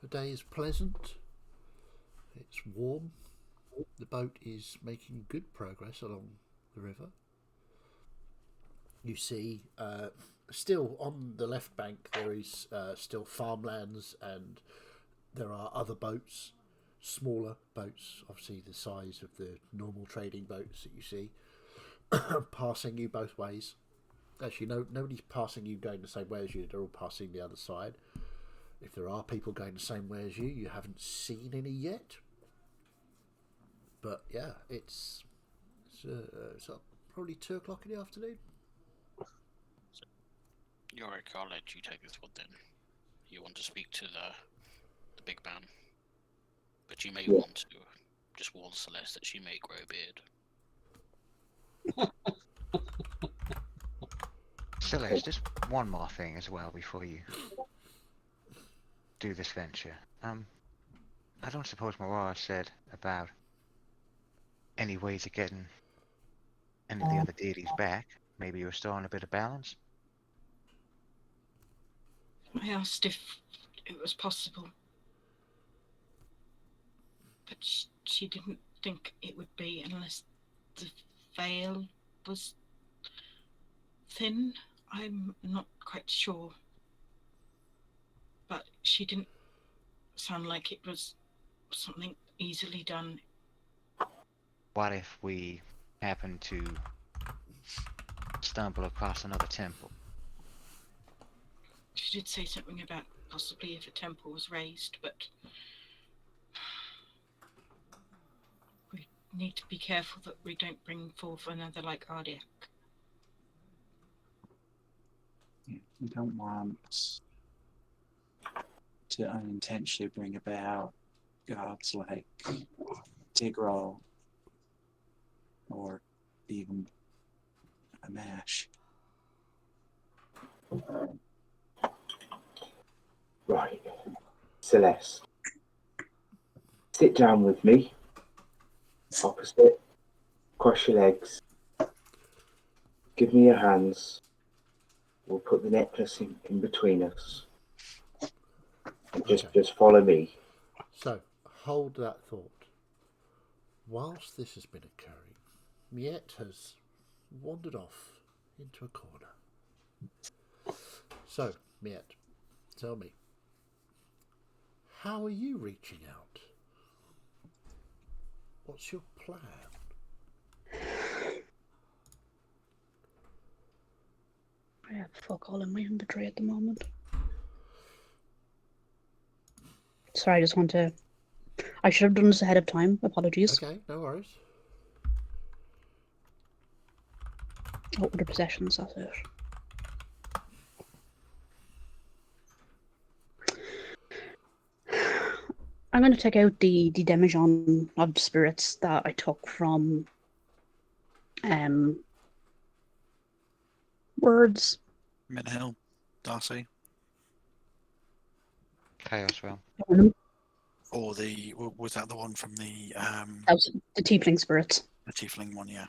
The day is pleasant. It's warm. The boat is making good progress along the river. You see, still on the left bank, there is still farmlands, and there are other boats, smaller boats, obviously the size of the normal trading boats that you see, passing you both ways. Actually, nobody's passing you going the same way as you. They're all passing the other side. If there are people going the same way as you, you haven't seen any but yeah, it's probably 2 o'clock in the afternoon. Yorick, I'll let you take this one then. You want to speak to the big man, but you may want to just warn Celeste that she may grow a beard. Celeste, just one more thing as well before you do this venture. I don't suppose Mariah said about any ways of getting any of the other deities back. Maybe you're still on a bit of balance. I asked if it was possible, but she didn't think it would be unless the veil was thin. I'm not quite sure, but she didn't sound like it was something easily done. What if we happen to stumble across another temple? She did say something about possibly if a temple was raised, but we need to be careful that we don't bring forth another like Ardiac. We don't want to unintentionally bring about gods like Tigral or even a Mash. Right. Celeste, sit down with me. Opposite. Cross your legs. Give me your hands. We'll put the necklace in between us. And just follow me. So, hold that thought. Whilst this has been occurring, Miette has wandered off into a corner. So, Miette, tell me, how are you reaching out? What's your plan? I have fuck all in my inventory at the moment. Sorry, I just want to... I should have done this ahead of time. Apologies. Okay, no worries. Oh, other possessions, that's it. I'm going to take out the demijohn of spirits that I took from words. Minhill, Darcy, Chaos Realm. or was that the one from the That was the tiefling spirits. tiefling one? Yeah.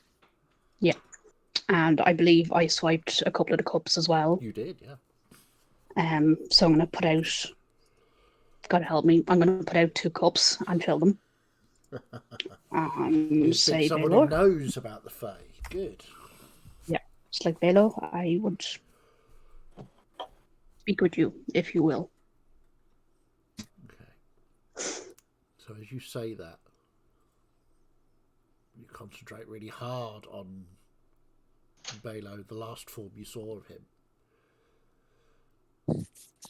Yeah. And I believe I swiped a couple of the cups as well. You did, yeah. So I'm going to put out... God help me. I'm going to put out 2 cups and fill them. You Say, speak someone Baylor. who knows about the Fae. Good. Yeah. It's like, Baylor, I would speak with you, if you will. Okay. So as you say that, you concentrate really hard on Balo, the last form you saw of him.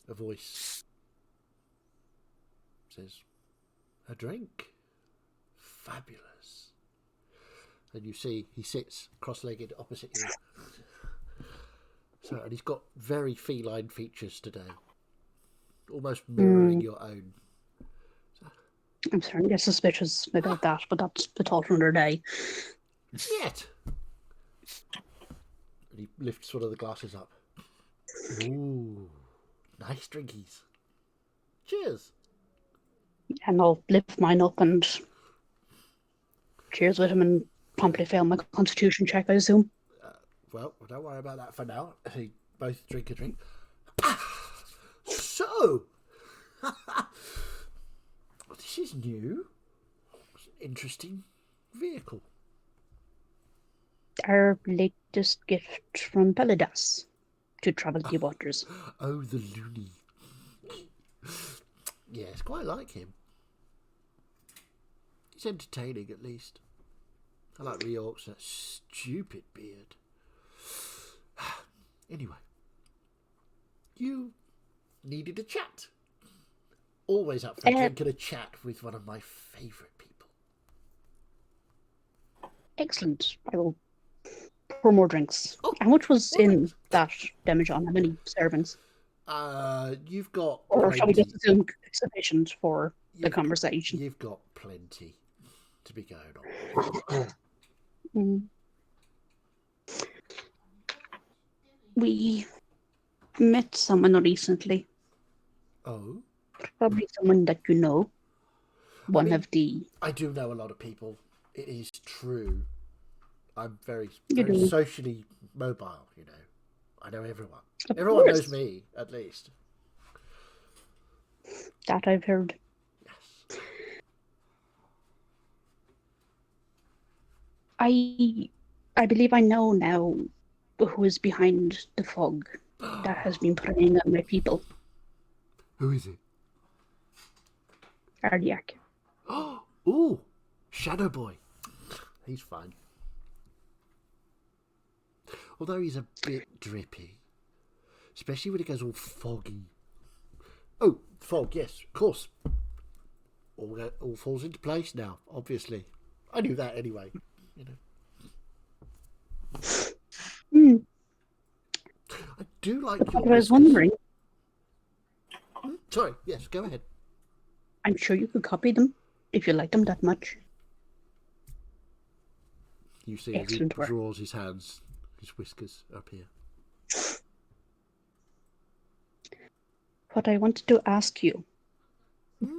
A voice says, "A drink? Fabulous." And you see he sits cross-legged opposite you. So, and he's got very feline features today, almost mirroring your own. I'm starting to get suspicious about that, but that's the talk for another day. Yet. And he lifts one of the glasses up. Ooh, nice drinkies. Cheers. And I'll lift mine up and cheers with him and promptly fail my constitution check, I assume. Well, don't worry about that for now. They both drink a drink. So, this is new. It's an interesting vehicle. Our latest gift from Pelidas to travel the waters. Oh, the loony. Yes, quite like him. He's entertaining, at least. I like Reork's that stupid beard. Anyway, you needed a chat. Always up for drinking a chat with one of my favourite people. Excellent. I will pour more drinks. How much was in that demijohn? How many servings? You've got Or plenty. shall we just assume it's sufficient for the conversation? You've got plenty to be going on. Mm. We met someone recently. Oh? Probably someone that you know. I do know a lot of people. It is true. I'm very You do. socially mobile, you know. I know everyone. Of Everyone course. knows me, at least. That I've heard. Yes. I believe I know now who is behind the fog that has been preying on my people. Who is it? Ardiak. Ooh, Shadow Boy. He's fine. Although he's a bit drippy. Especially when it goes all foggy. Oh, fog, yes, of course. All falls into place now, obviously. I knew that anyway, you know. I do like your I was whiskers. wondering, Sorry, yes, go ahead. I'm sure you could copy them if you like them that much. You see as he Excellent work. draws his hands, his whiskers up here. What I wanted to ask you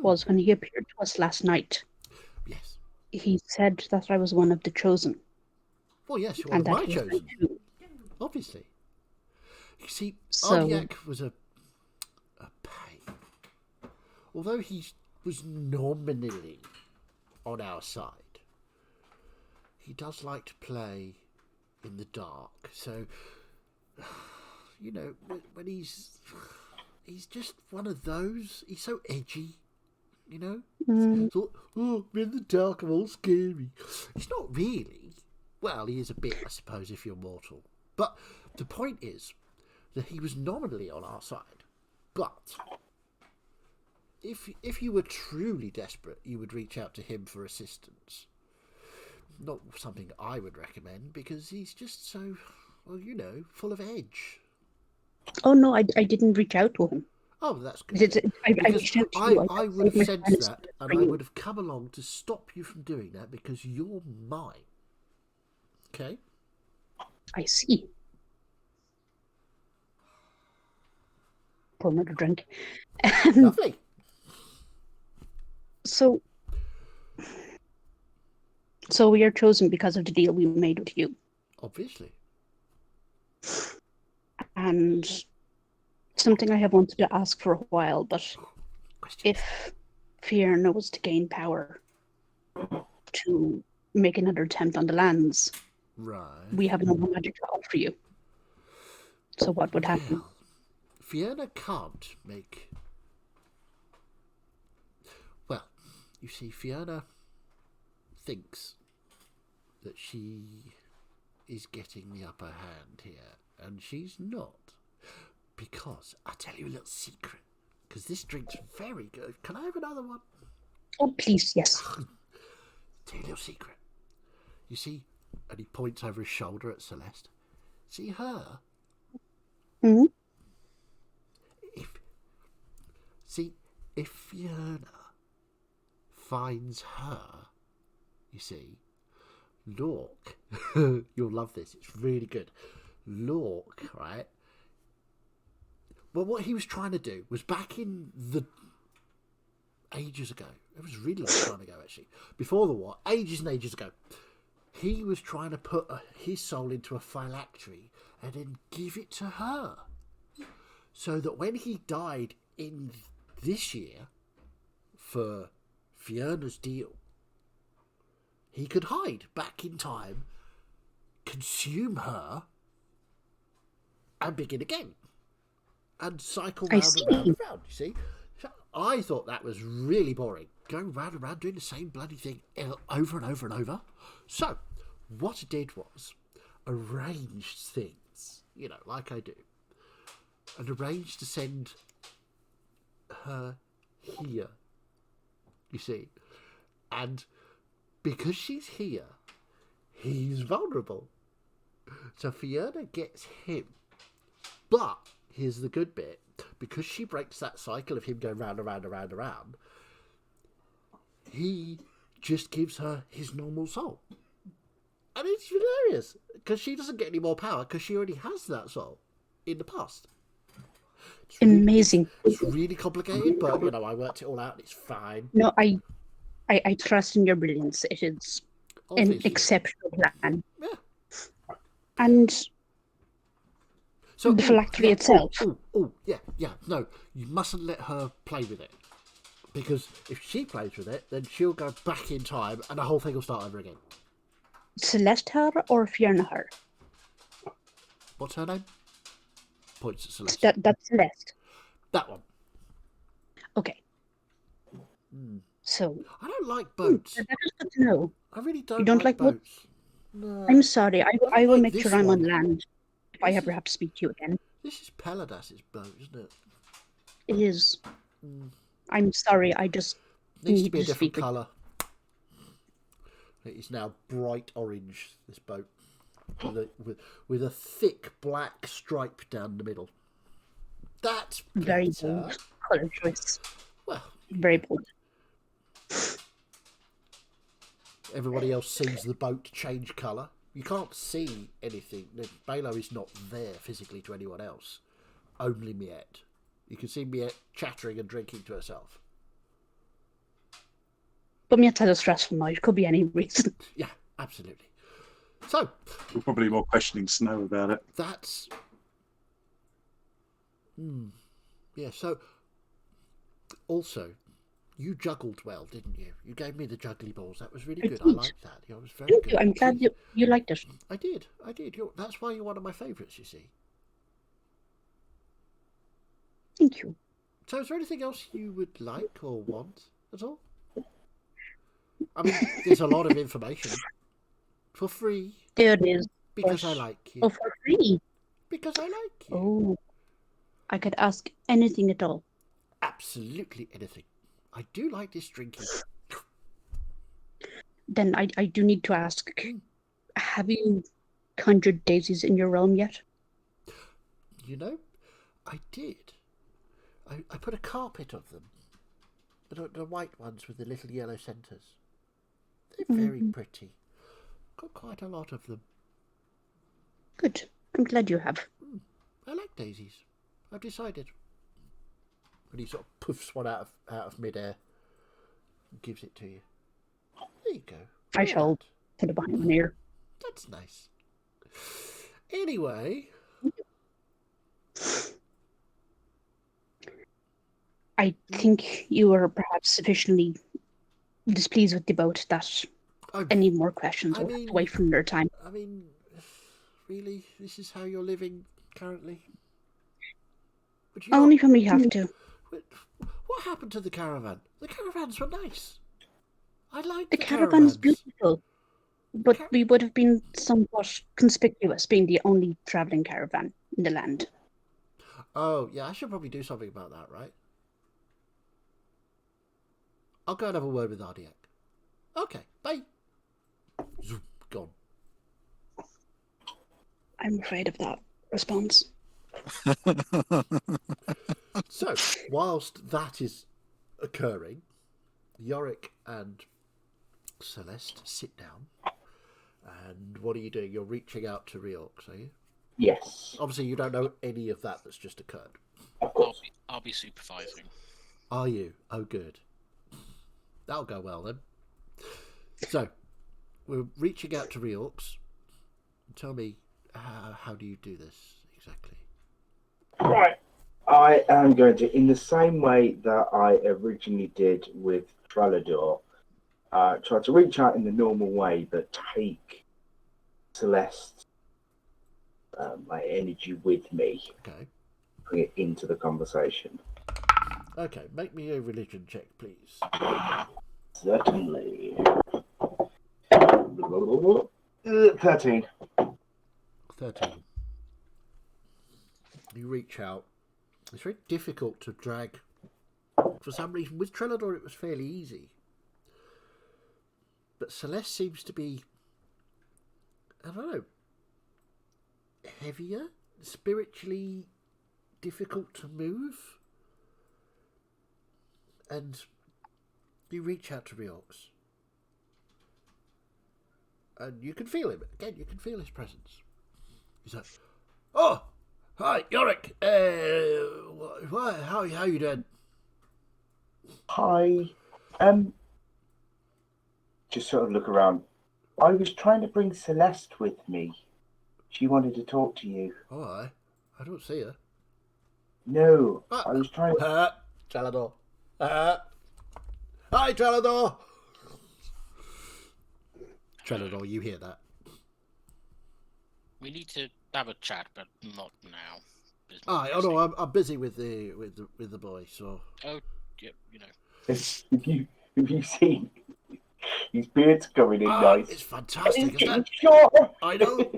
was when he appeared to us last night, Yes. he said that I was one of the chosen. Well, yes, you're one And of that my he was chosen. too. Obviously. You see, So- Ardiak was a pain. Although he was nominally on our side, he does like to play in the dark. So, you know, when he's just one of those. He's so edgy, you know. So, oh, I'm in the dark, I'm all scary. He's not really. Well, he is a bit, I suppose, if you're mortal. But the point is that he was nominally on our side. But if you were truly desperate, you would reach out to him for assistance. Not something I would recommend, because he's just so, well, you know, full of edge. Oh no, I didn't reach out to him. Oh, that's good. I Because reached out to you. I would have saved my sensed sanity that, for and I you. would have come along to stop you from doing that, because you're mine. Okay? I see. Pour another drink. Lovely. So we are chosen because of the deal we made with you. Obviously. And something I have wanted to ask for a while, but if Fiona was to gain power to make another attempt on the lands, Right. we have no more magic to offer you. So what would happen? Well, Fiona can't make... Well, you see, Fiona thinks that she is getting the upper hand here, and she's not. Because, I'll tell you a little secret, because this drink's very good. Can I have another one? Oh, please, yes. Tell you a little secret. You see, and he points over his shoulder at Celeste. See her? Hmm. If Fiona finds her, you see, Lork, you'll love this, it's really good. Lork, right? Well, what he was trying to do was back in the ages ago. It was a really long time ago, actually. Before the war, ages and ages ago. He was trying to put his soul into a phylactery and then give it to her. So that when he died in this year for Fiona's deal, he could hide back in time, consume her, and begin again. And cycle round and round and round, you see? So I thought that was really boring. Going round and round doing the same bloody thing over and over and over. So, what I did was arranged things, like I do. And arranged to send her here, you see. And because she's here, he's vulnerable. So Fiona gets him. But here's the good bit. Because she breaks that cycle of him going round and round and round and round, he just gives her his normal soul. And it's hilarious. Because she doesn't get any more power because she already has that soul in the past. It's Amazing. It's really complicated, but, I worked it all out and it's fine. No, I trust in your brilliance. It is Obviously. an exceptional plan. Yeah. And so, the phylactery itself. No, you mustn't let her play with it. Because if she plays with it, then she'll go back in time and the whole thing will start over again. Celeste her or Fiona her? What's her name? Points at Celeste. That's Celeste. That one. Okay. So I don't like boats. That is good to know. I really don't. You don't like boats? No. I'm sorry. I will like make this sure I'm on one. land if I ever have to speak to you again. This is Paladas's boat, isn't it? It is. I'm sorry. I just Needs to need be a to different speak with colour. It is now bright orange. This boat, with a thick black stripe down the middle. That's very better. bold colour choice. Well, Very bold. everybody else sees the boat change colour. You can't see anything. Balo is not there physically to anyone else. Only Miette. You can see Miette chattering and drinking to herself. But Miette's had a stressful night. Could be any reason. Yeah, absolutely. So, We're probably more questioning Snow about it. that's... Yeah, so... Also, you juggled well, didn't you? You gave me the juggly balls. That was really I good. I did. liked that. It was very Thank good. you. I'm glad you liked it. I did. That's why you're one of my favourites, you see. Thank you. So is there anything else you would like or want at all? I mean, there's a lot of information. For free. There it is. Because I like you. Oh, for free. Because I like you. Oh. I could ask anything at all. Absolutely anything. I do like this drinking. Then I do need to ask, have you conjured daisies in your realm yet? I did. I put a carpet of them. The white ones with the little yellow centres. They're very pretty. Got quite a lot of them. Good. I'm glad you have. I like daisies. I've decided. And he sort of puffs one out of midair and gives it to you. There you go. I shall put it behind my ear. That's nice. Anyway. I think you were perhaps sufficiently displeased with the boat that any more questions will have to wait from their time. I mean, really? This is how you're living currently? Only when we have to. What happened to the caravan? The caravans were nice. I like the caravan's beautiful, but we would have been somewhat conspicuous being the only travelling caravan in the land. Oh, yeah, I should probably do something about that, right? I'll go and have a word with Ardiak. Okay, bye. Zoom, gone. I'm afraid of that response. So, whilst that is occurring, Yorick and Celeste sit down. And what are you doing? You're reaching out to Reorx, are you? Yes. Obviously, you don't know any of that that's just occurred. Of course. I'll be supervising. Are you? Oh, good. That'll go well then. So, we're reaching out to Reorcs. Tell me, how do you do this exactly? Right. I am going to, in the same way that I originally did with Trellador, try to reach out in the normal way, but take Celeste's my energy with me. Okay. Bring it into the conversation. Okay, make me a religion check, please. Certainly. 13. 13. You reach out. It's very difficult to drag. For some reason, with Trellador it was fairly easy. But Celeste seems to be, I don't know, heavier, spiritually difficult to move. And you reach out to Reorcs. And you can feel him. Again, you can feel his presence. He's like, "Oh, hi, Yorick. How you doing?" Hi. Just sort of look around. I was trying to bring Celeste with me. She wanted to talk to you. Oh, I don't see her. No, I was trying to... Trellador. Hi, Trellador. Trellador, you hear that? We need to have a chat, but not now. Business Oh no, I'm busy with the boy. So. Oh, yep, you know. Have you seen his beard's coming in nice? It's fantastic, isn't it? Shorter. I know.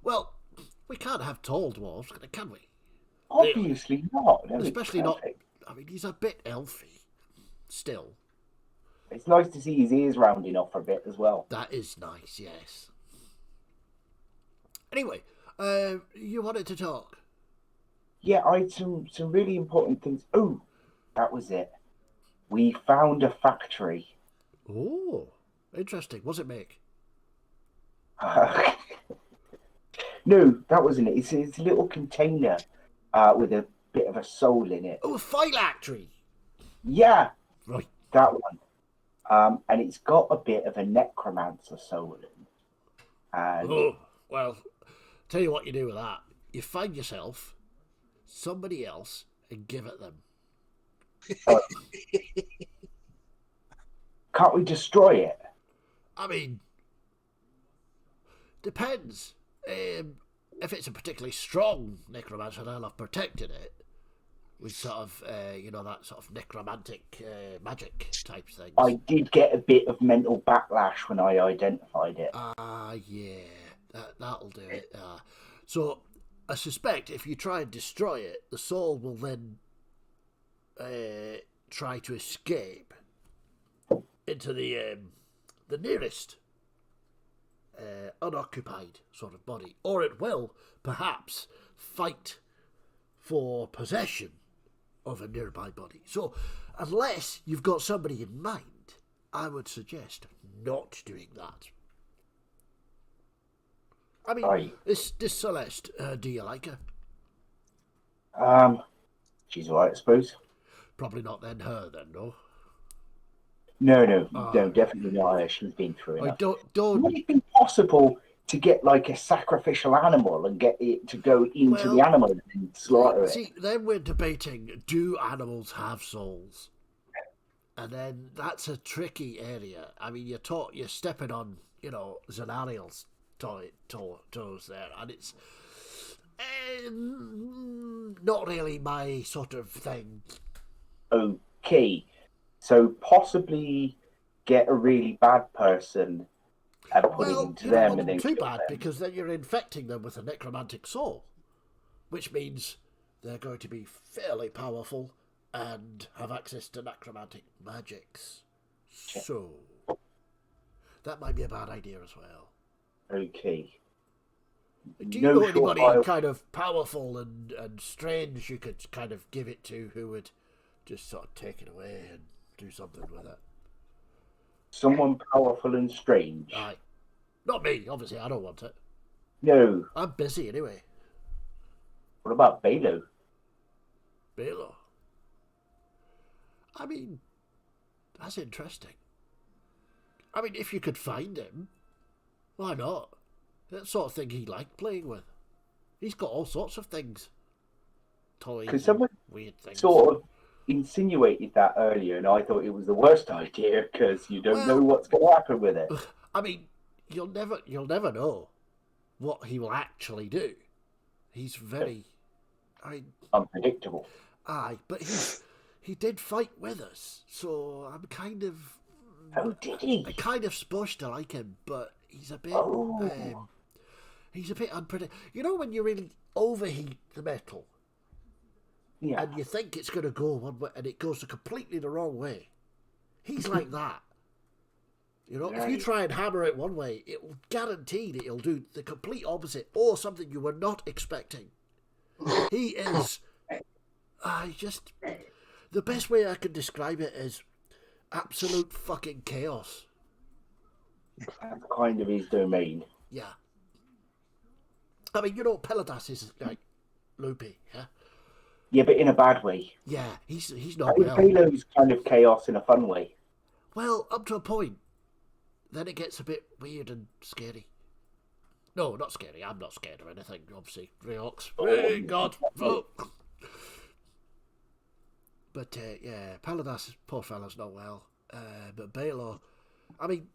Well, we can't have tall dwarves, can we? Obviously not. No, Especially not. I mean, he's a bit elfy. Still. It's nice to see his ears rounding off a bit as well. That is nice, yes. Anyway, you wanted to talk? Yeah, I had some really important things. Oh, that was it. We found a factory. Oh, interesting. What's it make? No, that wasn't it. It's a little container with a bit of a soul in it. Oh, a phylactery. Yeah, Right. that one. And it's got a bit of a necromancer soul in. And Oh, well, tell you what you do with that. You find yourself somebody else and give it them. Can't we destroy it? I mean, depends. If it's a particularly strong necromancer, they'll have protected it with sort of, that sort of necromantic magic type things. I did get a bit of mental backlash when I identified it. Yeah, that'll do it. So, I suspect if you try and destroy it, the soul will then try to escape into the nearest unoccupied sort of body, or it will perhaps fight for possession of a nearby body. So, unless you've got somebody in mind, I would suggest not doing that. I mean, this Celeste, do you like her? She's alright, I suppose. Probably not then her, then, no? No, definitely not. She's been through enough. Don't. Would it be possible to get like a sacrificial animal and get it to go into the animal and slaughter it? See, then we're debating, do animals have souls? And then that's a tricky area. I mean, you're stepping on, Zanariel's toes there, and it's not really my sort of thing. Okay, so possibly get a really bad person and put it into them, and then too bad, because then you're infecting them with a necromantic soul, which means they're going to be fairly powerful and have access to necromantic magics. So that might be a bad idea as well. Okay. Do you know anybody kind of powerful and strange you could kind of give it to who would just sort of take it away and do something with it? Someone powerful and strange? Aye. Not me, obviously, I don't want it. No. I'm busy anyway. What about Balo? Balo? I mean, That's interesting. I mean, if you could find him, why not? That sort of thing he liked playing with. He's got all sorts of things. Toys, Because someone weird things. sort of insinuated that earlier, and I thought it was the worst idea because you don't know what's going to happen with it. I mean, you'll never know what he will actually do. He's very, I mean, unpredictable. Aye, but he did fight with us, so I'm kind of. Oh, did he? I'm kind of supposed to like him, but he's a bit. He's a bit unpredictable. You know when you really overheat the metal, Yeah. and you think it's going to go one way, and it goes completely the wrong way. He's like that. You know, if you try and hammer it one way, it will guarantee that it'll do the complete opposite, or something you were not expecting. He is. Just the best way I could describe it is absolute fucking chaos. That's kind of his domain. Yeah. I mean, you know, Peladas is like loopy, yeah? Yeah, but in a bad way. Yeah, he's I not think well. Halo's kind of chaos in a fun way. Well, up to a point. Then it gets a bit weird and scary. No, not scary. I'm not scared of anything, obviously. Relax. Oh, God. Oh. But, yeah, Peladas, poor fella's not well. But Baylor, I mean,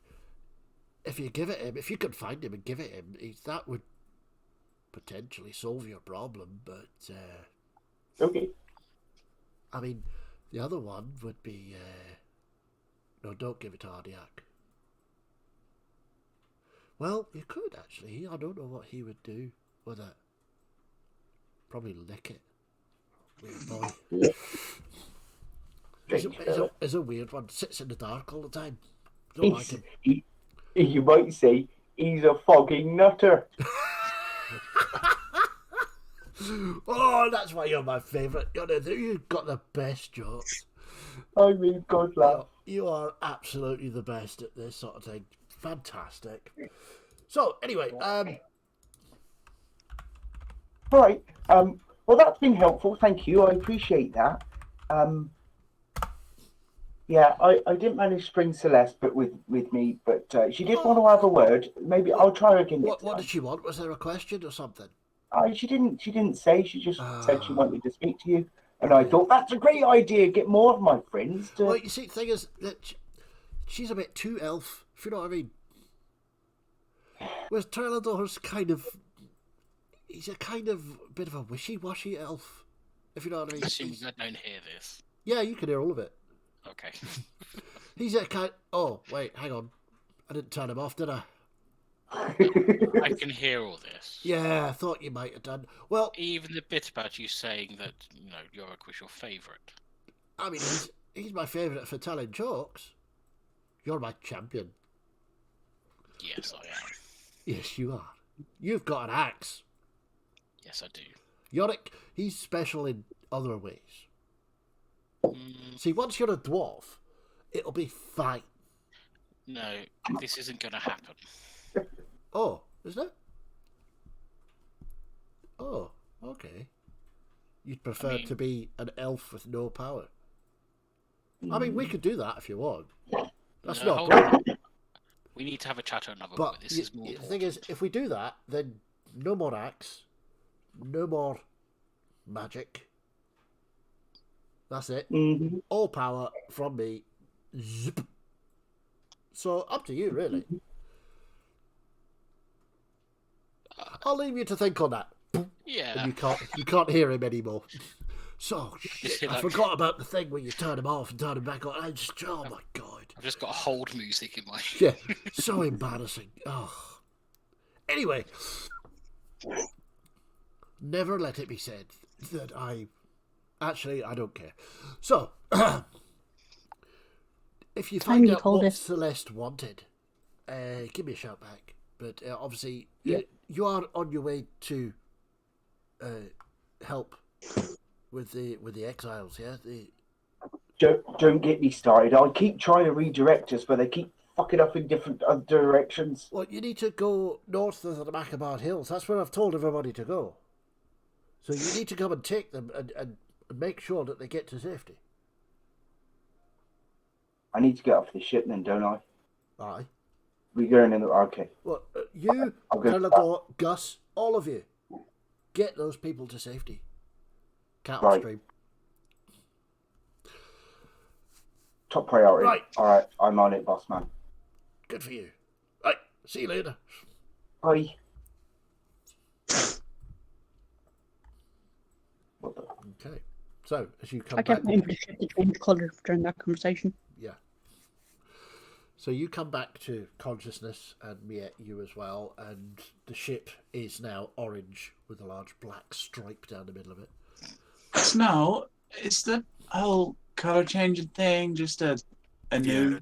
if you give it him, if you could find him and give it him, that would potentially solve your problem. But, okay. I mean, the other one would be, no, don't give it to Ardiak. Well, you could actually. I don't know what he would do with it. Probably lick it. Weird boy. He's a weird one. Sits in the dark all the time. Don't like him. You might say he's a fogging nutter. Oh, that's why you're my favourite. You've got the best jokes. I mean, God laugh. You are absolutely the best at this sort of thing. Fantastic. So, anyway, right. Well, that's been helpful. Thank you. I appreciate that. Yeah, I didn't manage to bring Celeste, but with me. But she did want to have a word. Maybe I'll try again. What did she want? Was there a question or something? She didn't say. She just said she wanted to speak to you, and I thought that's a great idea. Get more of my friends to. Well, you see, the thing is that she's a bit too elf. If you know what I mean. Whereas Trelador's he's a kind of bit of a wishy-washy elf, if you know what I mean. Assuming I don't hear this. Yeah, you can hear all of it. Okay. He's a kind. Oh wait, hang on. I didn't turn him off, did I? I can hear all this. Yeah, I thought you might have done. Well, even the bit about you saying that Yorick was your favourite. I mean, he's my favourite for telling jokes. You're my champion. Yes, I am. Yes, you are. You've got an axe. Yes, I do. Yorick, he's special in other ways. See, once you're a dwarf, it'll be fine. No, this isn't going to happen. Oh, isn't it? Oh, okay. You'd prefer to be an elf with no power. I mean, we could do that if you want. That's not great. We need to have a chat on another point. This is more the thing is, if we do that, then no more axe, no more magic. That's it. Mm-hmm. All power from me. Zip. So up to you, really. I'll leave you to think on that. Yeah. And you can't hear him anymore. So shit, I forgot about the thing where you turn him off and turn him back on. Oh my god! I've just got hold music in my. Yeah, so embarrassing. Oh. Anyway, never let it be said that I don't care. So, if you find out what Celeste wanted, give me a shout back. But obviously, you are on your way to help with the exiles, yeah. Don't get me started. I keep trying to redirect us, but they keep fucking up in different other directions. Well, you need to go north of the Macabard Hills. That's where I've told everybody to go. So you need to come and take them and make sure that they get to safety. I need to get off the ship then, don't I? Aye. We're going in the... Okay. Well, you, I'll go Teledor, Gus, all of you, get those people to safety. Cat Right. upstream. Top priority. Right. All right, I'm on it, boss man. Good for you. Right, see you later. Bye. What the... Okay. So, as you come I back... kept waiting for the ship to change colour during that conversation. Yeah. So you come back to consciousness, and Miette, you as well, and the ship is now orange with a large black stripe down the middle of it. Snow, is the whole color changing thing just a new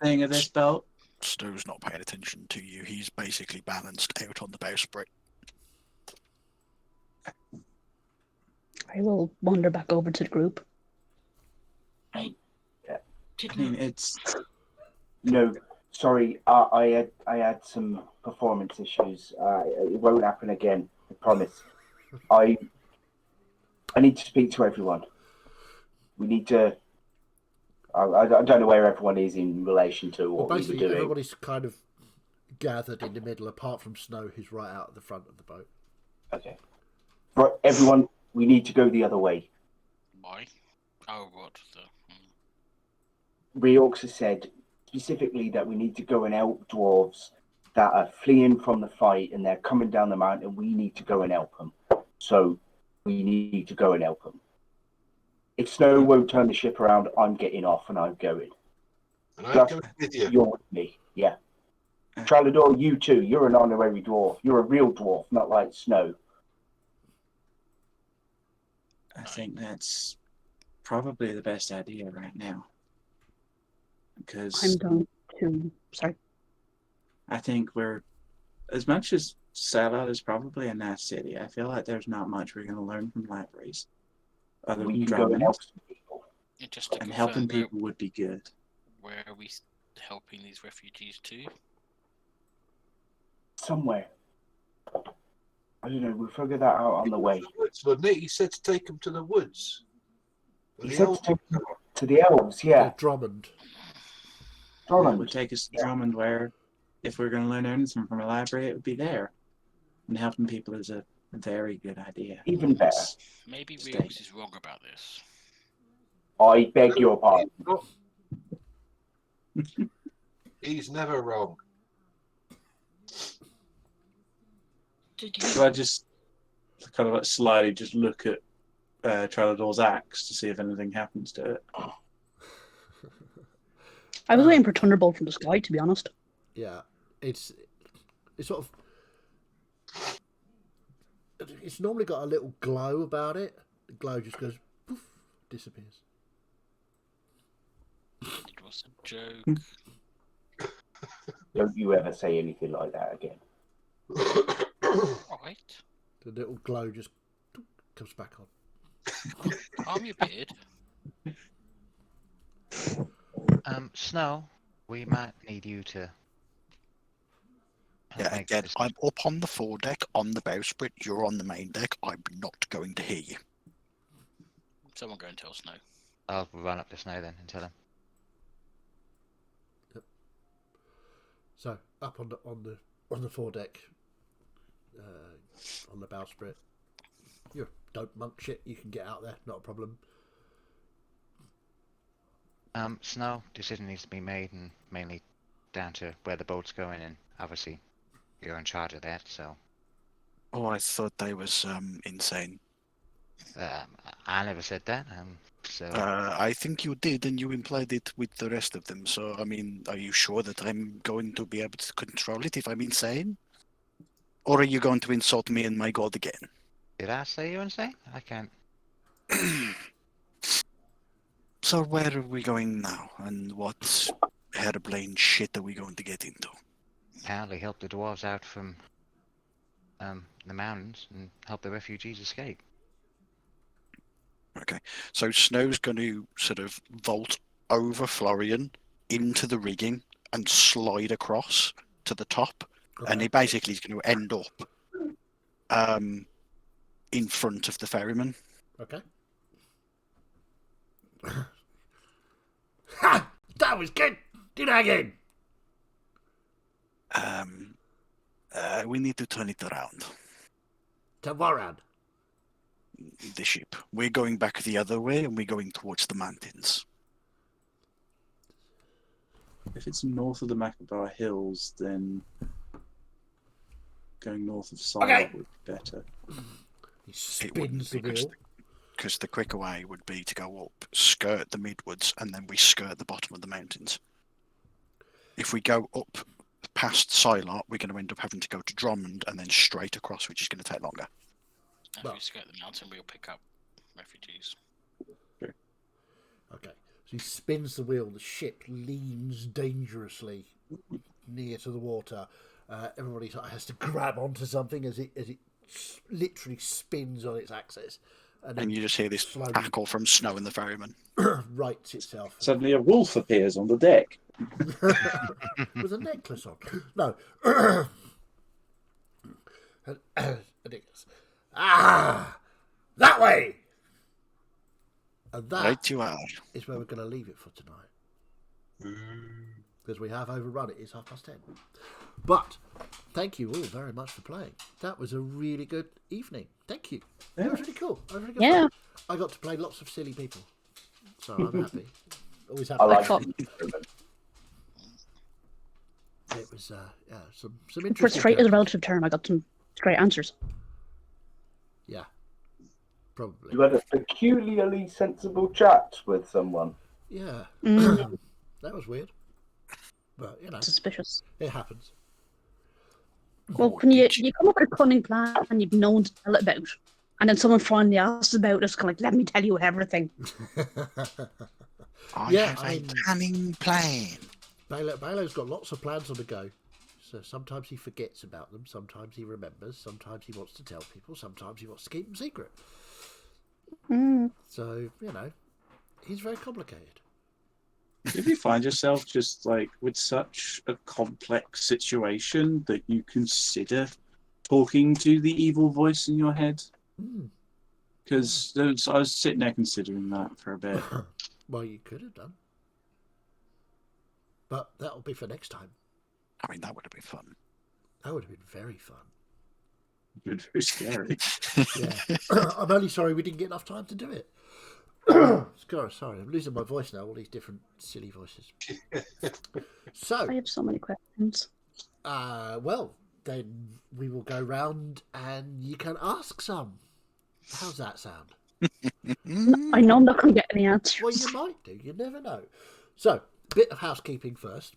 thing of this belt? Snow's not paying attention to you. He's basically balanced out on the bowsprit. I will wander back over to the group. I I didn't. mean, it's No, sorry. I had some performance issues. It won't happen again. I promise. I need to speak to everyone. We need to. I don't know where everyone is in relation to Well, what we were basically, doing. everybody's kind of gathered in the middle, apart from Snow, who's right out at the front of the boat. Okay. Right, everyone, we need to go the other way. Why? Oh, what? Reorx has said specifically that we need to go and help dwarves that are fleeing from the fight and they're coming down the mountain. We need to go and help them. So we need to go and help them. If Snow won't turn the ship around, I'm getting off and I'm going. And I'm Gus, going with you. you're with me. Yeah. Tralador, you too. You're an honorary dwarf. You're a real dwarf, not like Snow. I think that's probably the best idea right now. Because I'm going to... Sorry. I think we're, as much as Salad is probably a nice city, I feel like there's not much we're going to learn from libraries. Other We than can go and Drummond, help some people. Just to and confirm, helping people would be good. where are we helping these refugees to? Somewhere. I don't know. We'll figure that out on the way. Woods, wouldn't it? He said to take him to the woods. He The said elves- to take them to the elves, yeah. Drummond. That Drummond. would take us to Drummond, where if we're going to learn anything from a library, it would be there. And helping people is a very good idea. Even better. Maybe Stay. Reox is wrong about this. I beg your pardon. He's never wrong. Did So you? I just kind of like slyly just look at Tralador's axe to see if anything happens to it. I was waiting for Thunderbolt from the sky, to be honest. Yeah, it's sort of... It's normally got a little glow about it. The glow just goes poof, disappears. It was a joke. Don't you ever say anything like that again. Right. The little glow just comes back on. Arm your beard. Snow, we might need you to. Yeah, make again, this- I'm up on the foredeck on the bowsprit. You're on the main deck. I'm not going to hear you. Someone go and tell Snow. I'll run up to Snow then and tell him. So up on the foredeck, on the bowsprit. You don't monk shit. You can get out there, not a problem. Snow, decision needs to be made, and mainly down to where the boat's going, and obviously you're in charge of that. So Oh, I thought they was insane. I never said that. So I think you did, and you implied it with the rest of them. So, I mean, are you sure that I'm going to be able to control it if I'm insane? Or are you going to insult me and my god again? did I say you're insane? I can't. So where are we going now, and what hairbrained shit are we going to get into? Apparently help the dwarves out from the mountains and help the refugees escape. Okay, so Snow's going to sort of vault over Florian into the rigging and slide across to the top, and he basically is going to end up in front of the ferryman. Okay. Ha! That That was good. Do that again. We need to turn it around. To Warren. The ship. We're going back the other way, and we're going towards the mountains. If it's north of the Macabar Hills, then going north of Silent would be better. He spins the wheel. Because the quicker way would be to go up, skirt the midwoods, and then we skirt the bottom of the mountains. If we go up past Silart, we're going to end up having to go to Drummond and then straight across, which is going to take longer. If we skirt the mountain, we'll pick up refugees. Okay. So he spins the wheel. The ship leans dangerously near to the water. Everybody sort of has to grab onto something as it literally spins on its axis. And you just hear this cackle from Snow and the ferryman. Rights itself. Suddenly a wolf appears on the deck. With a necklace on. No. Ridiculous. That way! And that Right you are. is where we're going to leave it for tonight. Because we have overrun it. It's 10:30. But thank you all very much for playing. That was a really good evening. Thank you. That was really cool. That was really good fun. I got to play lots of silly people. So I'm happy. Always happy. I like it was some interesting. Frustrate is a relative term. I got some great answers. Yeah. Probably. You had a peculiarly sensible chat with someone. Yeah. That was weird. But, Suspicious. It happens. Well, when you come up with a cunning plan and you've no one to tell it about, and then someone finally asks about it, it's kind of like, let me tell you everything. I have a planning plan. Balo's got lots of plans on the go. So sometimes he forgets about them, sometimes he remembers, sometimes he wants to tell people, sometimes he wants to keep them secret. So, he's very complicated. If you find yourself just like with such a complex situation that you consider talking to the evil voice in your head? Because I was sitting there considering that for a bit. Well, you could have done. But that'll be for next time. I mean, that would have been fun. That would have been very fun. Very scary. Yeah. I'm only sorry we didn't get enough time to do it. Sorry, I'm losing my voice now, all these different silly voices. So I have so many questions. Well, then we will go round and you can ask some. How's that sound? I know I'm not going to get any answers. Well, you might do. You never know. So, bit of housekeeping first.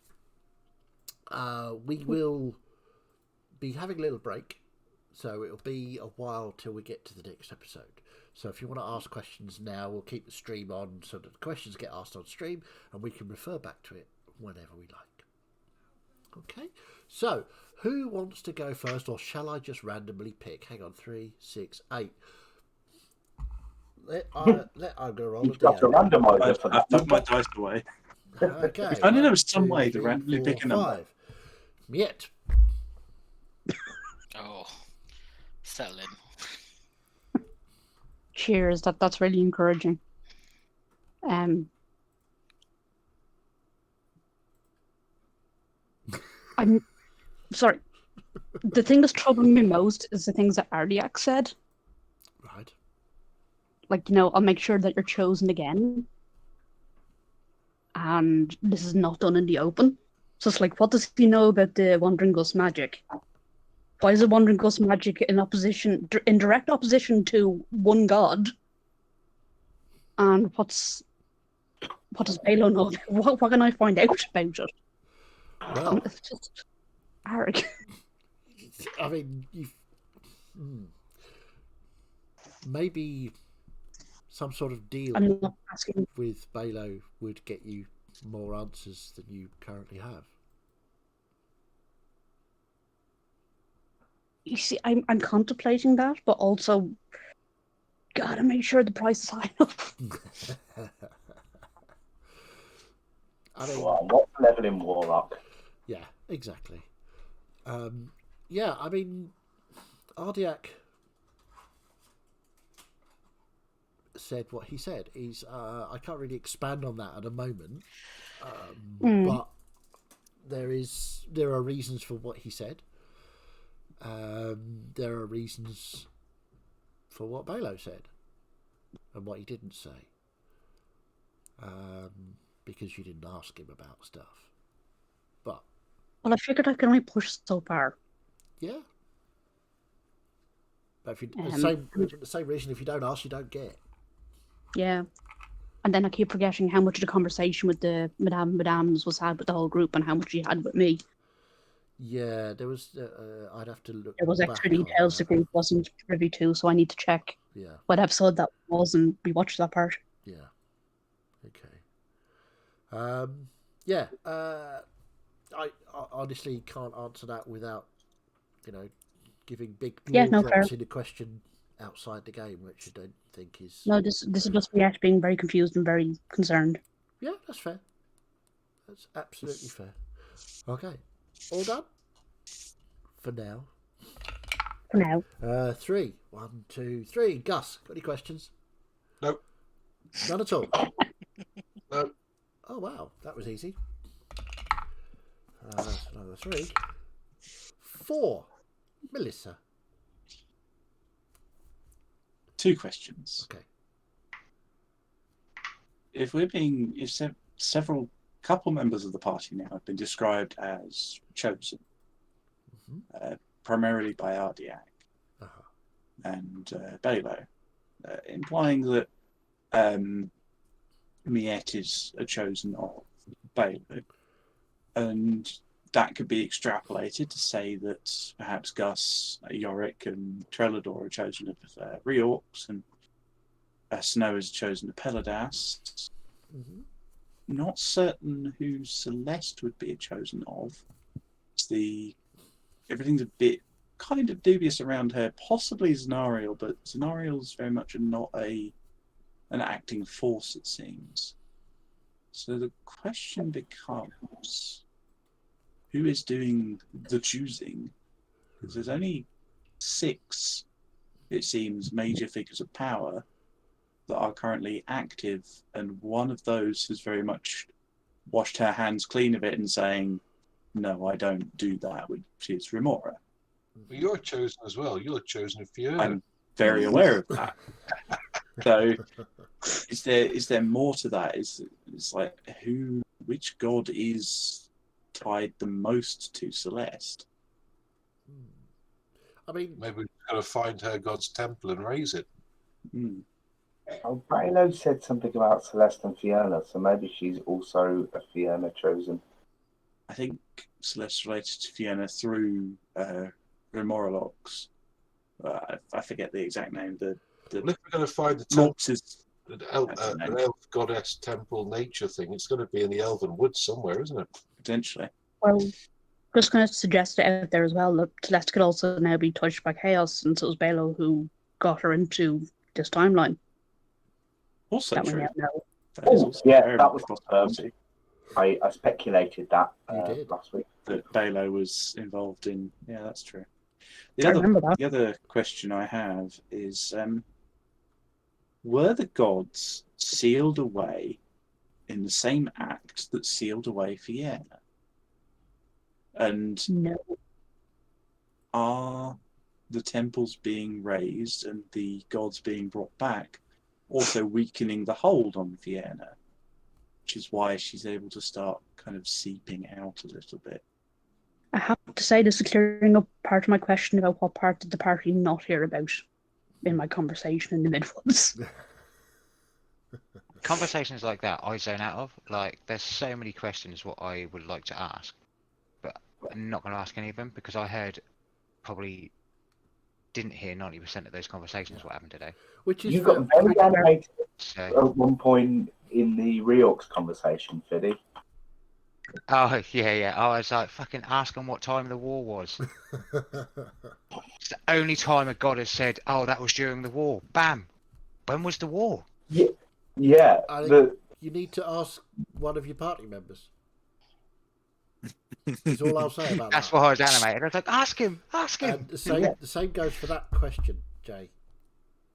We will be having a little break. So it'll be a while till we get to the next episode. So if you want to ask questions now, we'll keep the stream on so that the questions get asked on stream and we can refer back to it whenever we like. Okay? So, who wants to go first, or shall I just randomly pick? Hang on, 3, 6, 8. I'm going to roll You've got a randomizer for that. I put my dice away. Okay. If only there was some way to randomly pick a number. 5. Yet. Oh, settle in. Cheers, that's really encouraging. I'm sorry. The thing that's troubling me most is the things that Ardiak said. Right. Like, I'll make sure that you're chosen again. And this is not done in the open. So it's like, what does he know about the Wandering Ghost magic? Why is the Wandering Ghost magic in direct opposition to one god? And what does Balo know? What can I find out about it? Well, it's just arrogant. I mean, maybe some sort of deal I'm not asking. with Balo would get you more answers than you currently have. You see, I'm contemplating that, but also gotta make sure the price is high enough. I mean, What's the level in Warlock? yeah, exactly. Yeah, I mean, Ardiak said what he said. I can't really expand on that at the moment. But there are reasons for what he said. There are reasons for what Balo said and what he didn't say. Because you didn't ask him about stuff. But Well, I figured I could only push so far. yeah. But if you, Um, the same reason, if you don't ask, you don't get. Yeah. And then I keep forgetting how much of the conversation with the Madames was had with the whole group and how much he had with me. Yeah, there was. I'd have to look. There was extra back on details the that. group wasn't privy to, so I need to check Yeah, what episode that was and rewatch that part. yeah. Okay. Yeah. I honestly can't answer that without, giving big Yeah, broad no, drops fair. in the question outside the game, which I don't think is. No, this is just me actually being very confused and very concerned. Yeah, that's fair. That's absolutely fair. Okay, all done for now. For now. 3. 1, 2, 3. Gus, got any questions? Nope. None at all. Nope. Oh wow, that was easy. That's another 3. 4. Melissa. 2 questions. Okay. If several couple members of the party now have been described as chosen, primarily by Ardiak and Balo, implying that Miette is a chosen of Balo, and that could be extrapolated to say that perhaps Gus, Yorick, and Trelador are chosen of Reorcs, and Snow is chosen of Peladas. Not certain who Celeste would be a chosen of. Everything's a bit kind of dubious around her. Possibly Zenariel, but Zenariel's very much not an acting force, it seems. So the question becomes, who is doing the choosing? Because there's only 6, it seems, major figures of power that are currently active, and one of those has very much washed her hands clean of it and saying, no, I don't do that, which is Remora. Well, you're chosen as well. You're chosen of Fiona. I'm very aware of that. So is there more to that? It's like which god is tied the most to Celeste? I mean, maybe we've got to find her god's temple and raise it. Oh, Balo said something about Celeste and Fiona, so maybe she's also a Fiona chosen. I think Celeste's related to Fiona through Remoralox. I forget the exact name. Well, if we're going to find the temple, Mortis. an elf goddess temple nature thing, it's going to be in the Elven Woods somewhere, isn't it? Potentially. Well, just going to suggest it out there as well that Celeste could also now be touched by chaos, since it was Balo who got her into this timeline. Also that true. we now know. That is also Yeah, very that was much a possibility. I speculated that You did. last week. That Balo was involved in. Yeah, that's true. I remember that. The other question I have is, were the gods sealed away in the same act that sealed away Fiona? And No. are the temples being raised and the gods being brought back also weakening the hold on Fiona? Which is why she's able to start kind of seeping out a little bit. I have to say this is clearing up part of my question about what part did the party not hear about in my conversation in the Midwoods. Conversations like that I zone out of. Like, there's so many questions what I would like to ask, but I'm not going to ask any of them because I probably didn't hear 90% of those conversations what happened today. Which is You got very animated So, at one point in the Reorcs conversation, Fiddy. oh yeah. I was like, fucking ask them what time the war was. It's the only time a god has said, "Oh, that was during the war." Bam. When was the war? Yeah. You need to ask one of your party members. That's all I'll say about That's that. why I was animated. I was like, ask him. And the same goes for that question, Jay.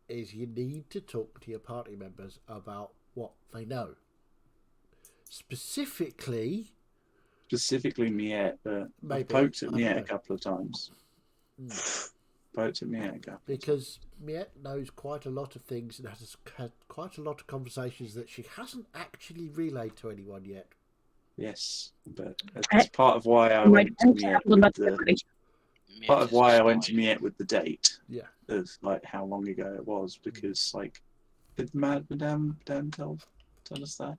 Is you need to talk to your party members about what they know. Specifically Miette, but I Maybe, poked at I don't Miette know. a couple of times. Poked at Miette a couple of because Miette knows quite a lot of things and has had quite a lot of conversations that she hasn't actually relayed to anyone yet. Yes, but it's part of why I went to Miette with the Miette with the date. Yeah. Of like how long ago it was, because like did Madame tell us that?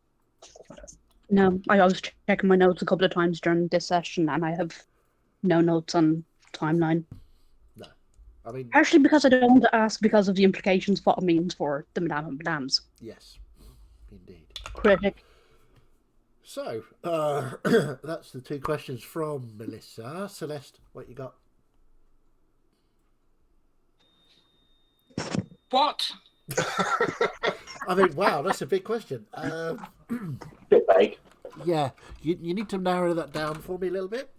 No, I was checking my notes a couple of times during this session, and I have no notes on timeline. No, I mean, Partially because I don't want to ask because of the implications of what it means for the Madame and Madames. yes, indeed. Critic. So, that's the two questions from Melissa. Celeste, what you got? What? I mean, wow, that's a big question. Bit vague. Yeah, you need to narrow that down for me a little bit.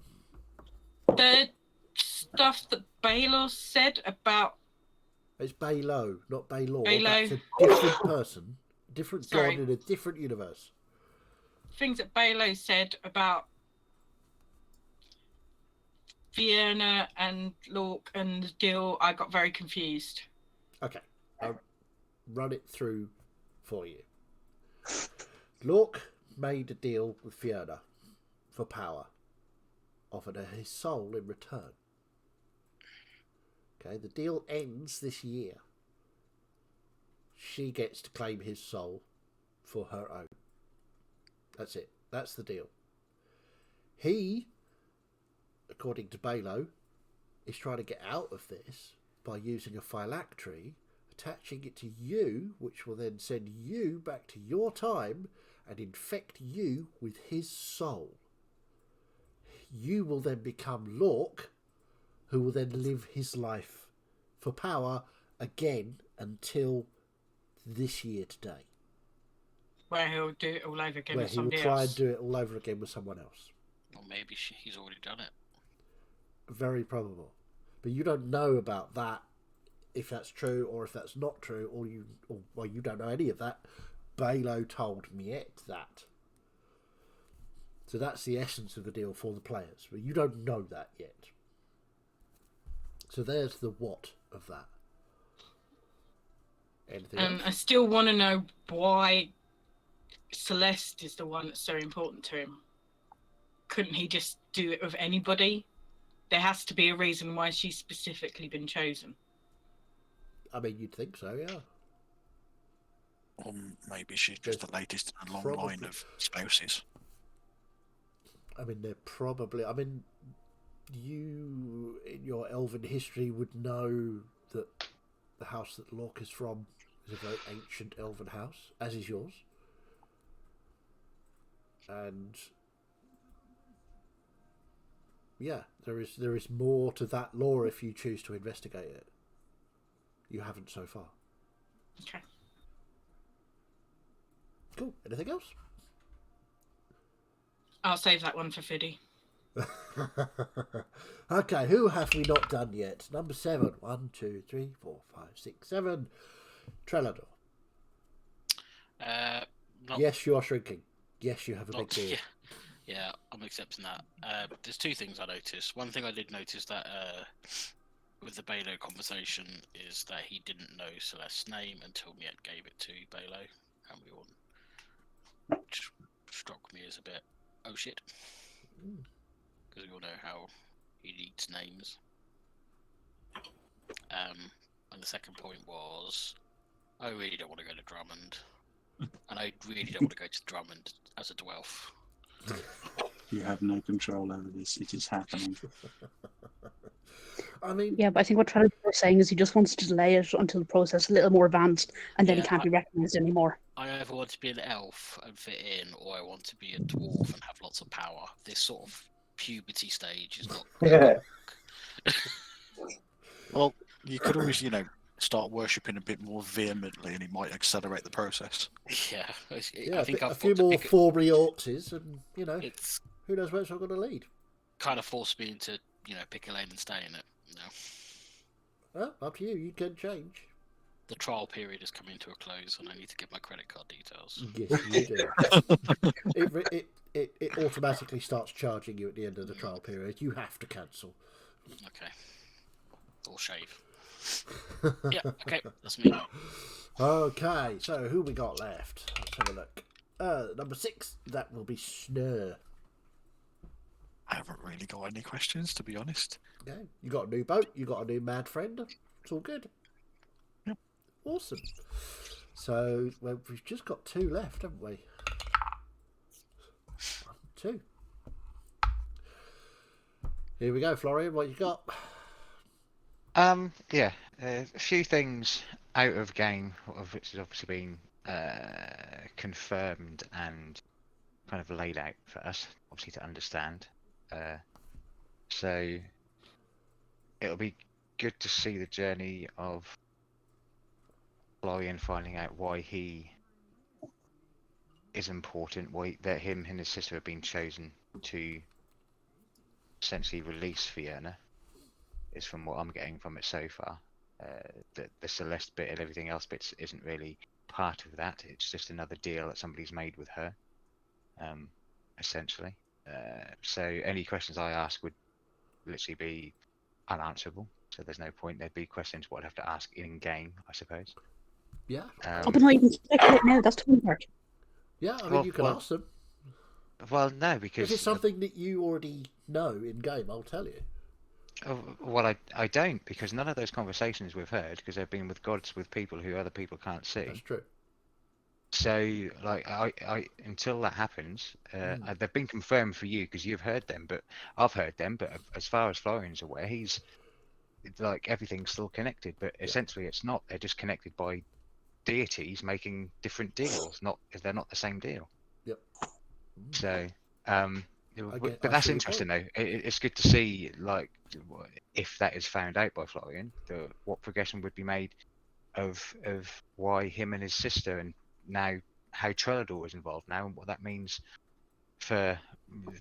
The stuff that Baylor said about It's Baylo, not Baylor. Baylo. That's a different person, different Sorry. god in a different universe. things that Baylor said about Vienna and Lork and the deal, I got very confused. Okay, I'll run it through for you. Lork made a deal with Fiona for power, offered her his soul in return. Okay, the deal ends this year. She gets to claim his soul for her own. That's it. That's the deal. He, according to Balo, is trying to get out of this by using a phylactery, attaching it to you, which will then send you back to your time and infect you with his soul. You will then become Lork, who will then live his life for power again until this year today. Where he'll do it all over again Where with he will somebody try else. and do it all over again with someone else. Or maybe he's already done it. Very probable. But you don't know about that, if that's true or if that's not true, or you don't know any of that. Balo told Miette that. So that's the essence of the deal for the players. But you don't know that yet. So there's the what of that. Anything else? I still want to know why Celeste is the one that's so important to him. Couldn't he just do it with anybody? There has to be a reason why she's specifically been chosen. I mean, you'd think so, yeah. Or maybe she's just the latest in a long Probably. line of spouses. I mean, they're probably... I mean, you, in your elven history, would know that the house that Lork is from is a very ancient elven house, as is yours. And... yeah, there is more to that lore if you choose to investigate it. You haven't so far. Okay. Cool. Anything else? I'll save that one for Fiddy. Okay, who have we not done yet? Number 7. 1, 2, 3, 4, 5, 6, 7. Trelador. Yes, you are shrinking. Yes, you have a big beard. Yeah, I'm accepting that. There's two things I noticed. One thing I did notice that with the Balo conversation is that he didn't know Celeste's name until Miette gave it to Balo, and we all, which struck me as a bit, oh shit, because we all know how he needs names. And the second point was, I really don't want to go to Drummond, and I really don't want to go to Drummond as a dwarf. You have no control over this. It is happening. I mean, Yeah, but I think what Trevor was saying is he just wants to delay it until the process is a little more advanced, and then he Yeah, can't be recognised anymore. I either want to be an elf and fit in, or I want to be a dwarf and have lots of power. This sort of puberty stage is not. Yeah. Well, you could always, start worshipping a bit more vehemently, and it might accelerate the process. Yeah, yeah, I think a I've few got to more pick. 4 orcs, and It's who knows where it's all going to lead. kind of forced me into, pick a lane and stay in it. Well, up to you. You can change. the trial period is coming to a close, and I need to get my credit card details. Yes, you do. It automatically starts charging you at the end of the trial period. You have to cancel. Okay. Or shave. Yeah. Okay, that's me. Okay, so who we got left? Let's have a look. Number 6, that will be Snur. I haven't really got any questions, to be honest. Okay, you got a new boat, you got a new mad friend. It's all good. Yep. Awesome. So we've just got 2 left, haven't we? 1, 2. Here we go, Florian. What you got? Yeah, a few things out of game, of which has obviously been confirmed and kind of laid out for us, obviously to understand. So it'll be good to see the journey of Florian finding out why he is important, why that him and his sister have been chosen to essentially release Fiona. Is from what I'm getting from it so far. The Celeste bit and everything else bits isn't really part of that. It's just another deal that somebody's made with her, essentially. So any questions I ask would literally be unanswerable. So there's no point. There'd be questions what I'd have to ask in game, I suppose. Yeah. Oh, but not even speculate now. That's too hard. Yeah, I mean, Well- you can well, ask them. Well, no, because If it's something that you already know in game, I'll tell you. well, I don't, because none of those conversations we've heard, because they've been with gods, with people who other people can't see. That's true. So, like, I until that happens, they've been confirmed for you because you've heard them, but I've heard them. But as far as Florian's aware, he's like everything's still connected. But essentially, it's not. They're just connected by deities making different deals. They're not the same deal. Yep. So, I but see that's your interesting though. It's good to see, like, if that is found out by Florian, what progression would be made of why him and his sister, and now how Trellador is involved now, and what that means for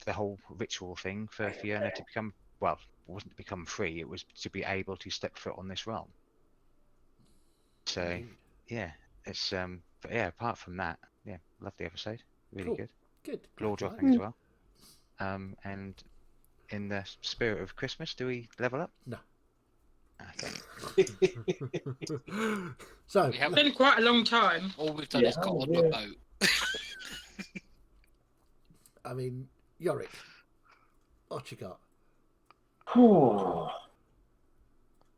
the whole ritual thing for Fiona to become, well, it wasn't to become free, it was to be able to step foot on this realm. So yeah, it's but yeah, apart from that, yeah, love the episode, really Cool. good, Good. jaw dropping as well. And in the spirit of Christmas, do we level up? No. Okay. So, We have It's been quite a long time. all we've done is got on the boat. I mean, Yorick, what you got?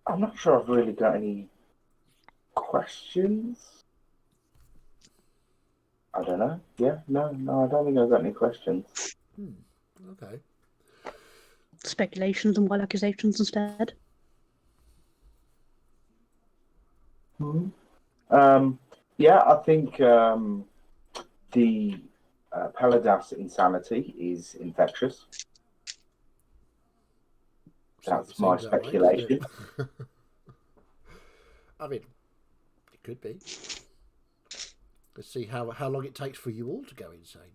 I'm not sure I've really got any questions. I don't know. Yeah, no, I don't think I've got any questions. Okay. Speculations and wild accusations instead. Yeah, I think the Peladas insanity is infectious. That's my Seems that way, doesn't speculation. it? I mean, it could be. Let's see how long it takes for you all to go insane.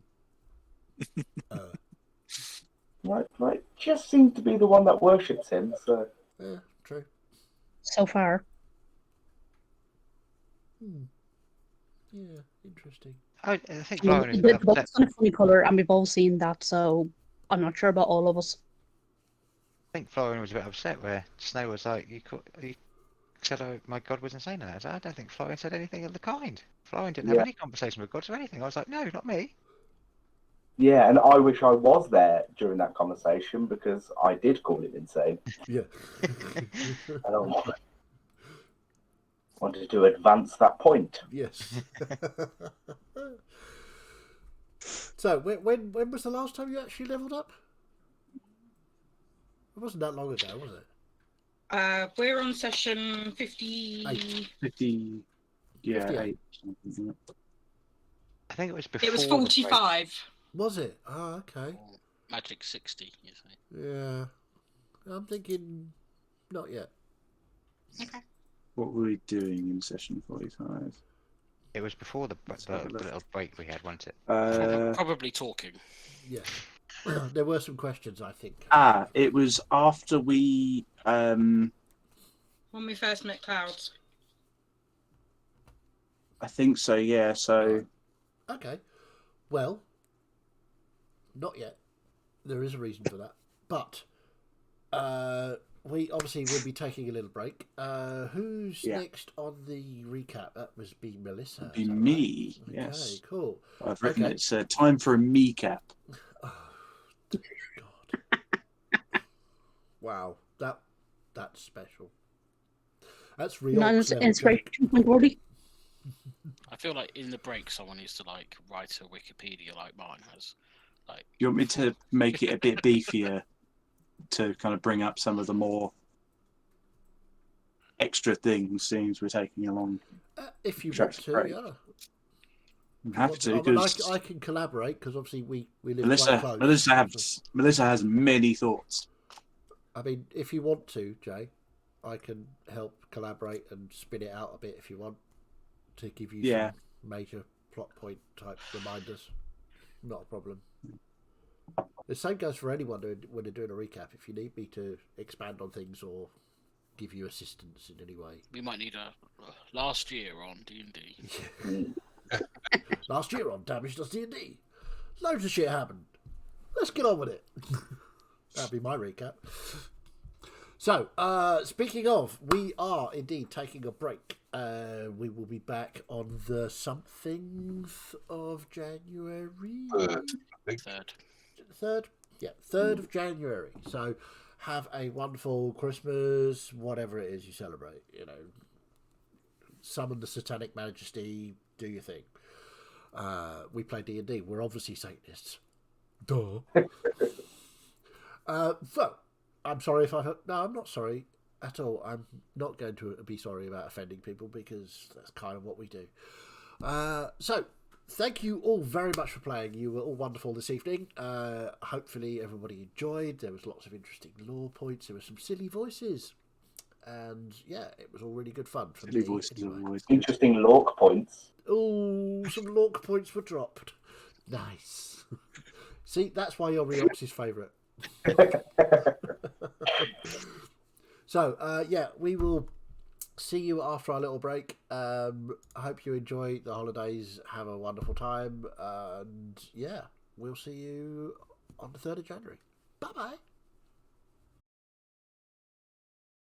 Right, just seems to be the one that worships him. So Yeah, true. So far. Yeah, interesting. I think I mean, Florian is a the bit upset. book's on a funny colour, and we've all seen that, so I'm not sure about all of us. I think Florian was a bit upset where Snow was like, you said, oh, my God was insane. And I don't think Florian said anything of the kind. Florian didn't have any conversation with gods or anything. I was like, no, not me. yeah, and I wish I was there during that conversation because I did call him insane. Yeah. I don't wanted to advance that point. Yes. So, when was the last time you actually leveled up? It wasn't that long ago, was it? We're on session 50. 50, yeah, 58. 8. Isn't it? I think it was before. It was the break. 45. Was it? Oh, okay. Magic 60, you say? Yeah. I'm thinking not yet. Okay. What were we doing in session 45? It was before the have a look. little break we had, wasn't it? Probably talking. Yeah. There were some questions, I think. It was after we When we first met Clouds. I think so, yeah. So, Okay. Well, not yet. There is a reason for that. But we obviously will be taking a little break. Who's Yeah. next on the recap? That must be Melissa. it'd be is that me. right? Yes. Okay, cool. I've written Okay. it's time for a me cap. Oh, God. Wow. That's special. That's real Not level joke. inspiration point, Roddy. I feel like in the break, someone needs to like write a Wikipedia like mine has. Like, You want me to make it a bit beefier to kind of bring up some of the more extra things, seems we're taking along? If you want Tracks to, break. yeah. I'm If you happy want to, I mean, because I can collaborate because obviously we live quite close. Melissa has many thoughts. I mean, if you want to, Jay, I can help collaborate and spin it out a bit if you want to give you Yeah. some major plot point type reminders. Not a problem. The same goes for anyone when they're doing a recap. If you need me to expand on things or give you assistance in any way. we might need a last year on D&D. Last year on Damage Does D&D. Loads of shit happened. Let's get on with it. That'd be my recap. So, speaking of, we are indeed taking a break. We will be back on the somethings of January. Third. 3rd? Yeah, 3rd of January. So, have a wonderful Christmas, whatever it is you celebrate. You know, summon the Satanic Majesty, do your thing. We play D&D. We're obviously Satanists. Duh. So, I'm sorry if no, I'm not sorry at all. I'm not going to be sorry about offending people because that's kind of what we do. So, thank you all very much for playing. You were all wonderful this evening. Hopefully everybody enjoyed. There was lots of interesting lore points. There were some silly voices. And yeah, it was all really good fun for Silly me. voices Anyway. are always Interesting lork points. Oh, some Lork points were dropped. Nice. See, that's why you're Riox's favourite. So, yeah, we will see you after our little break. I hope you enjoy the holidays. Have a wonderful time. And yeah, we'll see you on the 3rd of January. Bye-bye.